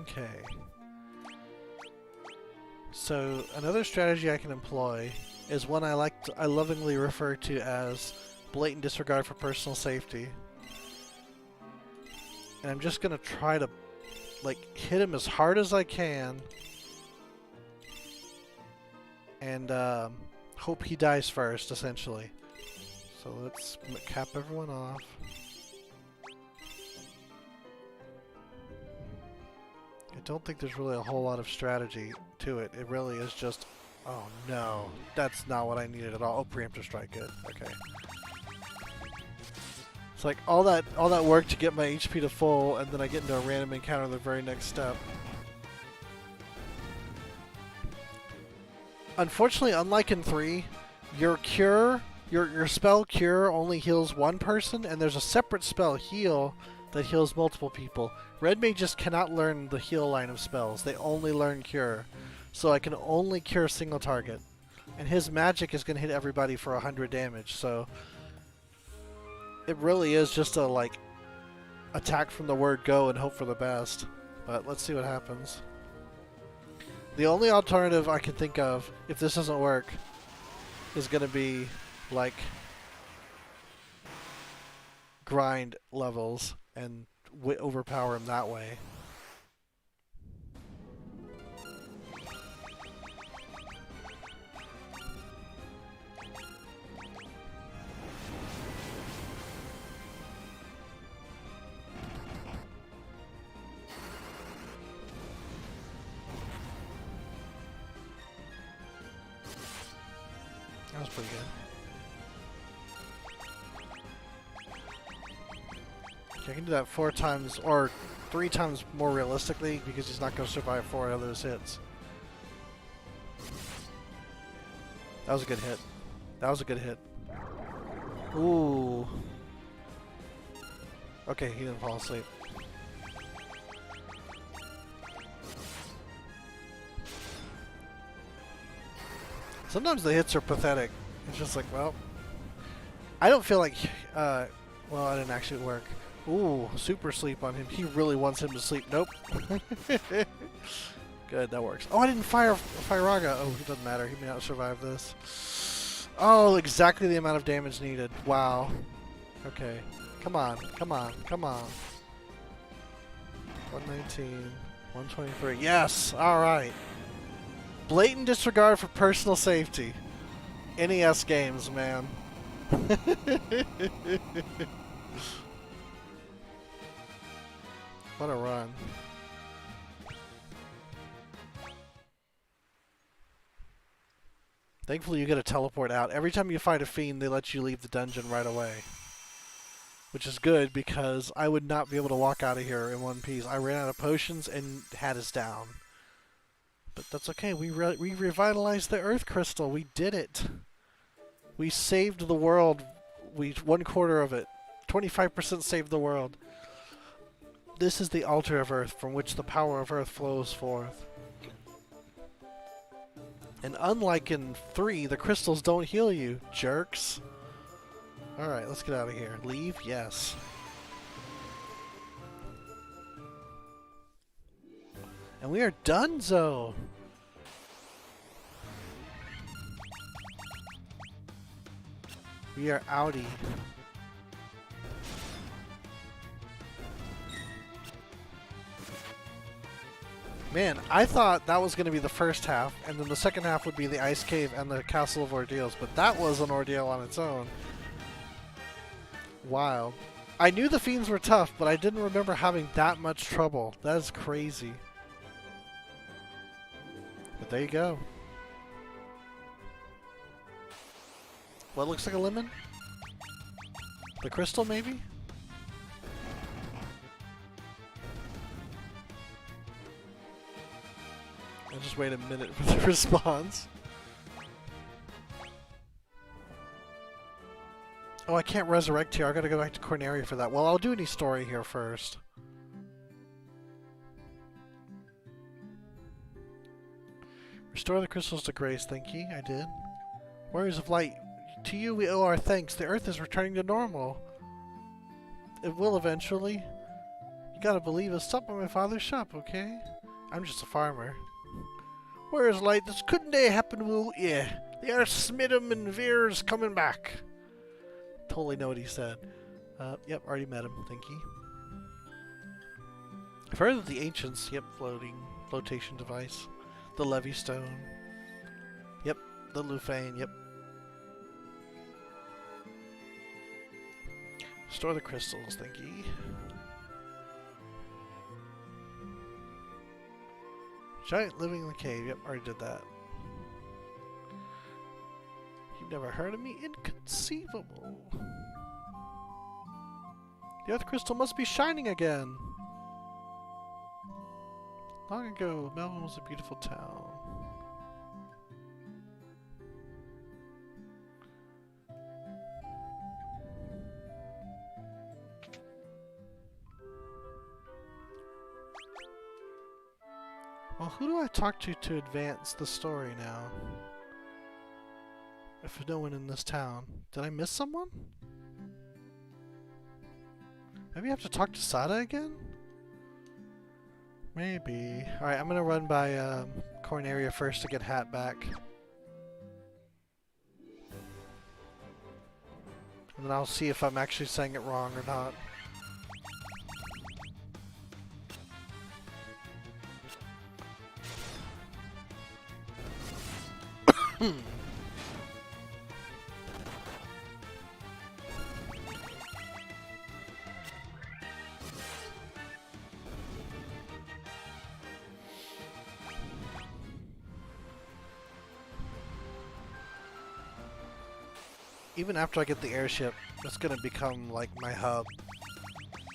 Okay. So another strategy I can employ is one I lovingly refer to as Blatant disregard for personal safety. And I'm just gonna try to, like, hit him as hard as I can. And hope he dies first, essentially. So let's cap everyone off. I don't think there's really a whole lot of strategy to it. It really is just... Oh no, that's not what I needed at all. Oh, preemptive strike, good. Okay. It's like all that work to get my HP to full, and then I get into a random encounter the very next step. Unfortunately, unlike in 3, your cure, your spell cure only heals one person, and there's a separate spell heal that heals multiple people. Red mages cannot learn the heal line of spells. They only learn cure. So I can only cure a single target. And his magic is going to hit everybody for 100 damage, so... It really is just a, like, attack from the word go and hope for the best. But let's see what happens. The only alternative I can think of, if this doesn't work, is going to be, like... grind levels and overpower him that way. That was pretty good. I can do that 4 times, or 3 times more realistically, because he's not going to survive 4 of those hits. That was a good hit. That was a good hit. Ooh. Okay, he didn't fall asleep. Sometimes the hits are pathetic. It's just like, well... I don't feel like... well, it didn't actually work. Ooh, super sleep on him. He really wants him to sleep. Nope. Good, that works. Oh, I didn't fire Firaga. Oh, it doesn't matter. He may not survive this. Oh, exactly the amount of damage needed. Wow. Okay. Come on. Come on. Come on. 119. 123. Yes! Alright. Blatant disregard for personal safety. NES games, man. What a run. Thankfully you get a teleport out. Every time you fight a fiend, they let you leave the dungeon right away. Which is good, because I would not be able to walk out of here in one piece. I ran out of potions and had us down. But that's okay. We revitalized the Earth Crystal. We did it. We saved the world. 1/4 of it. 25% saved the world. This is the altar of Earth from which the power of Earth flows forth. And unlike in 3, the crystals don't heal you, jerks. Alright, let's get out of here. Leave? Yes. And we are donezo! We are outie. Man, I thought that was going to be the first half, and then the second half would be the Ice Cave and the Castle of Ordeals, but that was an ordeal on its own. Wild. I knew the fiends were tough, but I didn't remember having that much trouble. That is crazy. But there you go. What looks like a lemon? The crystal, maybe? I'll just wait a minute for the response. Oh, I can't resurrect here. I gotta go back to Corneria for that. Well, I'll do any story here first. Restore the crystals to grace, thank ye. I did. Warriors of Light, to you we owe our thanks. The Earth is returning to normal. It will eventually. You gotta believe us. Stop by my father's shop, okay? I'm just a farmer. Warriors of Light, this couldn't happen, will yeah. The Earth smit him and Veer's coming back. totally know what he said. Yep, already met him. Thank you. I've heard of the ancients. Yep, flotation device. The Levy Stone. Yep, the Lufane. Yep. Store the crystals. Thank you. Giant living in the cave. Yep, already did that. You've never heard of me? Inconceivable. The Earth Crystal must be shining again. Long ago, Melvin was a beautiful town. Well, who do I talk to advance the story now? If there's no one in this town. Did I miss someone? Maybe I have to talk to Sada again? Maybe. Alright, I'm gonna run by Corneria first to get Hat back. And then I'll see if I'm actually saying it wrong or not. Even after I get the airship, it's gonna become like my hub.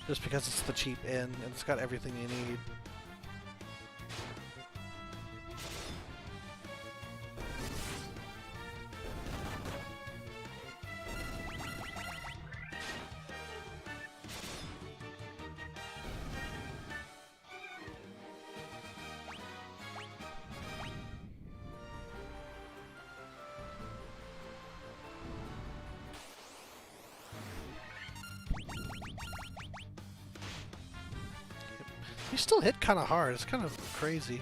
Just because it's the cheap inn and it's got everything you need. You still hit kind of hard. It's kind of crazy.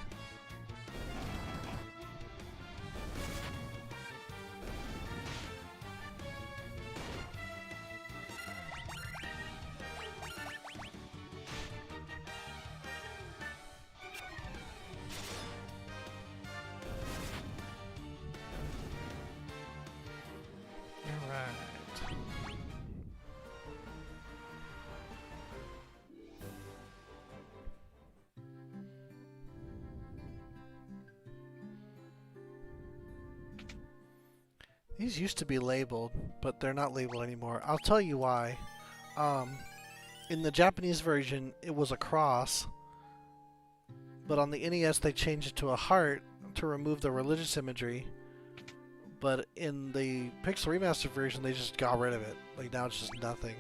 These used to be labeled, but they're not labeled anymore. I'll tell you why. In the Japanese version, it was a cross, but on the NES they changed it to a heart to remove the religious imagery. But in the Pixel Remaster version, they just got rid of it. Like now it's just nothing.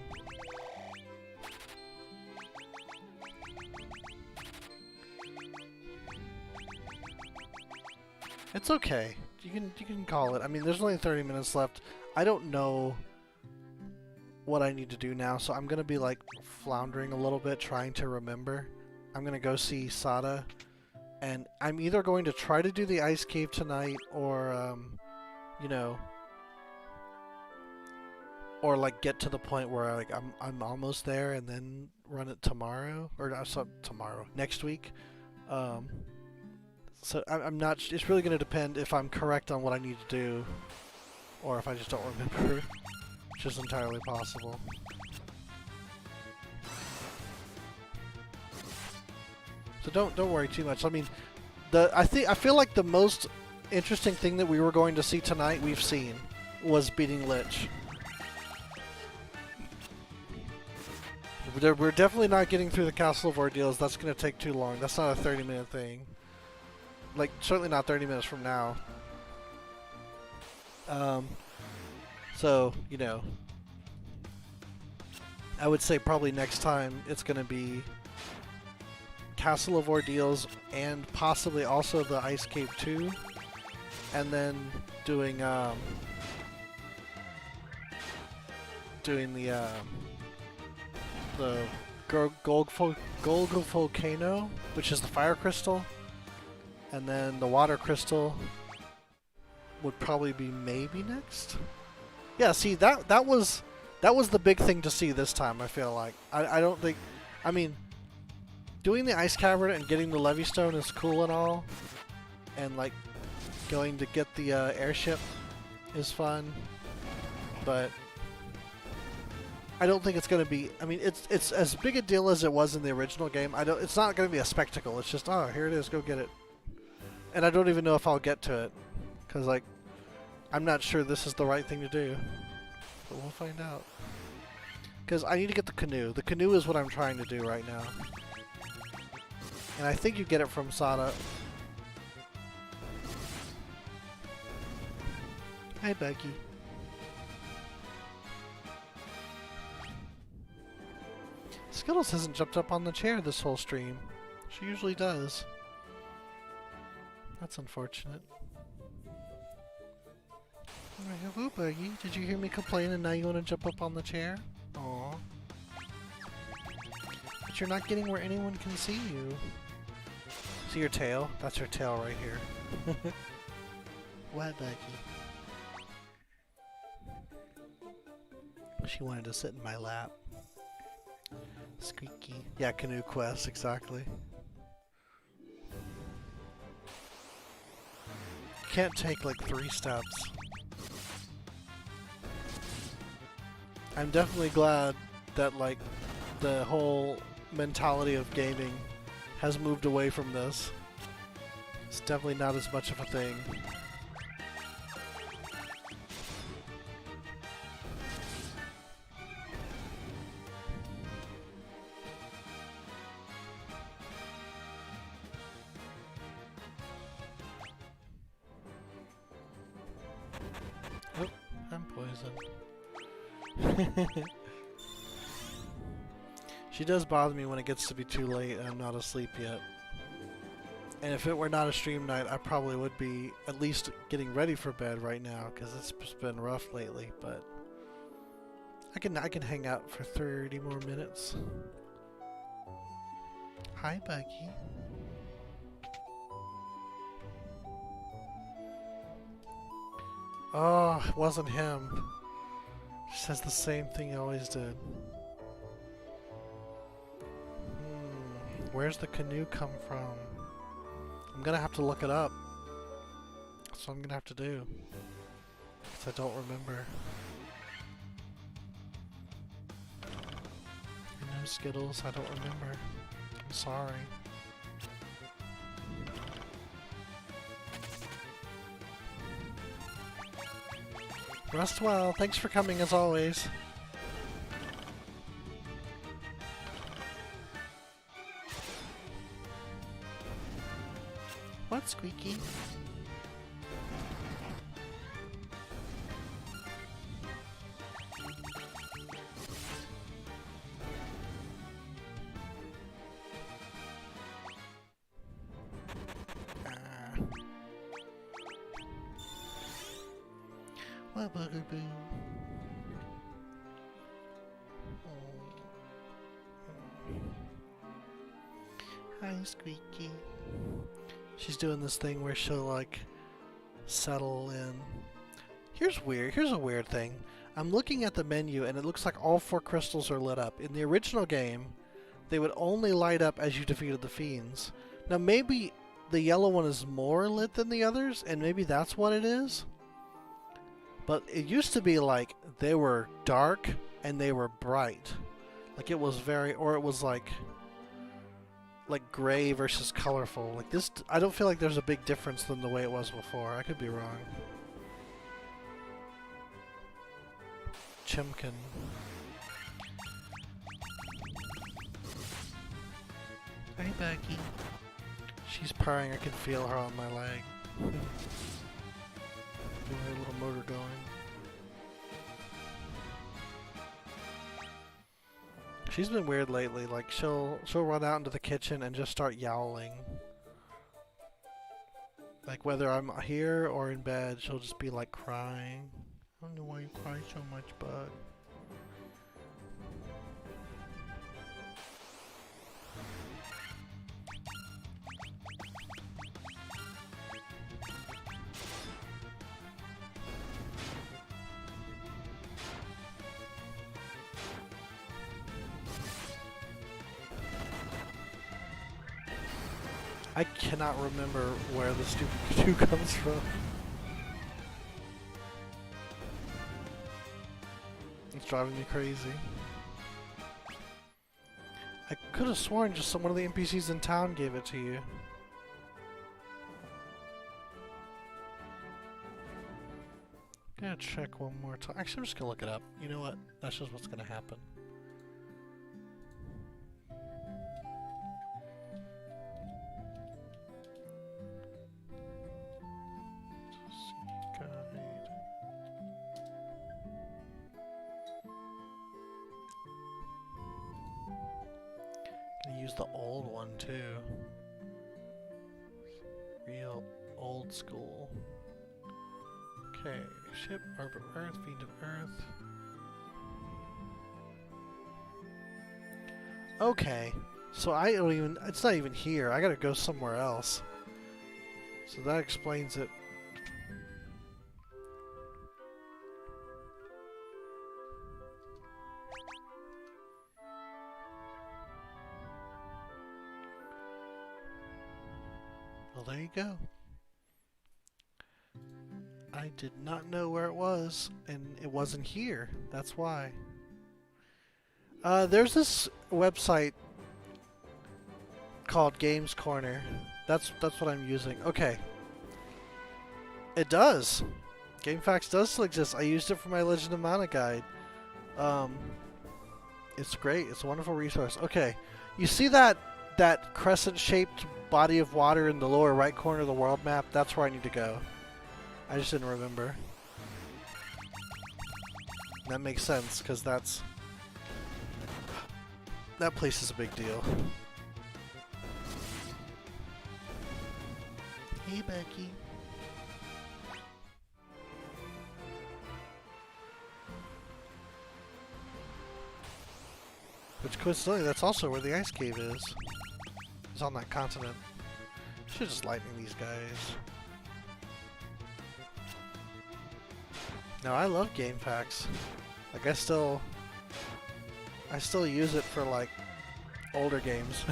It's okay. You can call it. I mean, there's only 30 minutes left. I don't know what I need to do now, so I'm gonna be like floundering a little bit, trying to remember. I'm gonna go see Sada, and I'm either going to try to do the ice cave tonight, or you know, or like get to the point where like I'm almost there, and then run it tomorrow, or not tomorrow, next week. So I'm not. It's really going to depend if I'm correct on what I need to do, or if I just don't remember, which is entirely possible. So don't worry too much. I mean, I feel like the most interesting thing that we were going to see tonight we've seen was beating Lich. We're definitely not getting through the Castle of Ordeals. That's going to take too long. That's not a 30-minute thing. Like, certainly not 30 minutes from now. So, you know, I would say probably next time it's going to be Castle of Ordeals and possibly also the Ice Cave 2. And then doing the Gold Volcano, which is the fire crystal. And then the water crystal would probably be maybe next. Yeah, see that was That was the big thing to see this time, I feel like. I don't think... I mean, doing the ice cavern and getting the levy stone is cool and all. And, like, going to get the airship is fun. But I don't think it's going to be... I mean, it's as big a deal as it was in the original game. It's not going to be a spectacle. It's just, oh, here it is, go get it. And I don't even know if I'll get to it. Because, like, I'm not sure this is the right thing to do. But we'll find out. Because I need to get the canoe. The canoe is what I'm trying to do right now. And I think you get it from Sada. Hi, Becky. Skittles hasn't jumped up on the chair this whole stream. She usually does. That's unfortunate. Hello, Buggy. Did you hear me complain and now you want to jump up on the chair? Aww. But you're not getting where anyone can see you. See your tail? That's her tail right here. What, Buggy? She wanted to sit in my lap. Squeaky. Yeah, Canoe Quest, exactly. Can't take like 3 steps. I'm definitely glad that like the whole mentality of gaming has moved away from this. It's definitely not as much of a thing. Oh, I'm poisoned. She does bother me when it gets to be too late and I'm not asleep yet. And if it were not a stream night, I probably would be at least getting ready for bed right now because it's just been rough lately. But I can hang out for 30 more minutes. Hi, Becky. Oh, it wasn't him. She says the same thing he always did. Where's the canoe come from? I'm gonna have to look it up. That's what I'm gonna have to do. Because I don't remember. No Skittles, I don't remember. I'm sorry. Rest well. Thanks for coming as always. What, Squeaky? What, Bugaboo? Hi, Squeaky. She's doing this thing where she'll like settle in. Here's a weird thing. I'm looking at the menu and it looks like all 4 crystals are lit up. In the original game, they would only light up as you defeated the fiends. Now maybe the yellow one is more lit than the others, and maybe that's what it is. But it used to be like they were dark and they were bright. Like it was or it was like gray versus colorful. Like this, I don't feel like there's a big difference than the way it was before. I could be wrong. Chimkin. Hey, Becky. She's purring. I can feel her on my leg. Doing her little motor going. She's been weird lately. Like she'll run out into the kitchen and just start yowling. Like whether I'm here or in bed, she'll just be like crying. I don't know why you cry so much, bud. I cannot remember where the stupid canoe comes from. It's driving me crazy. I could have sworn just one of the NPCs in town gave it to you. I'm gonna check one more time. Actually, I'm just gonna look it up. You know what? That's just what's gonna happen. Gonna use the old one too. Real old school. Okay, ship, orb of Earth, fiend of Earth. Okay, so I don't even, it's not even here. I gotta go somewhere else. So that explains it. Well, there you go. I did not know where it was, and it wasn't here. That's why. There's this website called Games Corner. That's what I'm using. Okay. It does. GameFAQs does still exist. I used it for my Legend of Mana guide. It's great. It's a wonderful resource. Okay. You see that crescent-shaped body of water in the lower right corner of the world map? That's where I need to go. I just didn't remember. That makes sense, because that place is a big deal. Hey, Becky. Which coincidentally, that's also where the ice cave is. It's on that continent. Should just lightning these guys. No, I love GameFAQs. Like I still use it for like older games.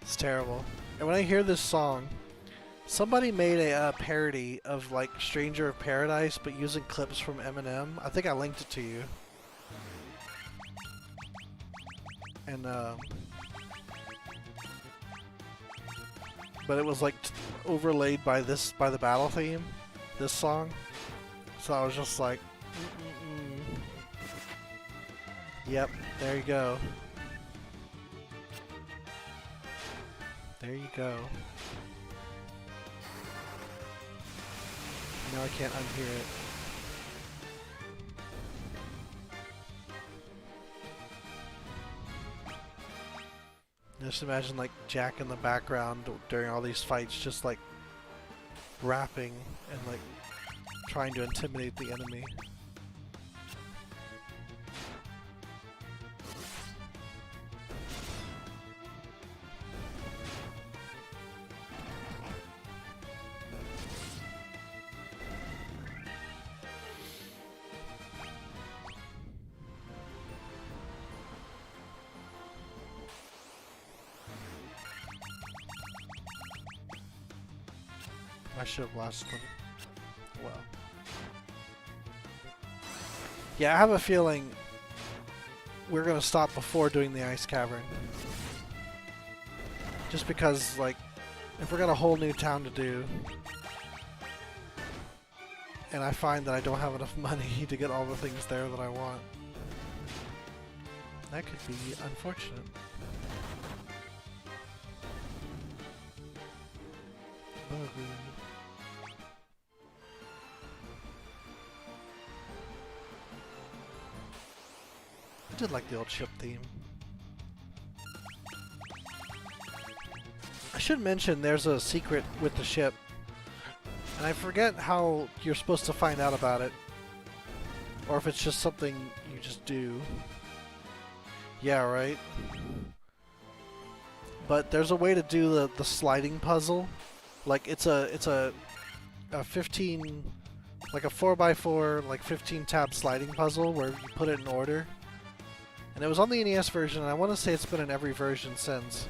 It's terrible. And when I hear this song, somebody made a parody of like Stranger of Paradise, but using clips from Eminem. I think I linked it to you. And but it was like overlaid by the battle theme, this song. So I was just like, Yep, there you go. There you go. Now I can't unhear it. Just imagine like Jack in the background during all these fights, just like rapping and like trying to intimidate the enemy. I should have lost them. Well. Yeah, I have a feeling we're gonna stop before doing the ice cavern. Just because, like, if we're got a whole new town to do, and I find that I don't have enough money to get all the things there that I want, that could be unfortunate. I did like the old ship theme. should mention there's a secret with the ship. And I forget how you're supposed to find out about it. Or if it's just something you just do. Yeah, right? But there's a way to do the sliding puzzle. Like it's a 15, like a 4x4, like 15 tab sliding puzzle where you put it in order. And it was on the NES version, and I want to say it's been in every version since.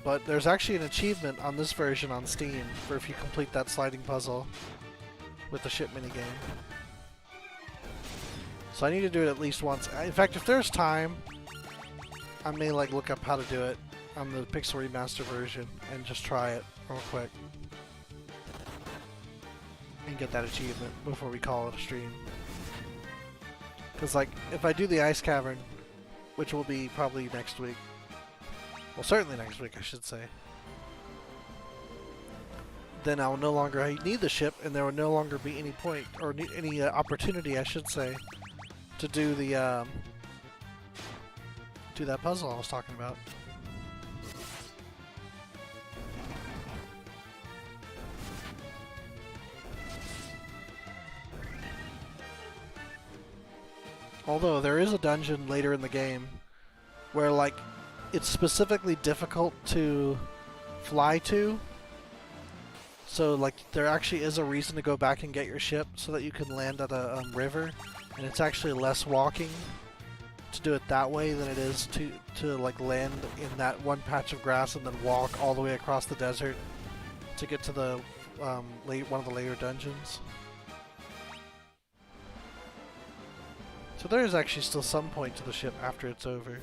But there's actually an achievement on this version on Steam for if you complete that sliding puzzle with the ship minigame. So I need to do it at least once. In fact, if there's time, I may like look up how to do it on the Pixel Remaster version and just try it real quick. And get that achievement before we call it a stream. Because like, if I do the Ice Cavern, which will be probably next week, well, certainly next week, I should say. Then I will no longer need the ship, and there will no longer be any point, or any opportunity, I should say, to do the do that puzzle I was talking about. Although there is a dungeon later in the game where, like, it's specifically difficult to fly to. So, like, there actually is a reason to go back and get your ship so that you can land at a river. And it's actually less walking to do it that way than it is to like, land in that one patch of grass and then walk all the way across the desert to get to the one of the later dungeons. So there is actually still some point to the ship after it's over.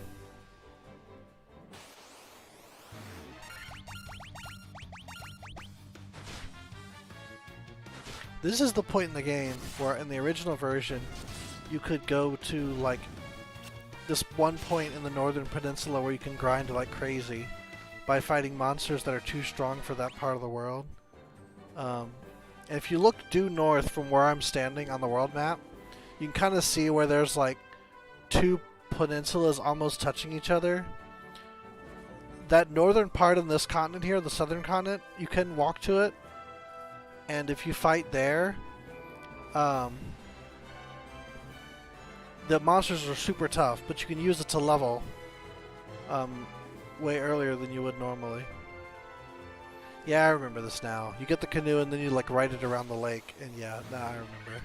This is the point in the game where in the original version you could go to like this one point in the northern peninsula where you can grind like crazy by fighting monsters that are too strong for that part of the world. And if you look due north from where I'm standing on the world map, you can kind of see where there's like two peninsulas almost touching each other. That northern part of this continent here, the southern continent, you can walk to it. And if you fight there, the monsters are super tough, but you can use it to level way earlier than you would normally. Yeah, I remember this now. You get the canoe and then you like ride it around the lake, and yeah, now I remember.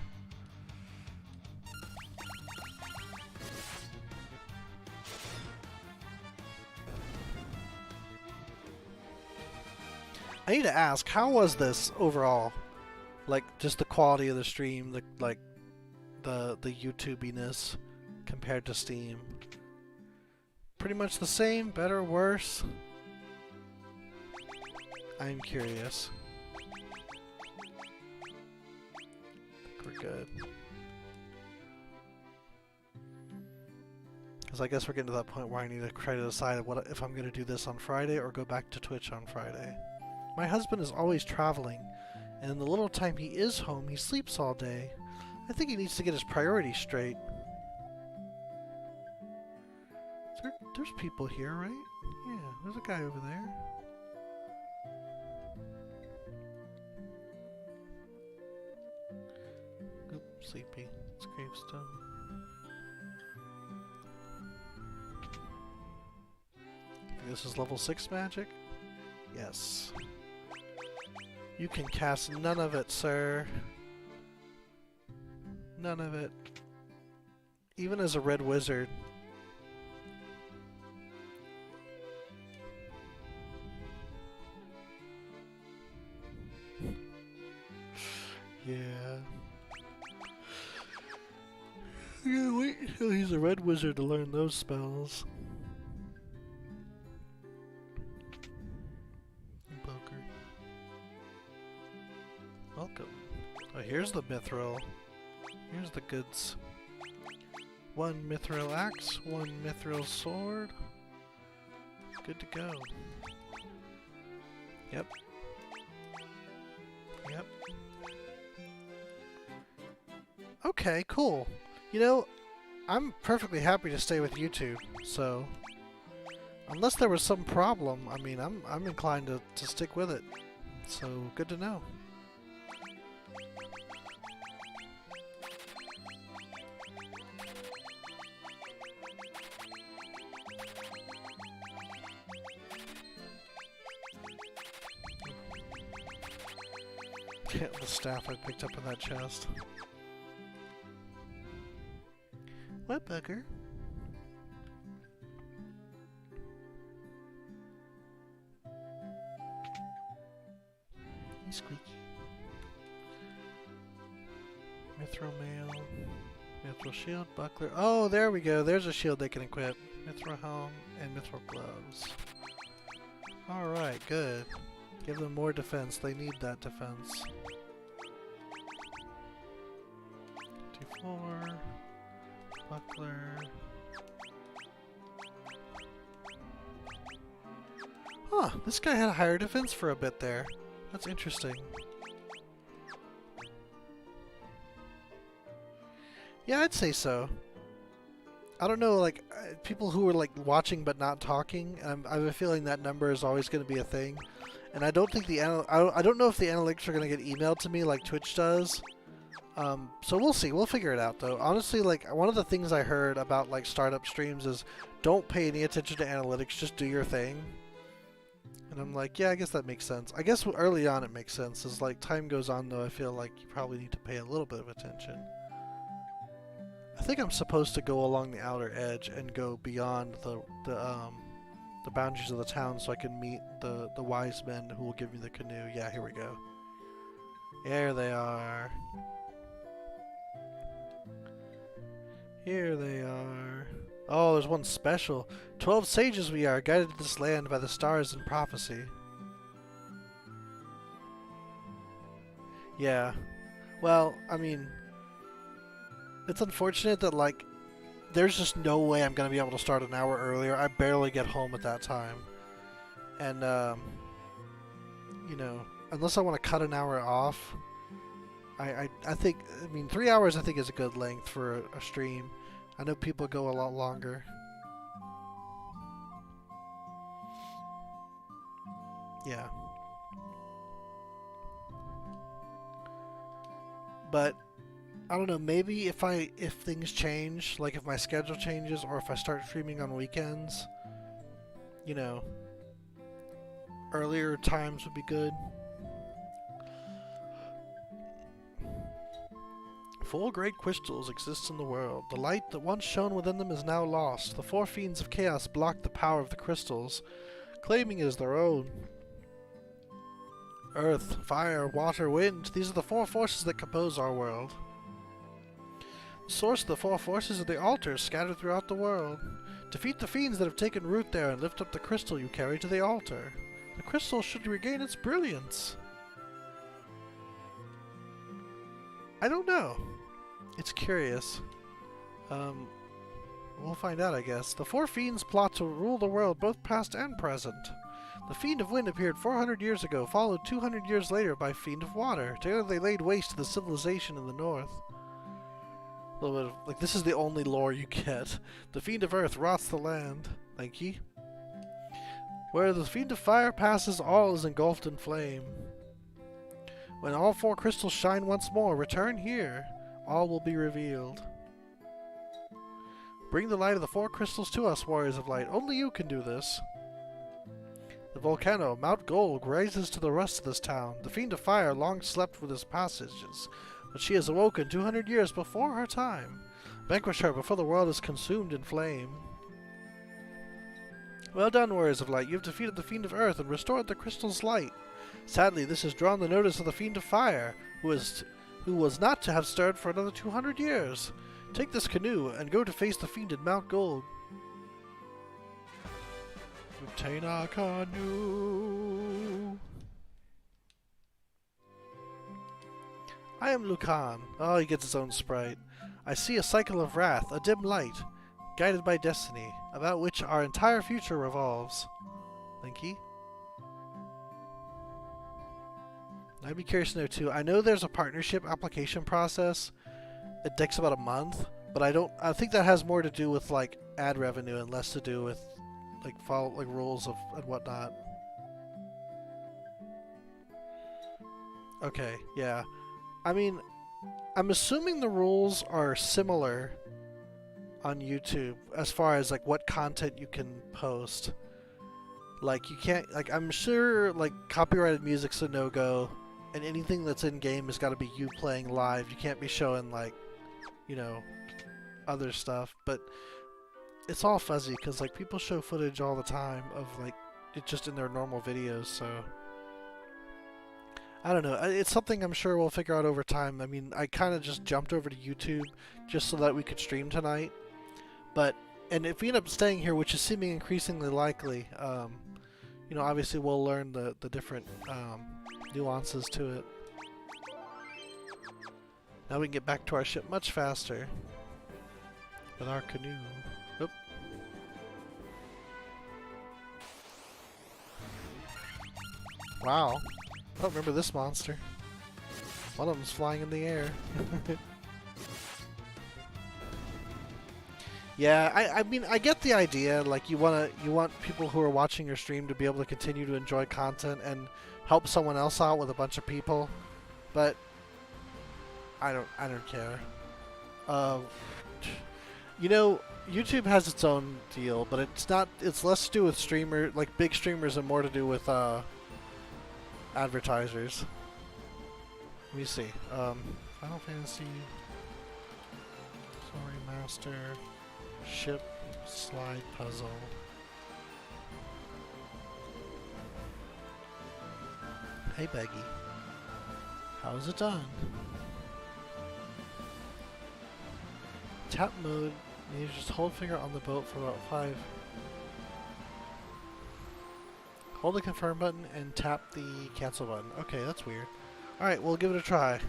I need to ask, how was this overall? Like, just the quality of the stream, the YouTubiness compared to Steam. Pretty much the same, better, worse? I'm curious. I think we're good. Because I guess we're getting to that point where I need to try to decide what if I'm going to do this on Friday or go back to Twitch on Friday. My husband is always traveling, and in the little time he is home, he sleeps all day. I think he needs to get his priorities straight. There's people here, right? Yeah, there's a guy over there. Oop, sleepy. It's gravestone. This is level 6 magic? Yes. You can cast none of it, sir. None of it. Even as a red wizard. Yeah. I gotta wait until he's a red wizard to learn those spells. Welcome. Oh, here's the mithril. Here's the goods. 1 mithril axe, 1 mithril sword. Good to go. Yep. Yep. Okay, cool. You know, I'm perfectly happy to stay with YouTube, so Unless there was some problem, I mean, I'm inclined to stick with it. So, good to know. Get the staff I picked up in that chest. What bugger? Squeaky. Mithril mail. Mithril shield, buckler. Oh, there we go. There's a shield they can equip. Mithril helm and mithril gloves. Alright, good. Give them more defense. They need that defense. T4. Buckler. Huh, this guy had a higher defense for a bit there. That's interesting. Yeah, I'd say so. I don't know, like, people who are, like, watching but not talking, I have a feeling that number is always going to be a thing. And I don't think the I don't know if the analytics are going to get emailed to me like Twitch does. So we'll see. We'll figure it out, though. Honestly, like, one of the things I heard about, like, startup streams is don't pay any attention to analytics, just do your thing. And I'm like, yeah, I guess that makes sense. I guess early on it makes sense. As like time goes on, though, I feel like you probably need to pay a little bit of attention. I think I'm supposed to go along the outer edge and go beyond the boundaries of the town so I can meet the wise men who will give me the canoe. Yeah, here we go. There they are. Here they are. Oh, there's one special. 12 sages we are, guided to this land by the stars and prophecy. Yeah. Well, I mean, it's unfortunate that, like, there's just no way I'm going to be able to start an hour earlier. I barely get home at that time. And, you know, unless I want to cut an hour off, I think, I mean, 3 hours I think is a good length for a stream. I know people go a lot longer. Yeah. But I don't know, maybe if things change, like if my schedule changes or if I start streaming on weekends, you know, earlier times would be good. 4 great crystals exist in the world. The light that once shone within them is now lost. The 4 fiends of chaos block the power of the crystals, claiming it as their own. Earth, fire, water, wind, these are the 4 forces that compose our world. The source of the 4 forces are the altars scattered throughout the world. Defeat the fiends that have taken root there and lift up the crystal you carry to the altar. The crystal should regain its brilliance. I don't know. It's curious. We'll find out, I guess. The 4 fiends plot to rule the world, both past and present. The Fiend of Wind appeared 400 years ago, followed 200 years later by Fiend of Water. Together they laid waste to the civilization in the north. A little bit of, like, this is the only lore you get. The Fiend of Earth rots the land. Thank ye. Where the Fiend of Fire passes, all is engulfed in flame. When all 4 crystals shine once more, return here. All will be revealed. Bring the light of the 4 crystals to us, warriors of light. Only you can do this. The volcano, Mount Gold, rises to the rest of this town. The Fiend of Fire long slept with his passages, but she has awoken 200 years before her time. Vanquish her before the world is consumed in flame. Well done, warriors of light. You have defeated the Fiend of Earth and restored the crystal's light. Sadly, this has drawn the notice of the Fiend of Fire, who was not to have stirred for another 200 years. Take this canoe and go to face the fiend at Mount Gold. Obtain our canoe. I am Lucan. Oh, he gets his own sprite. I see a cycle of wrath, a dim light, guided by destiny, about which our entire future revolves. Thank you. I'd be curious to know too. I know there's a partnership application process. It takes about a month, but I think that has more to do with like ad revenue and less to do with like follow like rules of and whatnot. Okay, yeah. I mean, I'm assuming the rules are similar on YouTube as far as like what content you can post. Like you can't like I'm sure like copyrighted music's a no-go and anything that's in game has got to be you playing live. You can't be showing like, you know, other stuff, but it's all fuzzy cuz like people show footage all the time of like it just in their normal videos, so I don't know. It's something I'm sure we'll figure out over time. I mean, I kind of just jumped over to YouTube just so that we could stream tonight. But, and if we end up staying here, which is seeming increasingly likely, you know, obviously we'll learn the different nuances to it. Now we can get back to our ship much faster with our canoe. Oop. Wow. I don't remember this monster. One of them's flying in the air. Yeah, I mean I get the idea. Like you want people who are watching your stream to be able to continue to enjoy content and help someone else out with a bunch of people, but I don't care. You know, YouTube has its own deal, but it's not. It's less to do with like big streamers, and more to do with advertisers. Let me see. Final Fantasy Pixel Remaster ship slide puzzle. Hey Beggy, how is it done? Tap mode. You just hold finger on the boat for about 5. Hold the confirm button and tap the cancel button. Okay, that's weird. Alright, we'll give it a try.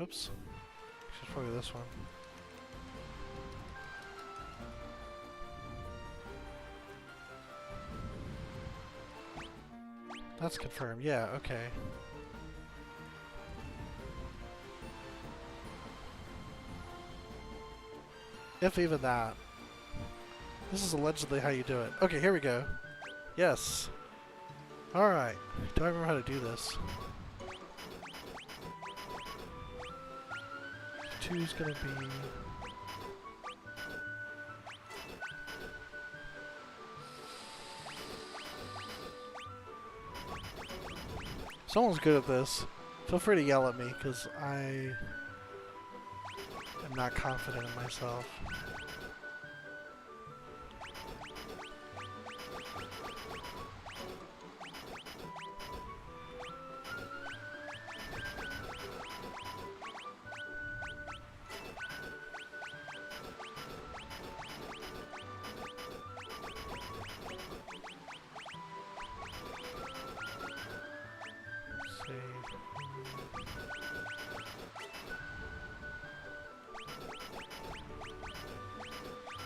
Oops. Should probably this one. That's confirmed. Yeah, okay. If even that. This is allegedly how you do it. Okay, here we go. Yes. Alright. Do I remember how to do this? 2's gonna be... Someone's good at this. Feel free to yell at me, because I am not confident in myself.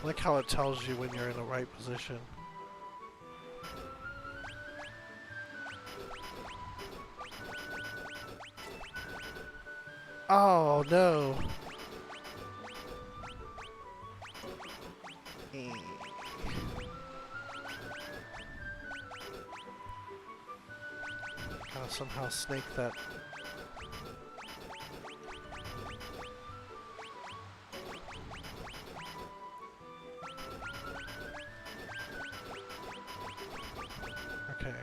I like how it tells you when you're in the right position. Oh no! Gotta somehow snake that. Okay.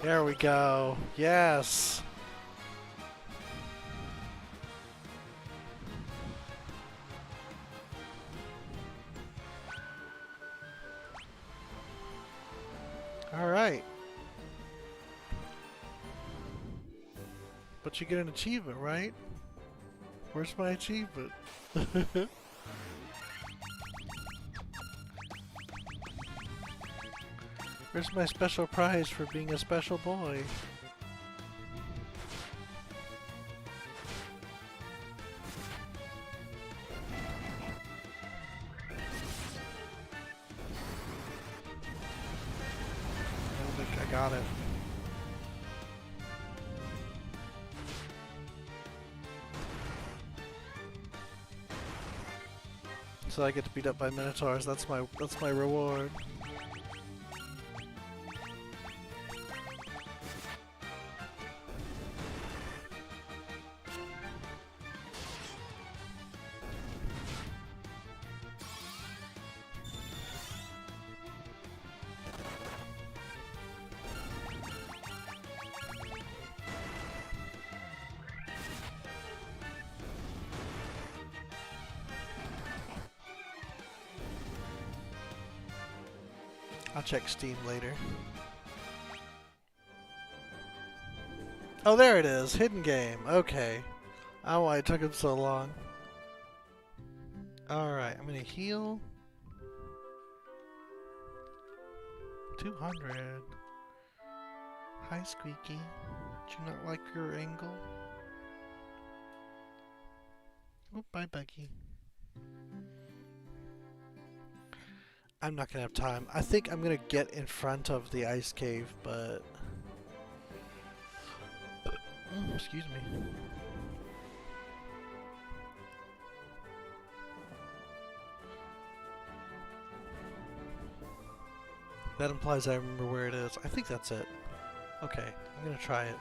There we go. Yes. All right. But you get an achievement, right? Where's my achievement? Where's my special prize for being a special boy? I don't think I got it. So I get to beat up by minotaurs. That's my reward. I'll check Steam later. Oh, there it is. Hidden game. Okay. I don't know why it took him so long. Alright, I'm gonna heal. 200. Hi, Squeaky. Do you not like your angle? Oh, bye, Becky. I'm not gonna have time. I think I'm gonna get in front of the ice cave, but... excuse me. That implies I remember where it is. I think that's it. Okay, I'm gonna try it.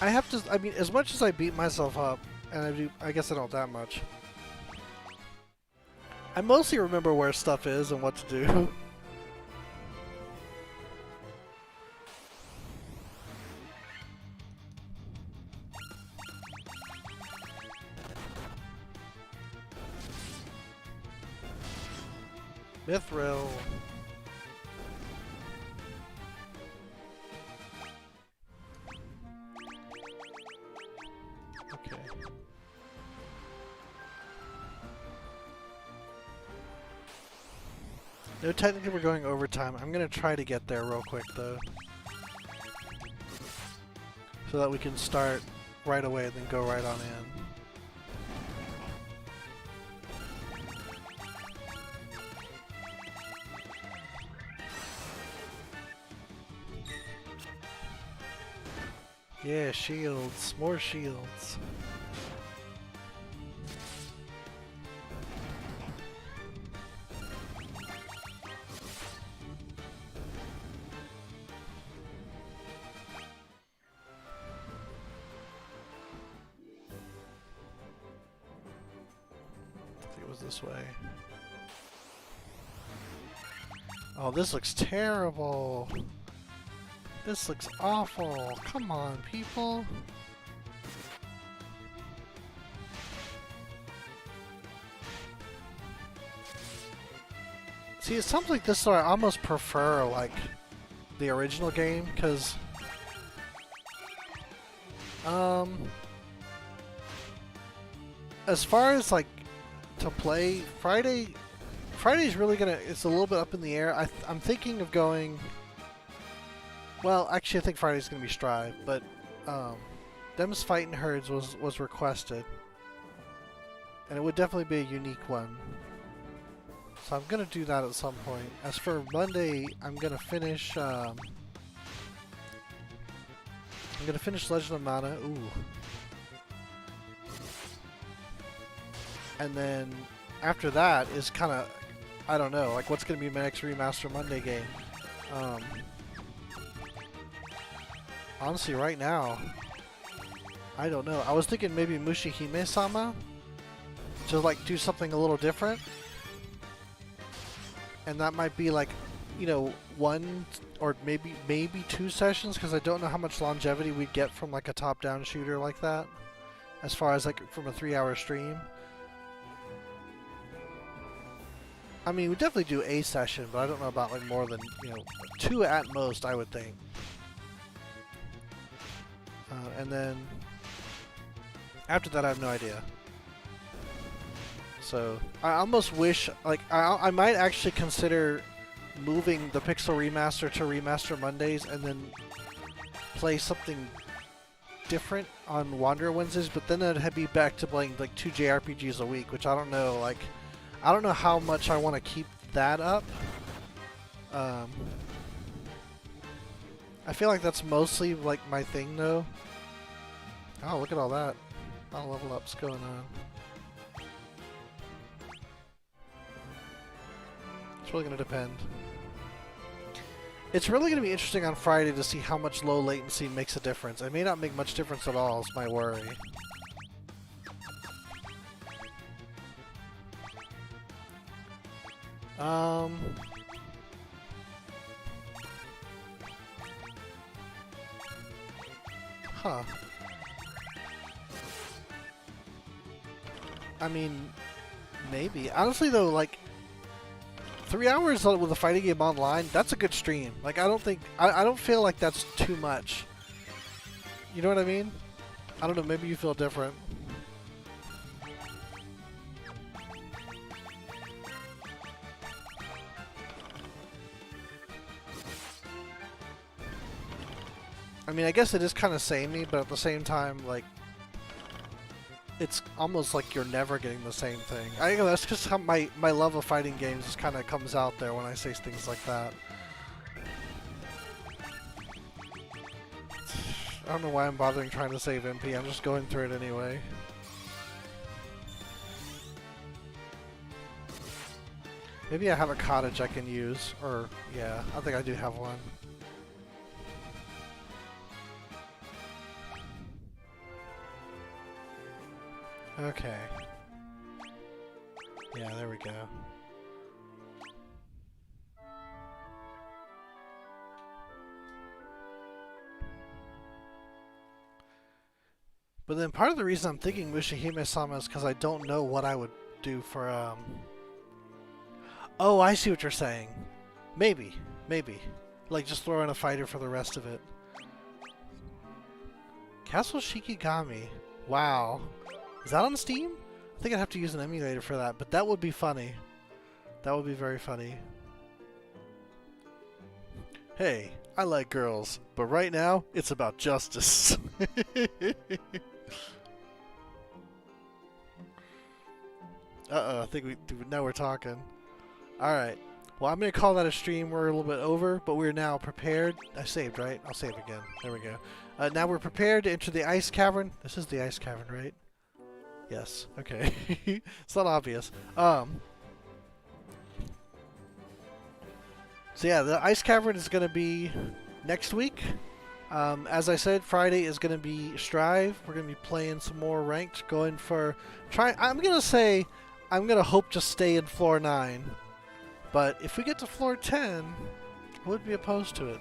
I have to, I mean, as much as I beat myself up, and I guess I don't that much, I mostly remember where stuff is and what to do. Mithril. Okay. No, technically we're going overtime. I'm gonna try to get there real quick though. So that we can start right away and then go right on in. Yeah, shields. More shields. I think it was this way. Oh, this looks terrible. This looks awful. Come on, people. See, it sounds like this I almost prefer, like, the original game, because... as far as, like, to play, Friday's really gonna... It's a little bit up in the air. I'm thinking of going... Well, actually, I think Friday's gonna be Strive, but Them's Fighting Herds was requested, and it would definitely be a unique one. So I'm gonna do that at some point. As for Monday, I'm gonna finish. I'm gonna finish Legend of Mana. Ooh, and then after that is kind of, I don't know, like what's gonna be my next Remaster Monday game. Honestly, right now, I don't know. I was thinking maybe Mushihime-sama, to like do something a little different. and that might be like, you know, one or maybe 2 sessions, because I don't know how much longevity we'd get from like a top-down shooter like that, as far as like from a 3-hour stream. I mean, we definitely do a session, but I don't know about like more than, you know, 2 at most, I would think. And then after that, I have no idea. So I almost wish, like, I might actually consider moving the Pixel Remaster to Remaster Mondays and then play something different on Wanderer Wednesdays, but then I'd be back to playing like 2 JRPGs a week, which I don't know, like, I don't know how much I want to keep that up. I feel like that's mostly like my thing though. Oh, look at all that. A lot of level ups going on. It's really going to depend. It's really going to be interesting on Friday to see how much low latency makes a difference. It may not make much difference at all, is my worry. Huh. I mean, maybe. Honestly though, like, 3 hours with a fighting game online, that's a good stream. Like, I don't think, I don't feel like that's too much. You know what I mean? I don't know, maybe you feel different. I mean, I guess it is kind of samey, but at the same time, like, it's almost like you're never getting the same thing. I think that's just how my love of fighting games just kind of comes out there when I say things like that. I don't know why I'm bothering trying to save MP, I'm just going through it anyway. Maybe I have a cottage I can use, or yeah, I think I do have one. Okay. Yeah, there we go. But then part of the reason I'm thinking Mushihime-sama is because I don't know what I would do for, Oh, I see what you're saying. Maybe. Like, just throw in a fighter for the rest of it. Castle Shikigami. Wow. Is that on Steam? I think I'd have to use an emulator for that, but that would be funny. That would be very funny. Hey, I like girls, but right now, it's about justice. Uh-oh, I think now we're talking. Alright. Well, I'm going to call that a stream. We're a little bit over, but we're now prepared. I saved, right? I'll save again. There we go. Now we're prepared to enter the ice cavern. This is the ice cavern, right? Yes. Okay. It's not obvious. So yeah, the ice cavern is going to be next week. As I said, Friday is going to be Strive. We're going to be playing some more ranked, going for... I'm going to say... I'm going to hope to stay in floor 9. But if we get to floor 10, I wouldn't be opposed to it.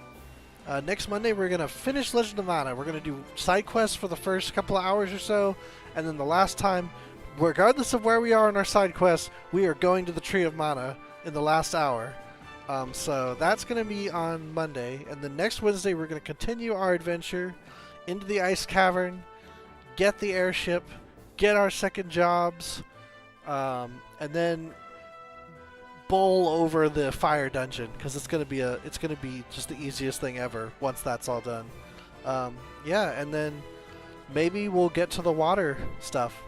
Next Monday, we're going to finish Legend of Mana. We're going to do side quests for the first couple of hours or so. And then the last time, regardless of where we are in our side quests, we are going to the Tree of Mana in the last hour. So that's going to be on Monday. And then next Wednesday, we're going to continue our adventure into the Ice Cavern, get the airship, get our second jobs, and then bowl over the fire dungeon, because it's going to be just the easiest thing ever once that's all done. Yeah, and then maybe we'll get to the water stuff.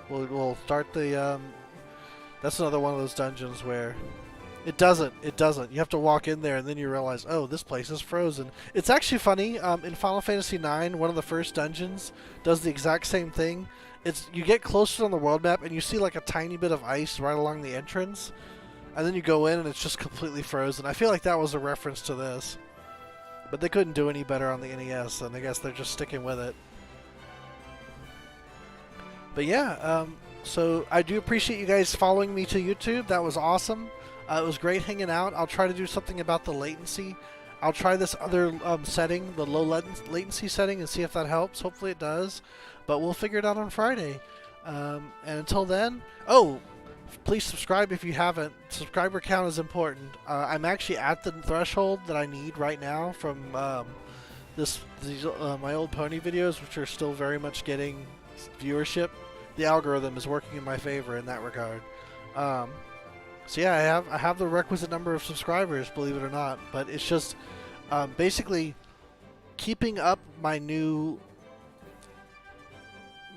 We'll start the that's another one of those dungeons where it doesn't. You have to walk in there and then you realize, oh, this place is frozen. It's actually funny. In Final Fantasy IX, one of the first dungeons does the exact same thing. You get closer on the world map and you see like a tiny bit of ice right along the entrance, and then you go in and it's just completely frozen. I feel like that was a reference to this, but they couldn't do any better on the NES, and I guess they're just sticking with it. But yeah, so I do appreciate you guys following me to YouTube. That was awesome. It was great hanging out. I'll try to do something about the latency. I'll try this other setting, the low latency setting, and see if that helps. Hopefully it does. But we'll figure it out on Friday. And until then, please subscribe if you haven't. Subscriber count is important. I'm actually at the threshold that I need right now from my old pony videos, which are still very much getting viewership. The algorithm is working in my favor in that regard. So yeah, I have the requisite number of subscribers, believe it or not. But it's just basically keeping up my new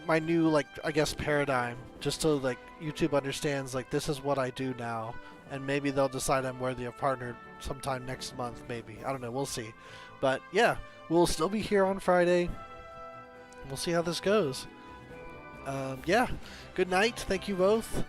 like, I guess, paradigm, just so like YouTube understands like this is what I do now, and maybe they'll decide I'm worthy of partner sometime next month. Maybe, I don't know. We'll see. But yeah, we'll still be here on Friday. We'll see how this goes. Yeah. Good night. Thank you both.